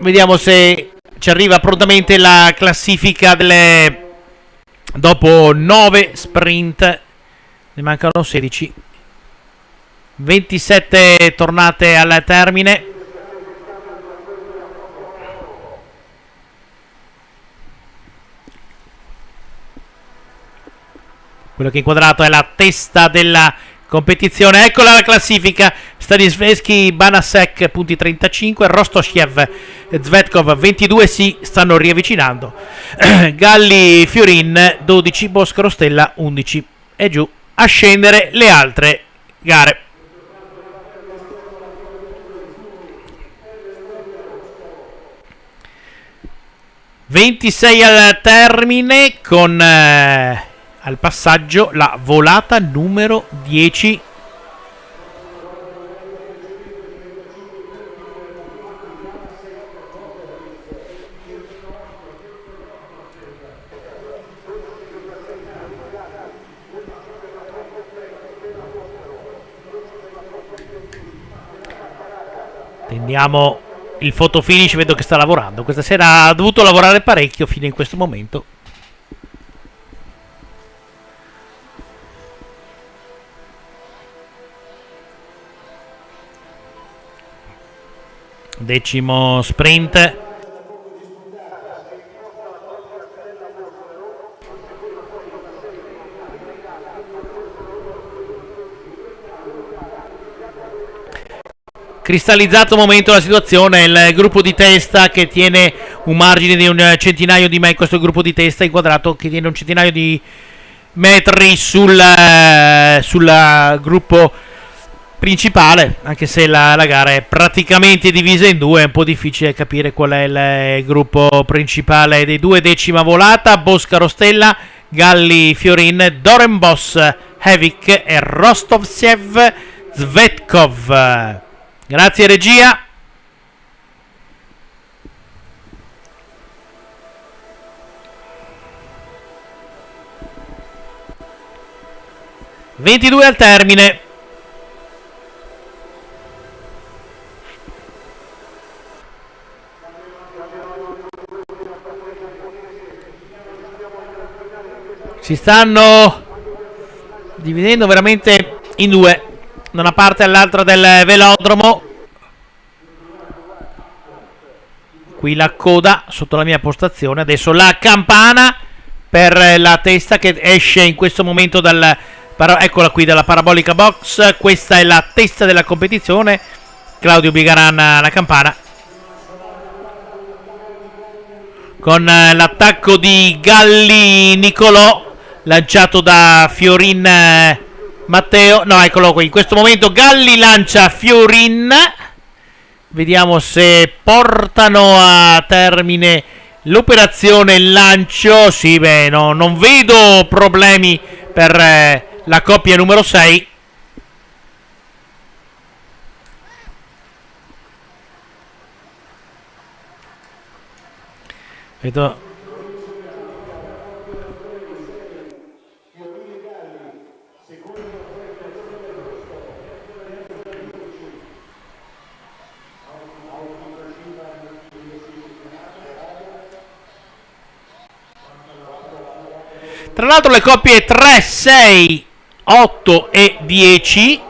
Vediamo se ci arriva prontamente la classifica dopo 9 sprint. Ne mancano 16. 27 tornate al termine. Quello che è inquadrato è la testa della competizione. Eccola la classifica. Stanislavski, Banasek punti 35, Rostoshev, Zvetkov 22 si stanno riavvicinando. Galli Fiorin 12, Boscaro Stella 11. E giù a scendere le altre gare. (26 al termine con al passaggio la volata numero 10. Tendiamo il photo finish, vedo che sta lavorando. Questa sera ha dovuto lavorare parecchio fino in questo momento. Decimo sprint. cristallizzato momento la situazione. Il gruppo di testa che tiene un margine di un centinaio di metri, questo gruppo di testa inquadrato che tiene un centinaio di metri sul gruppo principale, anche se la gara è praticamente divisa in due, è un po' difficile capire qual è il gruppo principale dei due. Decima volata, Boscaro Stella, Galli Fiorin, Dorenbos Heavik e Rostovsev Zvetkov. Grazie regia. (22 al termine). Si stanno dividendo veramente in due, da una parte all'altra del velodromo. Qui la coda sotto la mia postazione, adesso la campana per la testa che esce in questo momento eccola qui, dalla parabolica box. Questa è la testa della competizione. Claudio Bigaran alla campana, con l'attacco di Galli Nicolò lanciato da Fiorin Matteo. No, eccolo qui, in questo momento Galli lancia Fiorin. Vediamo se portano a termine l'operazione lancio. Sì, beh, no, non vedo problemi per la coppia numero 6. Vedo. Tra l'altro le coppie 3, 6, 8 e 10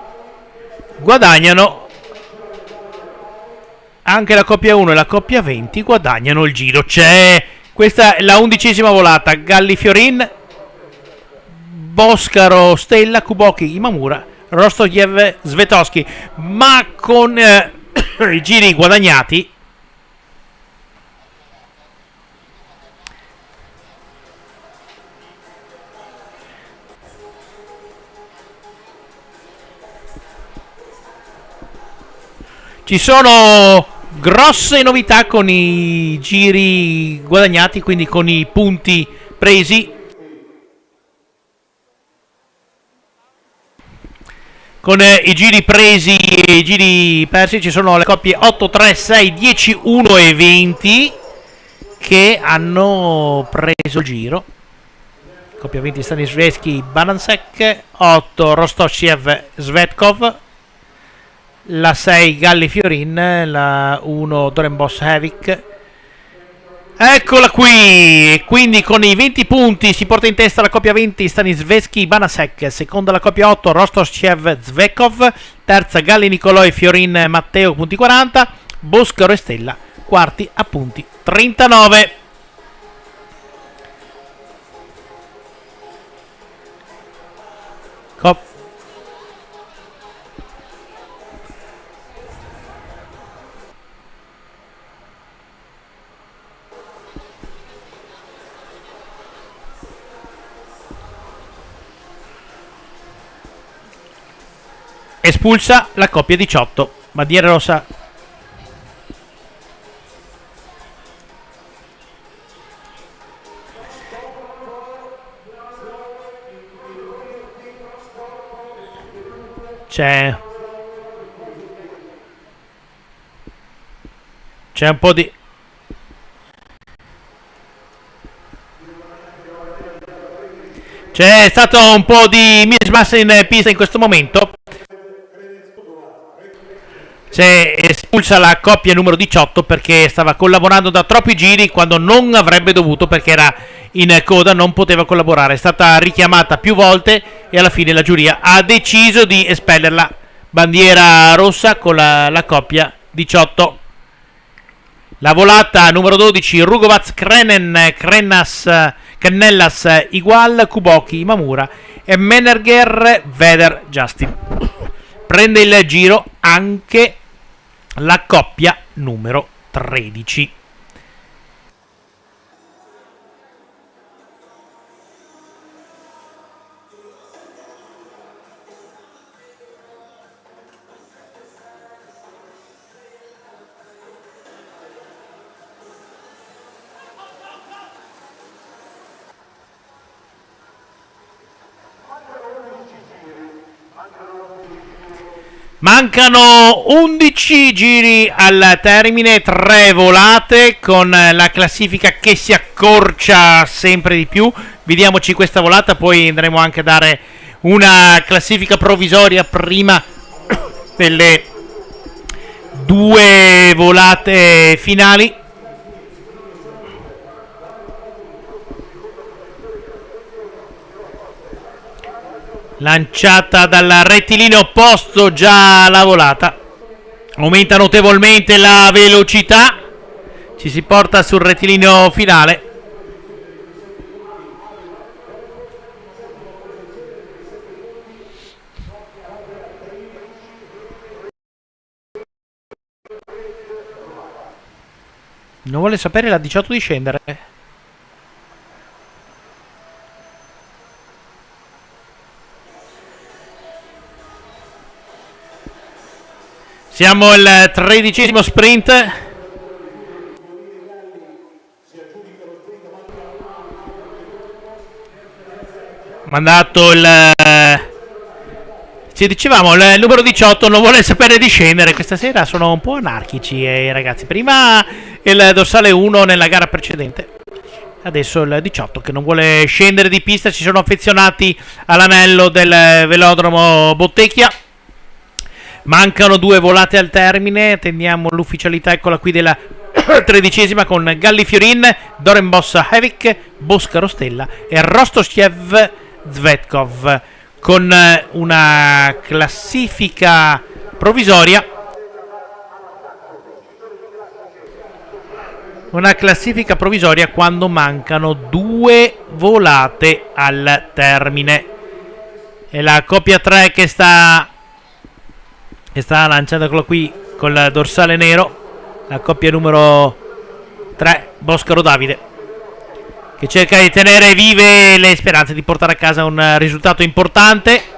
guadagnano, anche la coppia 1 e la coppia 20 guadagnano il giro. Questa è la 11ª volata. Galli Fiorin, Boscaro Stella, Kuboki Imamura, Rostovjev Svetosky, ma con i giri guadagnati. Ci sono grosse novità con i giri guadagnati, quindi con i punti presi. Con i giri presi e i giri persi ci sono le coppie 8, 3, 6, 10, 1 e 20 che hanno preso il giro. Coppia 20 Stanisveschi Banansek, 8 Rostovsev Zvetkov, la 6 Galli Fiorin, la 1 Dorenbos Heavik. Eccola qui, e quindi con i 20 punti si porta in testa la coppia 20 Stanisveschi Banasek, seconda la coppia 8 Rostovsev Zvekov, terza Galli Nicolò e Fiorin Matteo punti 40, Boscaro e Stella quarti a punti 39. Espulsa la coppia 18, bandiera rossa. C'è un po' di c'è stato un po' di mismatch in pista in questo momento. C'è espulsa la coppia numero 18 perché stava collaborando da troppi giri quando non avrebbe dovuto, perché era in coda, non poteva collaborare. È stata richiamata più volte e alla fine la giuria ha deciso di espellerla. Bandiera rossa con la coppia 18. La volata numero 12 Rugovac Krenellas Igual, Kuboki Imamura e Menerger Veder Justin. Prende il giro anche la coppia numero 13. Mancano 11 giri al termine, 3 volate, con la classifica che si accorcia sempre di più. Vediamoci questa volata, poi andremo anche a dare una classifica provvisoria prima delle 2 volate finali. Lanciata dal rettilineo opposto già la volata. Aumenta notevolmente la velocità. Ci si porta sul rettilineo finale. Non vuole sapere la 18 di scendere. Siamo al 13° sprint. Mandato il... Ci dicevamo, il numero 18 non vuole sapere di scendere. Questa sera sono un po' anarchici, ragazzi. Prima il dorsale 1 nella gara precedente. Adesso il 18 che non vuole scendere di pista. Si sono affezionati all'anello del velodromo Bottecchia. Mancano 2 volate al termine. Attendiamo l'ufficialità, eccola qui, della 13ª, con Galli Fiorin, Dorenbos Havik, Bosca Rostella e Rostoshev Zvetkov, con una classifica provvisoria. Una classifica provvisoria quando mancano 2 volate al termine. E la coppia 3 che sta lanciando, eccolo qui, con il dorsale nero, la coppia numero 3, Boscaro Davide, che cerca di tenere vive le speranze di portare a casa un risultato importante.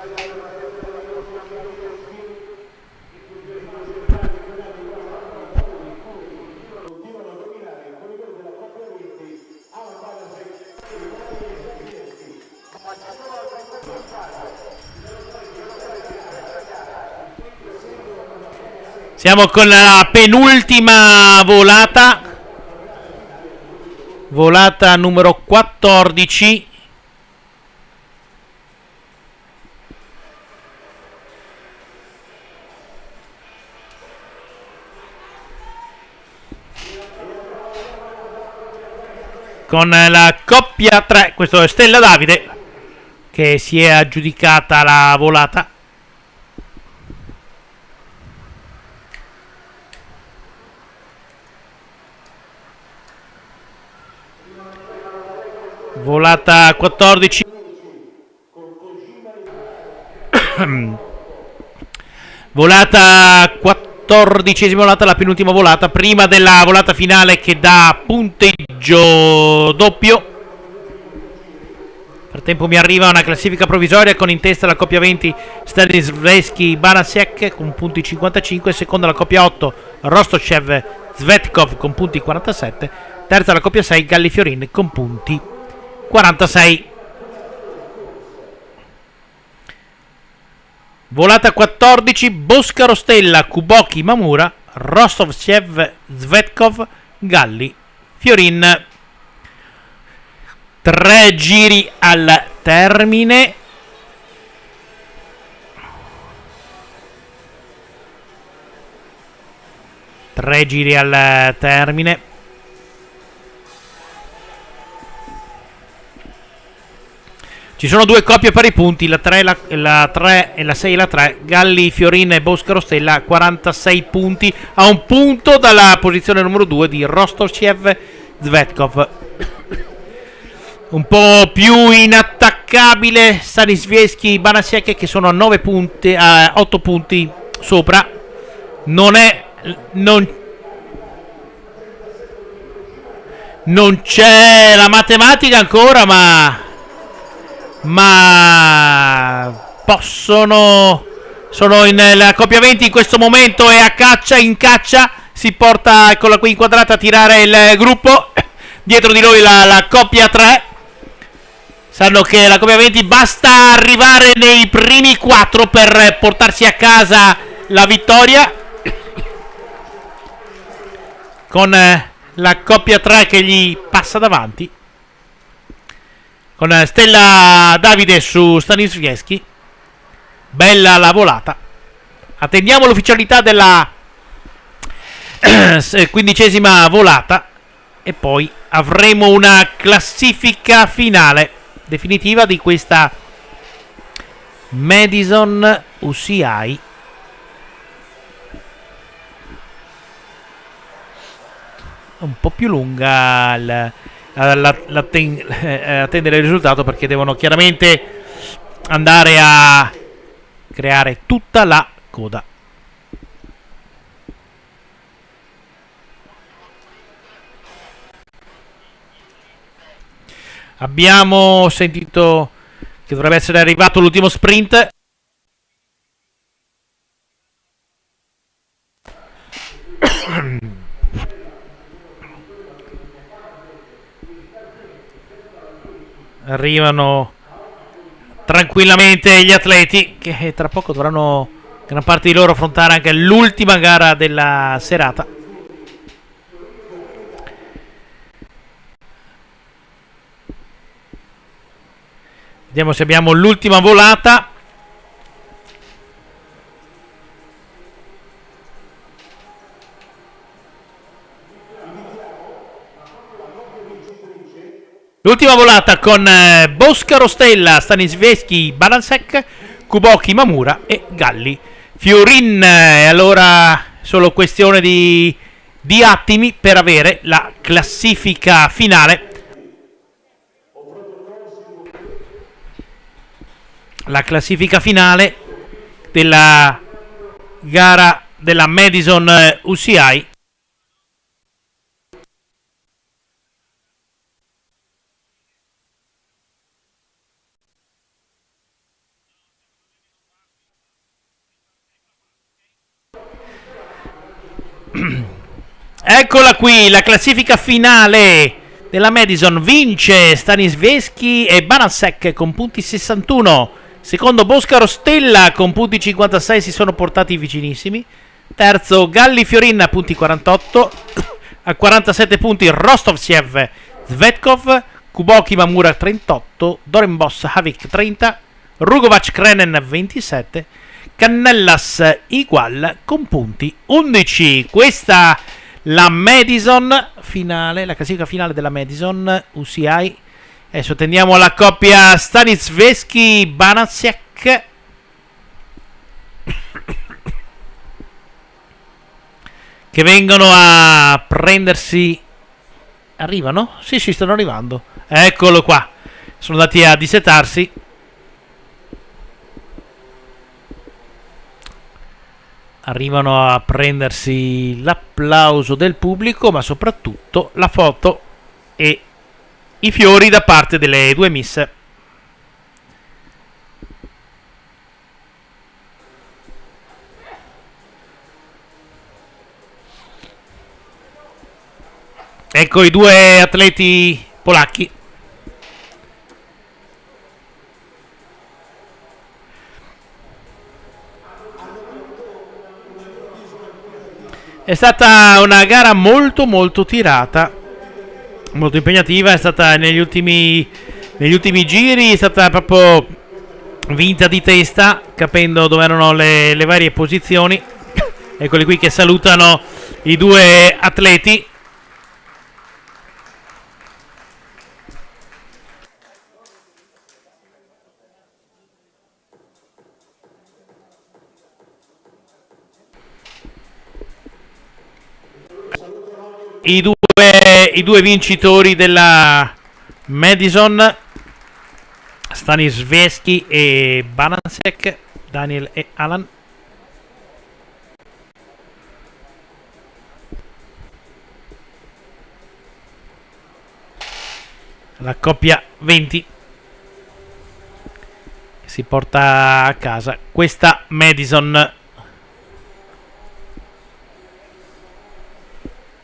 Siamo con la penultima volata. Volata numero 14. Con la coppia 3, questo è Stella Davide, che si è aggiudicata la volata. Volata 14. Volata 14ª volata, la penultima volata, prima della volata finale che dà punteggio doppio. Nel frattempo mi arriva una classifica provvisoria con in testa la coppia 20 Stanislavski Banasiek con punti 55, seconda la coppia 8 Rostoshev Zvetkov con punti 47, terza la coppia 6 Galli Fiorin con punti 46. Volata 14, Bosca Rostella, Kuboki Mamura, Rostovchev Zvetkov, Galli Fiorin. 3 giri al termine. Ci sono 2 coppie pari punti, la 3 e la 6 e la 3, Galli, Fiorin e Bosca Rostella, 46 punti, a un punto dalla posizione numero 2 di Rostoshev Zvetkov. Un po' più inattaccabile Stanislavski Banasiek, che sono a 9 punti, a 8 punti sopra. Non è non c'è la matematica ancora, ma possono. Sono la coppia 20 in questo momento è in caccia. Si porta, eccola qui inquadrata, a tirare il gruppo. Dietro di noi la coppia 3. Sanno che la coppia 20 basta arrivare nei primi 4 per portarsi a casa la vittoria. Con la coppia 3 che gli passa davanti. Con Stella Davide su Stanisvieski. Bella la volata. Attendiamo l'ufficialità della 15ª volata. E poi avremo una classifica finale definitiva di questa Madison UCI. Un po' più lunga attendere il risultato, perché devono chiaramente andare a creare tutta la coda. Abbiamo sentito che dovrebbe essere arrivato l'ultimo sprint. Arrivano tranquillamente gli atleti, che tra poco dovranno, gran parte di loro, affrontare anche l'ultima gara della serata. Vediamo se abbiamo l'ultima volata. L'ultima volata con Boscaro Stella, Stanisveschi, Balansek, Kuboki Mamura e Galli Fiorin. Allora solo questione di attimi per avere la classifica finale. La classifica finale della gara della Madison UCI. Eccola qui, la classifica finale della Madison. Vince Stanisveschi e Balansek con punti 61. Secondo Boscaro Stella con punti 56, si sono portati vicinissimi. Terzo Galli Fiorin a punti 48. A 47 punti Rostovsiev Zvetkov, Kuboki Mamura 38, Dorenbos Havik 30, Rugovac Krenen 27, Canellas Igual con punti 11. Questa la Madison finale, la classifica finale della Madison UCI. Adesso attendiamo la coppia Stanisveschi-Balansek. Che vengono a prendersi. Arrivano? Sì, stanno arrivando. Eccolo qua. Sono andati a dissetarsi. Arrivano a prendersi l'applauso del pubblico, ma soprattutto la foto e i fiori da parte delle due miss. Ecco i due atleti polacchi. È stata una gara molto tirata, molto impegnativa. È stata negli ultimi giri, è stata proprio vinta di testa, capendo dove erano le varie posizioni. Eccoli qui che salutano i due atleti. I due vincitori della Madison, Stanisveschi e Balansek, Daniel e Alan. la coppia 20 che si porta a casa questa Madison.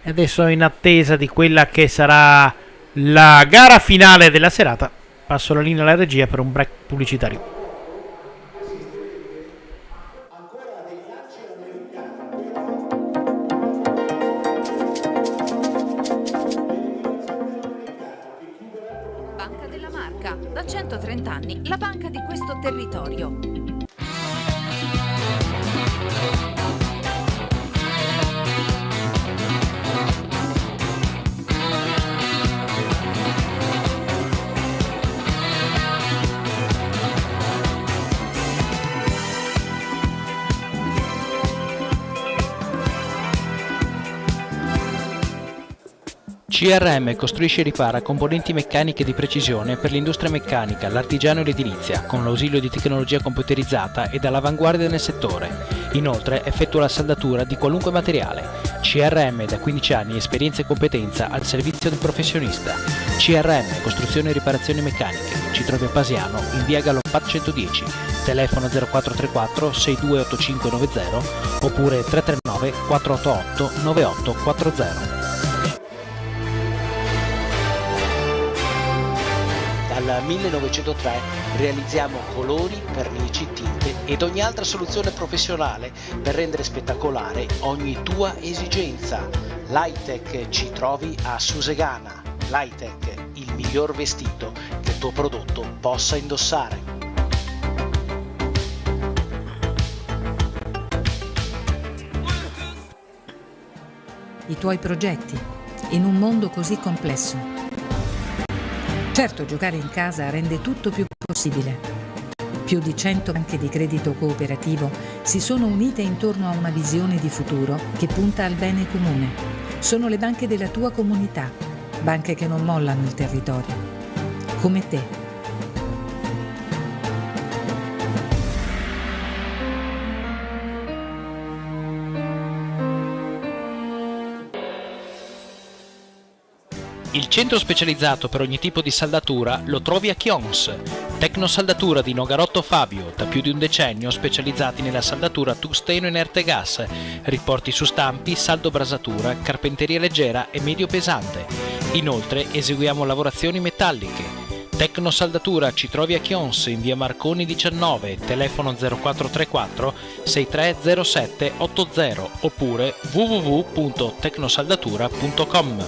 E adesso in attesa di quella che sarà la gara finale della serata, passo la linea alla regia per un break pubblicitario. Banca della Marca, da 130 anni, la banca di questo territorio. CRM costruisce e ripara componenti meccaniche di precisione per l'industria meccanica, l'artigiano e l'edilizia, con l'ausilio di tecnologia computerizzata ed all'avanguardia nel settore. Inoltre effettua la saldatura di qualunque materiale. CRM da 15 anni, esperienza e competenza al servizio del professionista. CRM, costruzione e riparazioni meccaniche. Ci trovi a Pasiano, in via Galoppat 110, telefono 0434 628590 oppure 339 488 9840. Dal 1903 realizziamo colori, vernici, tinte ed ogni altra soluzione professionale per rendere spettacolare ogni tua esigenza. L'Hightech ci trovi a Susegana. L'Hightech, il miglior vestito che il tuo prodotto possa indossare. I tuoi progetti in un mondo così complesso. Certo, giocare in casa rende tutto più possibile. Più di 100 banche di credito cooperativo si sono unite intorno a una visione di futuro che punta al bene comune. Sono le banche della tua comunità, banche che non mollano il territorio. Come te. Il centro specializzato per ogni tipo di saldatura lo trovi a Chions. Tecnosaldatura di Nogarotto Fabio, da più di un decennio specializzati nella saldatura tungsteno inerte gas, riporti su stampi, saldo brasatura, carpenteria leggera e medio pesante. Inoltre eseguiamo lavorazioni metalliche. Tecnosaldatura ci trovi a Chions in via Marconi 19, telefono 0434 6307 80 oppure www.tecnosaldatura.com.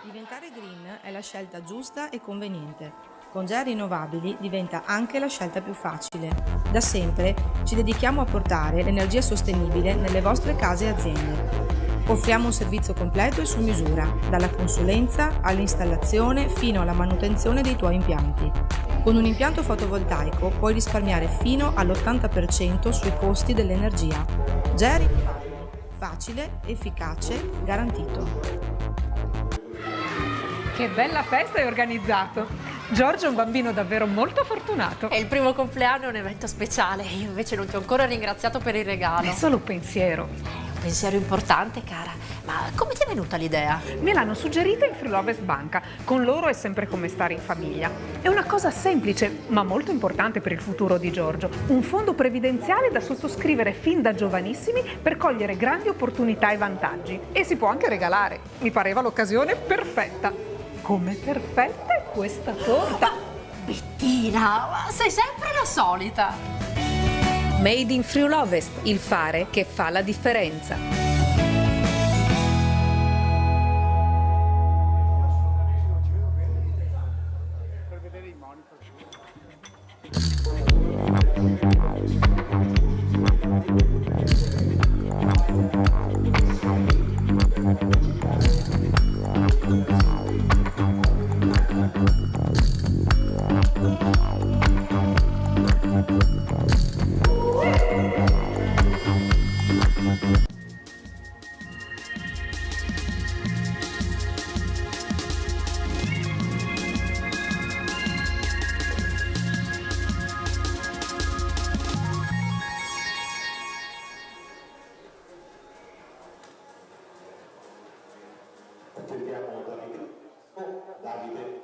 Diventare green è la scelta giusta e conveniente. Con GEA Rinnovabili diventa anche la scelta più facile. Da sempre ci dedichiamo a portare l'energia sostenibile nelle vostre case e aziende. Offriamo un servizio completo e su misura, dalla consulenza all'installazione fino alla manutenzione dei tuoi impianti. Con un impianto fotovoltaico puoi risparmiare fino all'80% sui costi dell'energia. GEA Rinnovabili. Facile, efficace, garantito. Che bella festa hai organizzato! Giorgio è un bambino davvero molto fortunato. È il primo compleanno, è un evento speciale. Io invece non ti ho ancora ringraziato per il regalo. È solo un pensiero. Un pensiero importante, cara. Ma come ti è venuta l'idea? Me l'hanno suggerita in Friulovest Banca. Con loro è sempre come stare in famiglia. È una cosa semplice, ma molto importante per il futuro di Giorgio. Un fondo previdenziale da sottoscrivere fin da giovanissimi per cogliere grandi opportunità e vantaggi. E si può anche regalare. Mi pareva l'occasione perfetta. Come perfetta è questa torta! Bettina, ma sei sempre la solita. Made in Friulovest, il fare che fa la differenza. Attendiamo Davide. Oh, Davide.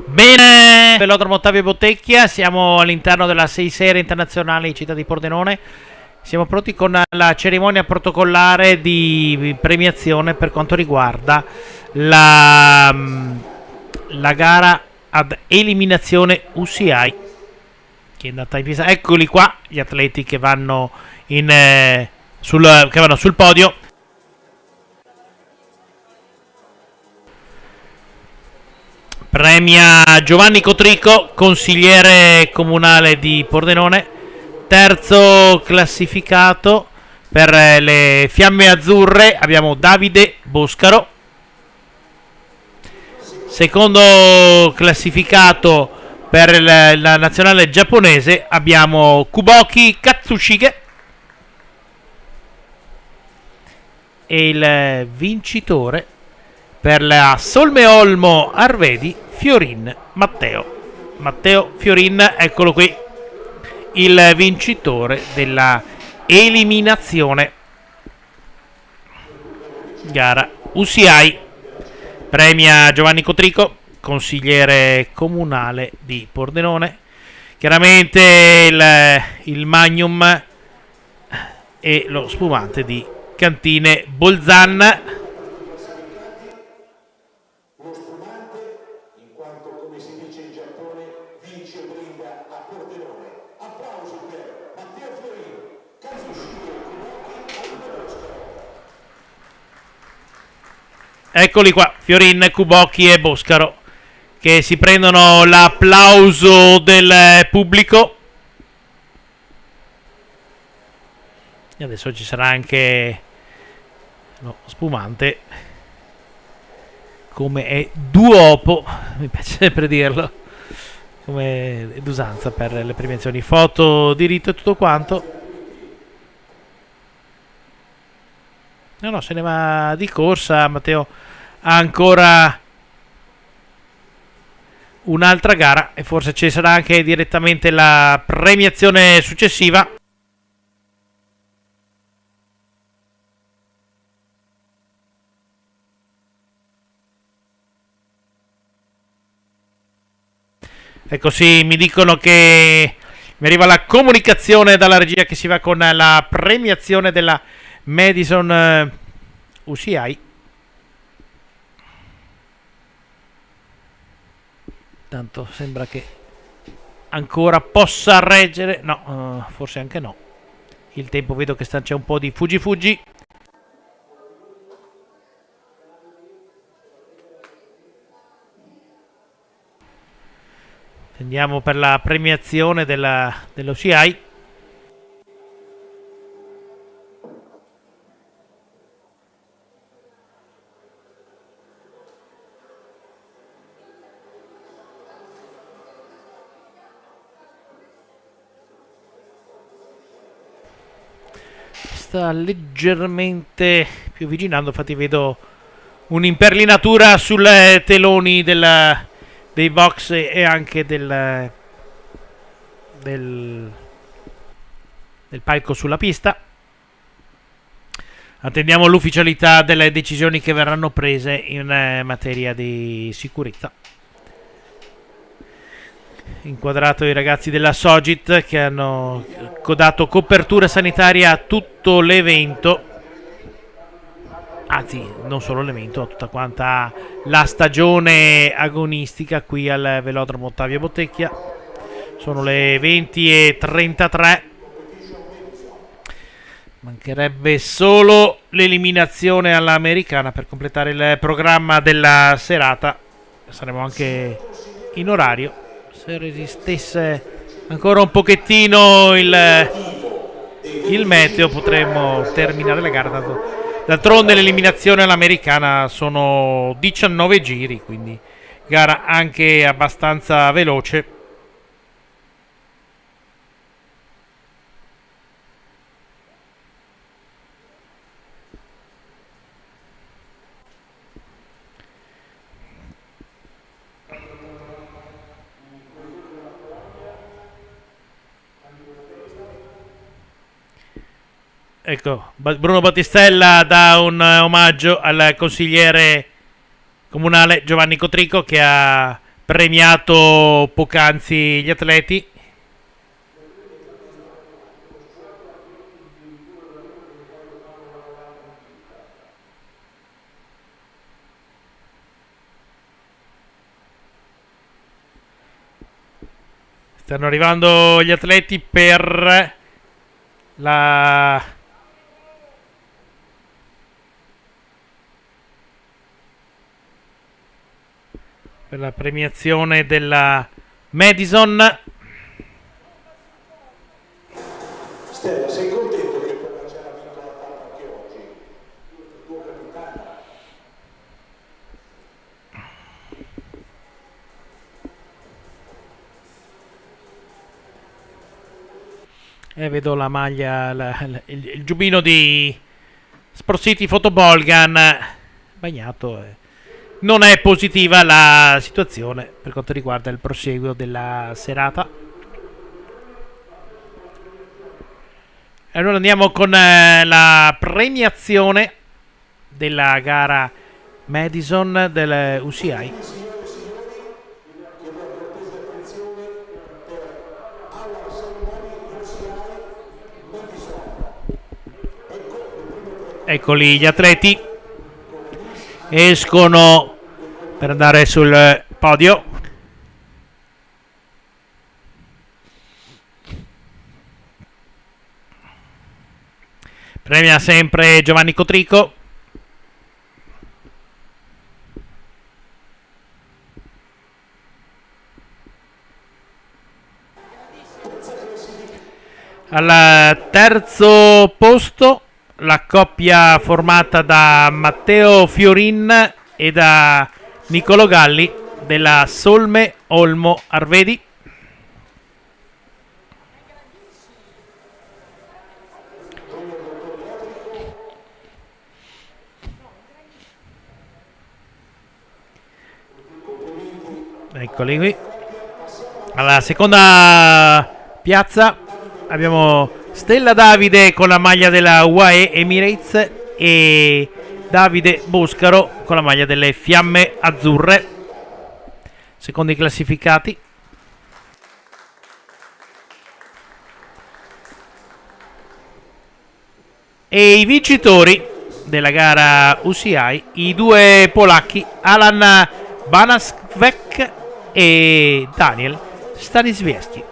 Bene, Velodromo Ottavio Bottecchia, siamo all'interno della 6 serie internazionale in città di Pordenone. Siamo pronti con la cerimonia protocollare di premiazione per quanto riguarda la gara ad eliminazione UCI che è andata in pista. Eccoli qua gli atleti che vanno sul podio. Premia Giovanni Cotrico, consigliere comunale di Pordenone. Terzo classificato per le Fiamme Azzurre abbiamo Davide Boscaro. Secondo classificato per la nazionale giapponese abbiamo Kuboki Katsushige. E il vincitore per la Solmeolmo Arvedi, Fiorin Matteo Fiorin, eccolo qui, il vincitore della eliminazione gara UCI. Premia Giovanni Cotrico, consigliere comunale di Pordenone. Chiaramente il Magnum e lo spumante di Cantine Bolzan. Eccoli qua, Fiorin, Kuboki e Boscaro che si prendono l'applauso del pubblico. E adesso ci sarà anche lo spumante, come è duopo, mi piace sempre dirlo, come è d'usanza per le premiazioni, foto, diritto e tutto quanto. No, se ne va di corsa. Matteo ha ancora un'altra gara e forse ci sarà anche direttamente la premiazione successiva. Ecco, sì, mi dicono che mi arriva la comunicazione dalla regia che si va con la premiazione della Madison UCI. Tanto sembra che ancora possa reggere. No, forse anche no. Il tempo vedo che c'è un po' di fuggi. Andiamo per la premiazione dell'OCI. Sta leggermente più avvicinando, infatti vedo un'imperlinatura sulle teloni dei box e anche del palco sulla pista. Attendiamo l'ufficialità delle decisioni che verranno prese in materia di sicurezza. Inquadrato i ragazzi della Sogit che hanno dato copertura sanitaria a tutto l'evento, anzi non solo l'evento, tutta quanta la stagione agonistica qui al velodromo Ottavio Bottecchia. Sono le 20:33, mancherebbe solo l'eliminazione all'americana per completare il programma della serata. Saremo anche in orario. Se resistesse ancora un pochettino il meteo potremmo terminare la gara. D'altronde l'eliminazione all'americana sono 19 giri, quindi gara anche abbastanza veloce. Ecco, Bruno Battistella dà un omaggio al consigliere comunale Giovanni Cotrico che ha premiato poc'anzi gli atleti. Stanno arrivando gli atleti per la premiazione della Madison. Stella, sei contento che Pogacar ha vinto la tappa anche oggi? Il tuo capitano? Vedo la maglia, il giubbino di Sport City Photobolgan bagnato. Non è positiva la situazione per quanto riguarda il proseguo della serata. Allora andiamo con la premiazione della gara Madison del UCI. Eccoli gli atleti. Escono per andare sul podio. Premia sempre Giovanni Cotrico. Al terzo posto la coppia formata da Matteo Fiorin e da Niccolò Galli della Solme Olmo Arvedi. Eccoli qui. Alla seconda piazza abbiamo Stella Davide con la maglia della UAE Emirates e Davide Boscaro con la maglia delle Fiamme Azzurre, secondi classificati. E i vincitori della gara UCI, i due polacchi Alan Banaszek e Daniel Staniswiecki.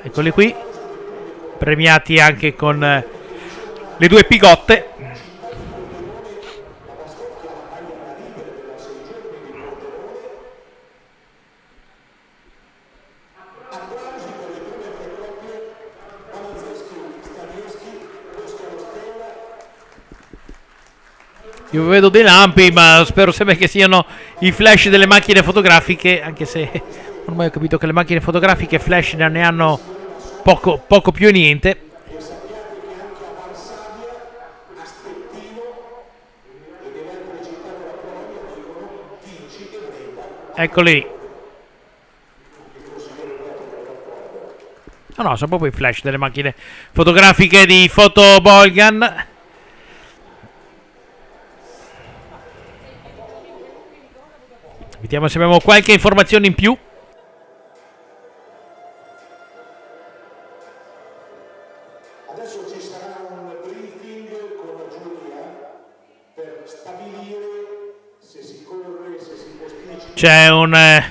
Eccoli qui, premiati anche con le 2 pigotte. Io vedo dei lampi, ma spero sempre che siano i flash delle macchine fotografiche, anche se ormai ho capito che le macchine fotografiche flash ne hanno poco più e niente. Eccoli lì. No, sono proprio i flash delle macchine fotografiche di Photobolgan. Vediamo se abbiamo qualche informazione in più. Adesso ci sarà un briefing con la giuria per stabilire se si corre, se si posticipia. C'è un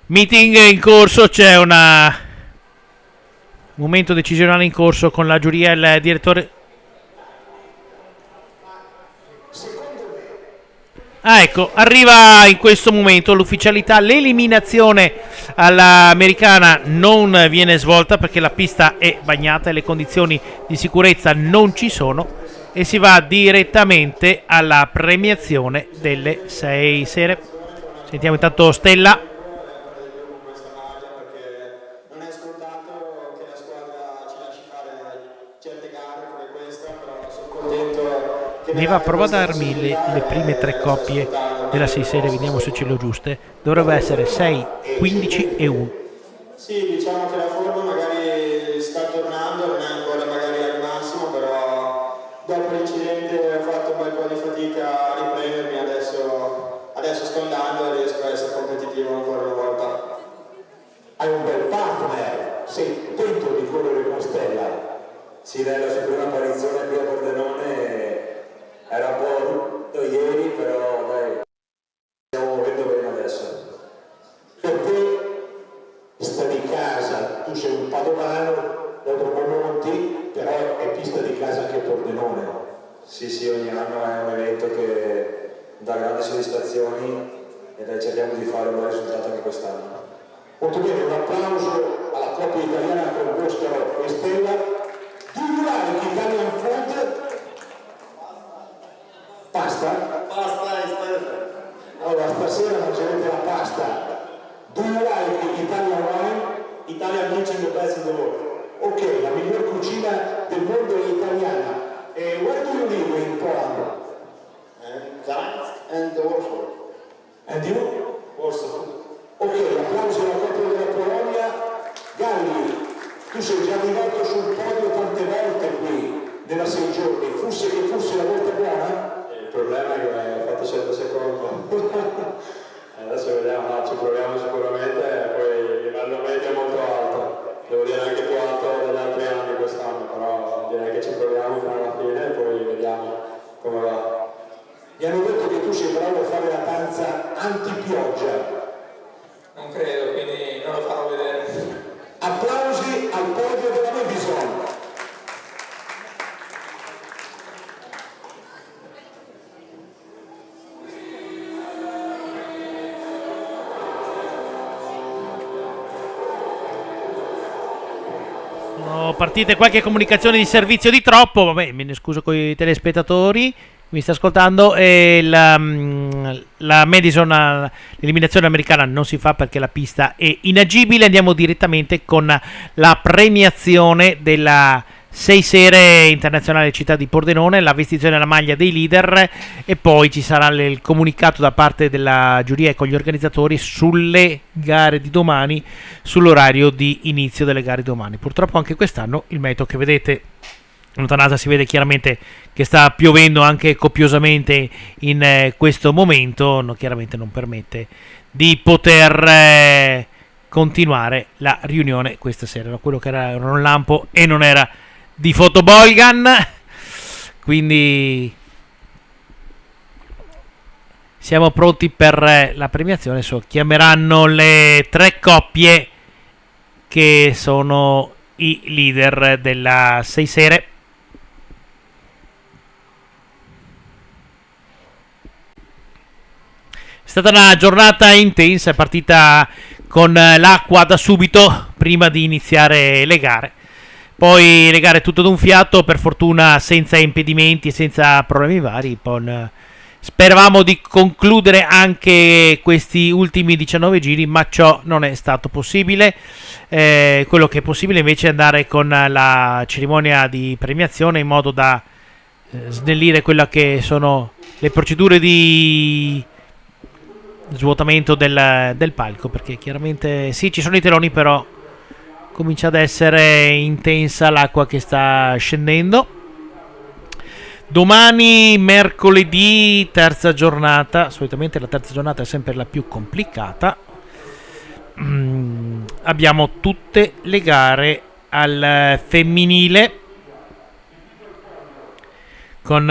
meeting in corso, c'è un momento decisionale in corso con la giuria e il direttore. Ah, ecco, arriva in questo momento l'ufficialità, l'eliminazione all'americana non viene svolta perché la pista è bagnata e le condizioni di sicurezza non ci sono e si va direttamente alla premiazione delle 6 sere. Sentiamo intanto Stella. Non è scontato che la squadra ci lasci fare certe gare come questa, però sono contento. Mi va a provare a darmi le prime 3 coppie della 6 serie, vediamo se ce le ho giuste. Dovrebbe essere 6, 15 e 1. Sì, diciamo che la forma magari sta tornando, non è ancora magari al massimo, però dopo l'incidente ho fatto un bel po' di fatica a riprendermi, adesso sto andando e riesco a essere competitivo ancora una volta. Hai un bel partner, sei contento di correre con Stella. Sì, dai, la sua prima apparizione qui a Pordenone era un po' brutto ieri, però dai, stiamo muovendo bene adesso. Per te sta di casa, tu sei un padovano, dopo Monti, però è pista di casa anche Pordenone. Sì, ogni anno è un evento che dà grandi soddisfazioni e dai, cerchiamo di fare un buon risultato anche quest'anno. Molto bene, un applauso alla coppia italiana con Boscaro e Stella. Do you like Italian food? Pasta? Pasta is perfect. Allora, stasera mangerete la pasta. Do you like Italian wine? Italian kitchen the best in the world. Ok, la miglior cucina del mondo è italiana. Where do you live in Poland? Gdańsk and Warsaw. And you? Warsaw. Ok, applauso alla coppia della Polonia. Galli, tu sei già arrivato sul podio tante volte qui, nella 6 giorni. Fosse che fosse la volta buona? Il problema è che ho fatto 7 secondi. Adesso vediamo, no, ci proviamo sicuramente e poi il livello medio è molto alto. Devo dire anche più alto degli altri anni quest'anno, però direi che ci proviamo fino alla fine e poi vediamo come va. Mi hanno detto che tu sei bravo a fare la danza anti-pioggia. Non credo, quindi non lo farò vedere. Applausi al podio della Madison. Sono partite qualche comunicazione di servizio di troppo, vabbè, me ne scuso con i telespettatori. Mi sta ascoltando e la Madison, l'eliminazione americana non si fa perché la pista è inagibile. Andiamo direttamente con la premiazione della 6 sere internazionale città di Pordenone, la vestizione della maglia dei leader e poi ci sarà il comunicato da parte della giuria e con gli organizzatori sulle gare di domani, sull'orario di inizio delle gare domani. Purtroppo anche quest'anno il meteo che vedete in lontananza si vede chiaramente che sta piovendo anche copiosamente in questo momento, chiaramente non permette di poter continuare la riunione questa sera. Quello che era un lampo e non era di Photobolgan, quindi siamo pronti per la premiazione. Chiameranno le 3 coppie che sono i leader della 6 sere. È stata una giornata intensa, è partita con l'acqua da subito prima di iniziare le gare. Poi le gare tutto d'un fiato, per fortuna senza impedimenti e senza problemi vari. Speravamo di concludere anche questi ultimi 19 giri, ma ciò non è stato possibile. Quello che è possibile invece è andare con la cerimonia di premiazione in modo da snellire quella che sono le procedure di svuotamento del palco, perché chiaramente sì, ci sono i teloni, però comincia ad essere intensa l'acqua che sta scendendo. Domani, mercoledì, terza giornata. Solitamente la terza giornata è sempre la più complicata. Abbiamo tutte le gare al femminile con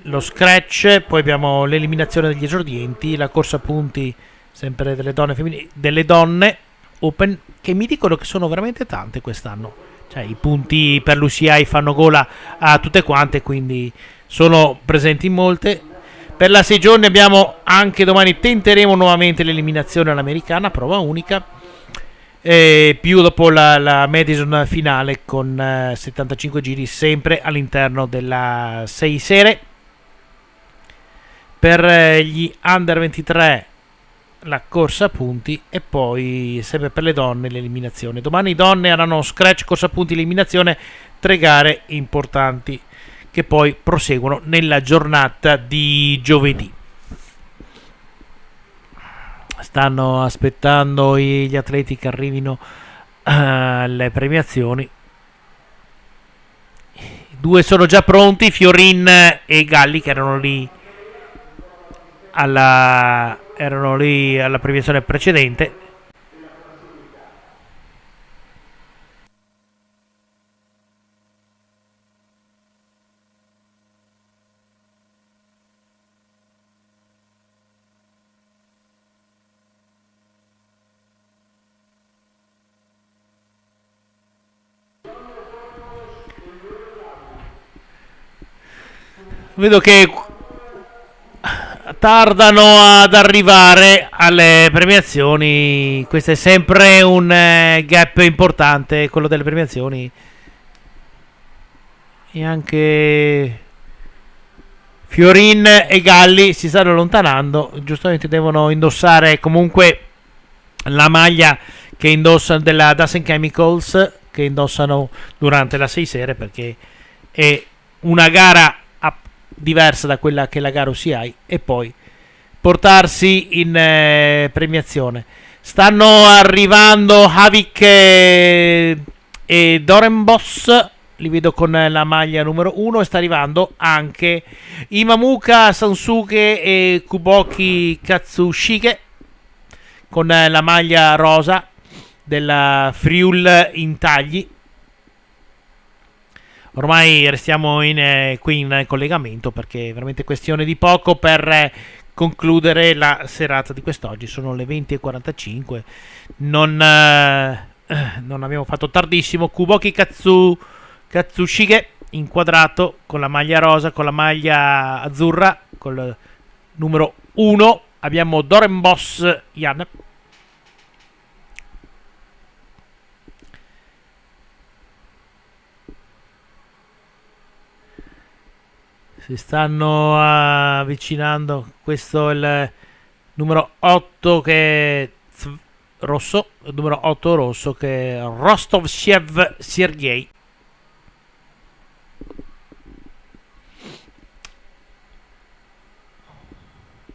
lo scratch, poi abbiamo l'eliminazione degli esordienti, la corsa a punti sempre delle donne femminili, delle donne open, che mi dicono che sono veramente tante quest'anno. Cioè i punti per l'UCI fanno gola a tutte quante, quindi sono presenti in molte. Per la 6 giorni abbiamo anche domani, tenteremo nuovamente l'eliminazione all'americana, prova unica, più dopo la Madison finale con 75 giri sempre all'interno della 6 sere. Per gli under 23 la corsa a punti e poi sempre per le donne l'eliminazione. Domani donne avranno scratch, corsa a punti, eliminazione, 3 gare importanti che poi proseguono nella giornata di giovedì. Stanno aspettando gli atleti che arrivino alle premiazioni. 2 sono già pronti, Fiorin e Galli, che erano lì alla premiazione precedente. Vedo che tardano ad arrivare alle premiazioni. Questo è sempre un gap importante, quello delle premiazioni. E anche Fiorin e Galli si stanno allontanando. Giustamente devono indossare comunque la maglia che indossano della Dasen Chemicals, che indossano durante la 6 sere, perché è una gara diversa da quella che la gara UCI, e poi portarsi in premiazione. Stanno arrivando Havik e Dorenbos, li vedo con la maglia numero 1, e sta arrivando anche Imamuka Sansuke e Kuboki Katsushige con la maglia rosa della Friul in tagli. Ormai restiamo qui in collegamento, perché è veramente questione di poco per concludere la serata di quest'oggi. Sono le 20:45. Non abbiamo fatto tardissimo. Kuboki Katsushige inquadrato con la maglia rosa, con la maglia azzurra, col numero 1. Abbiamo Dorenbos Jan. Si stanno avvicinando. Questo è il numero 8 che è rosso, il numero 8 rosso che è Rostovchev Sergei.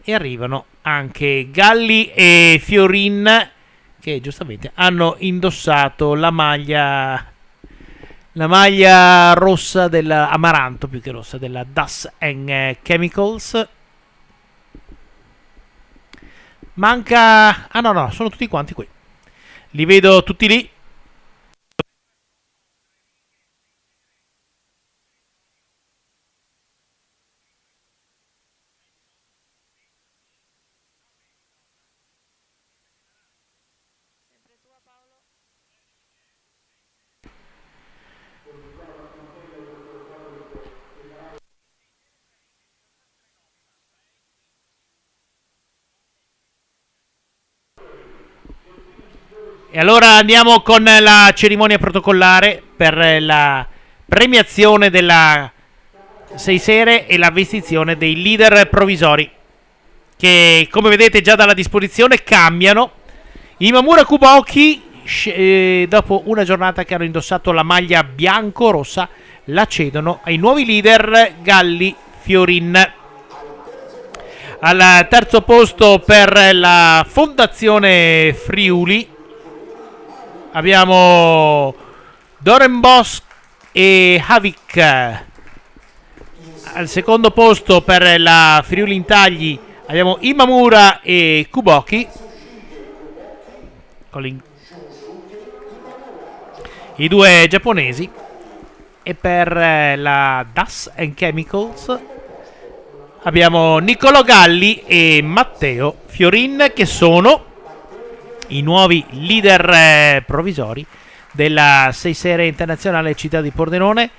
E arrivano anche Galli e Fiorin, che giustamente hanno indossato la maglia rossa dell'amaranto, più che rossa, della Dasen Chemicals. Manca... ah no, sono tutti quanti qui. Li vedo tutti lì. E allora andiamo con la cerimonia protocollare per la premiazione della 6 sere e la vestizione dei leader provvisori, che come vedete già dalla disposizione cambiano. Imamura Kuboki, dopo una giornata che hanno indossato la maglia bianco-rossa, la cedono ai nuovi leader Galli Fiorin. Al terzo posto per la Fondazione Friuli abbiamo Dorenbos e Havik. Al secondo posto per la Friuli Intagli abbiamo Imamura e Kuboki, i due giapponesi. E per la Das and Chemicals abbiamo Niccolò Galli e Matteo Fiorin, che sono i nuovi leader provvisori della 6 sere internazionale Città di Pordenone.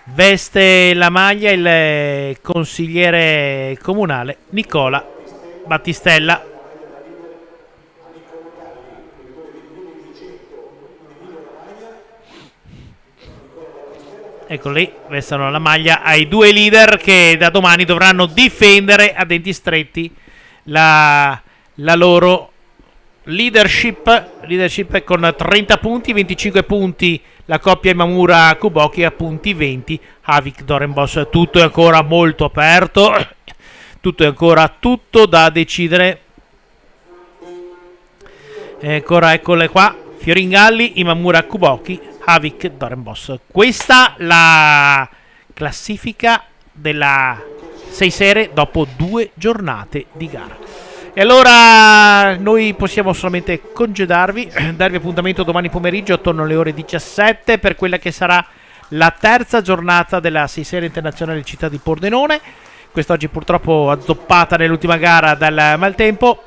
Veste la maglia il consigliere comunale Nicola Battistella. Ecco lì, vestono la maglia ai due leader che da domani dovranno difendere a denti stretti la loro leadership con 30 punti, 25 punti la coppia Imamura Kuboki, a punti 20 Havik Dorenbos. Tutto è ancora molto aperto, tutto è ancora tutto da decidere. E ancora eccole qua, Fiorin Galli, Imamura Kuboki, Havik Dorenbos. Questa la classifica della 6 sere dopo 2 giornate di gara. E allora noi possiamo solamente congedarvi, darvi appuntamento domani pomeriggio attorno alle ore 17 per quella che sarà la terza giornata della 6 sere internazionale Città di Pordenone. Quest'oggi purtroppo azzoppata nell'ultima gara dal maltempo.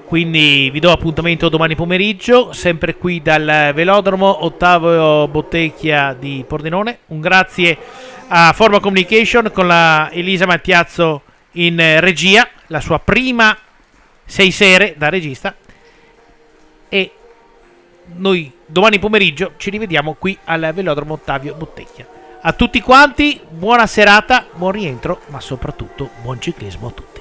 Quindi vi do appuntamento domani pomeriggio, sempre qui dal velodromo Ottavio Bottecchia di Pordenone. Un grazie a Forma Communication con la Elisa Mattiazzo in regia, la sua prima 6 sere da regista. E noi domani pomeriggio ci rivediamo qui al velodromo Ottavio Bottecchia. A tutti quanti, buona serata, buon rientro, ma soprattutto buon ciclismo a tutti.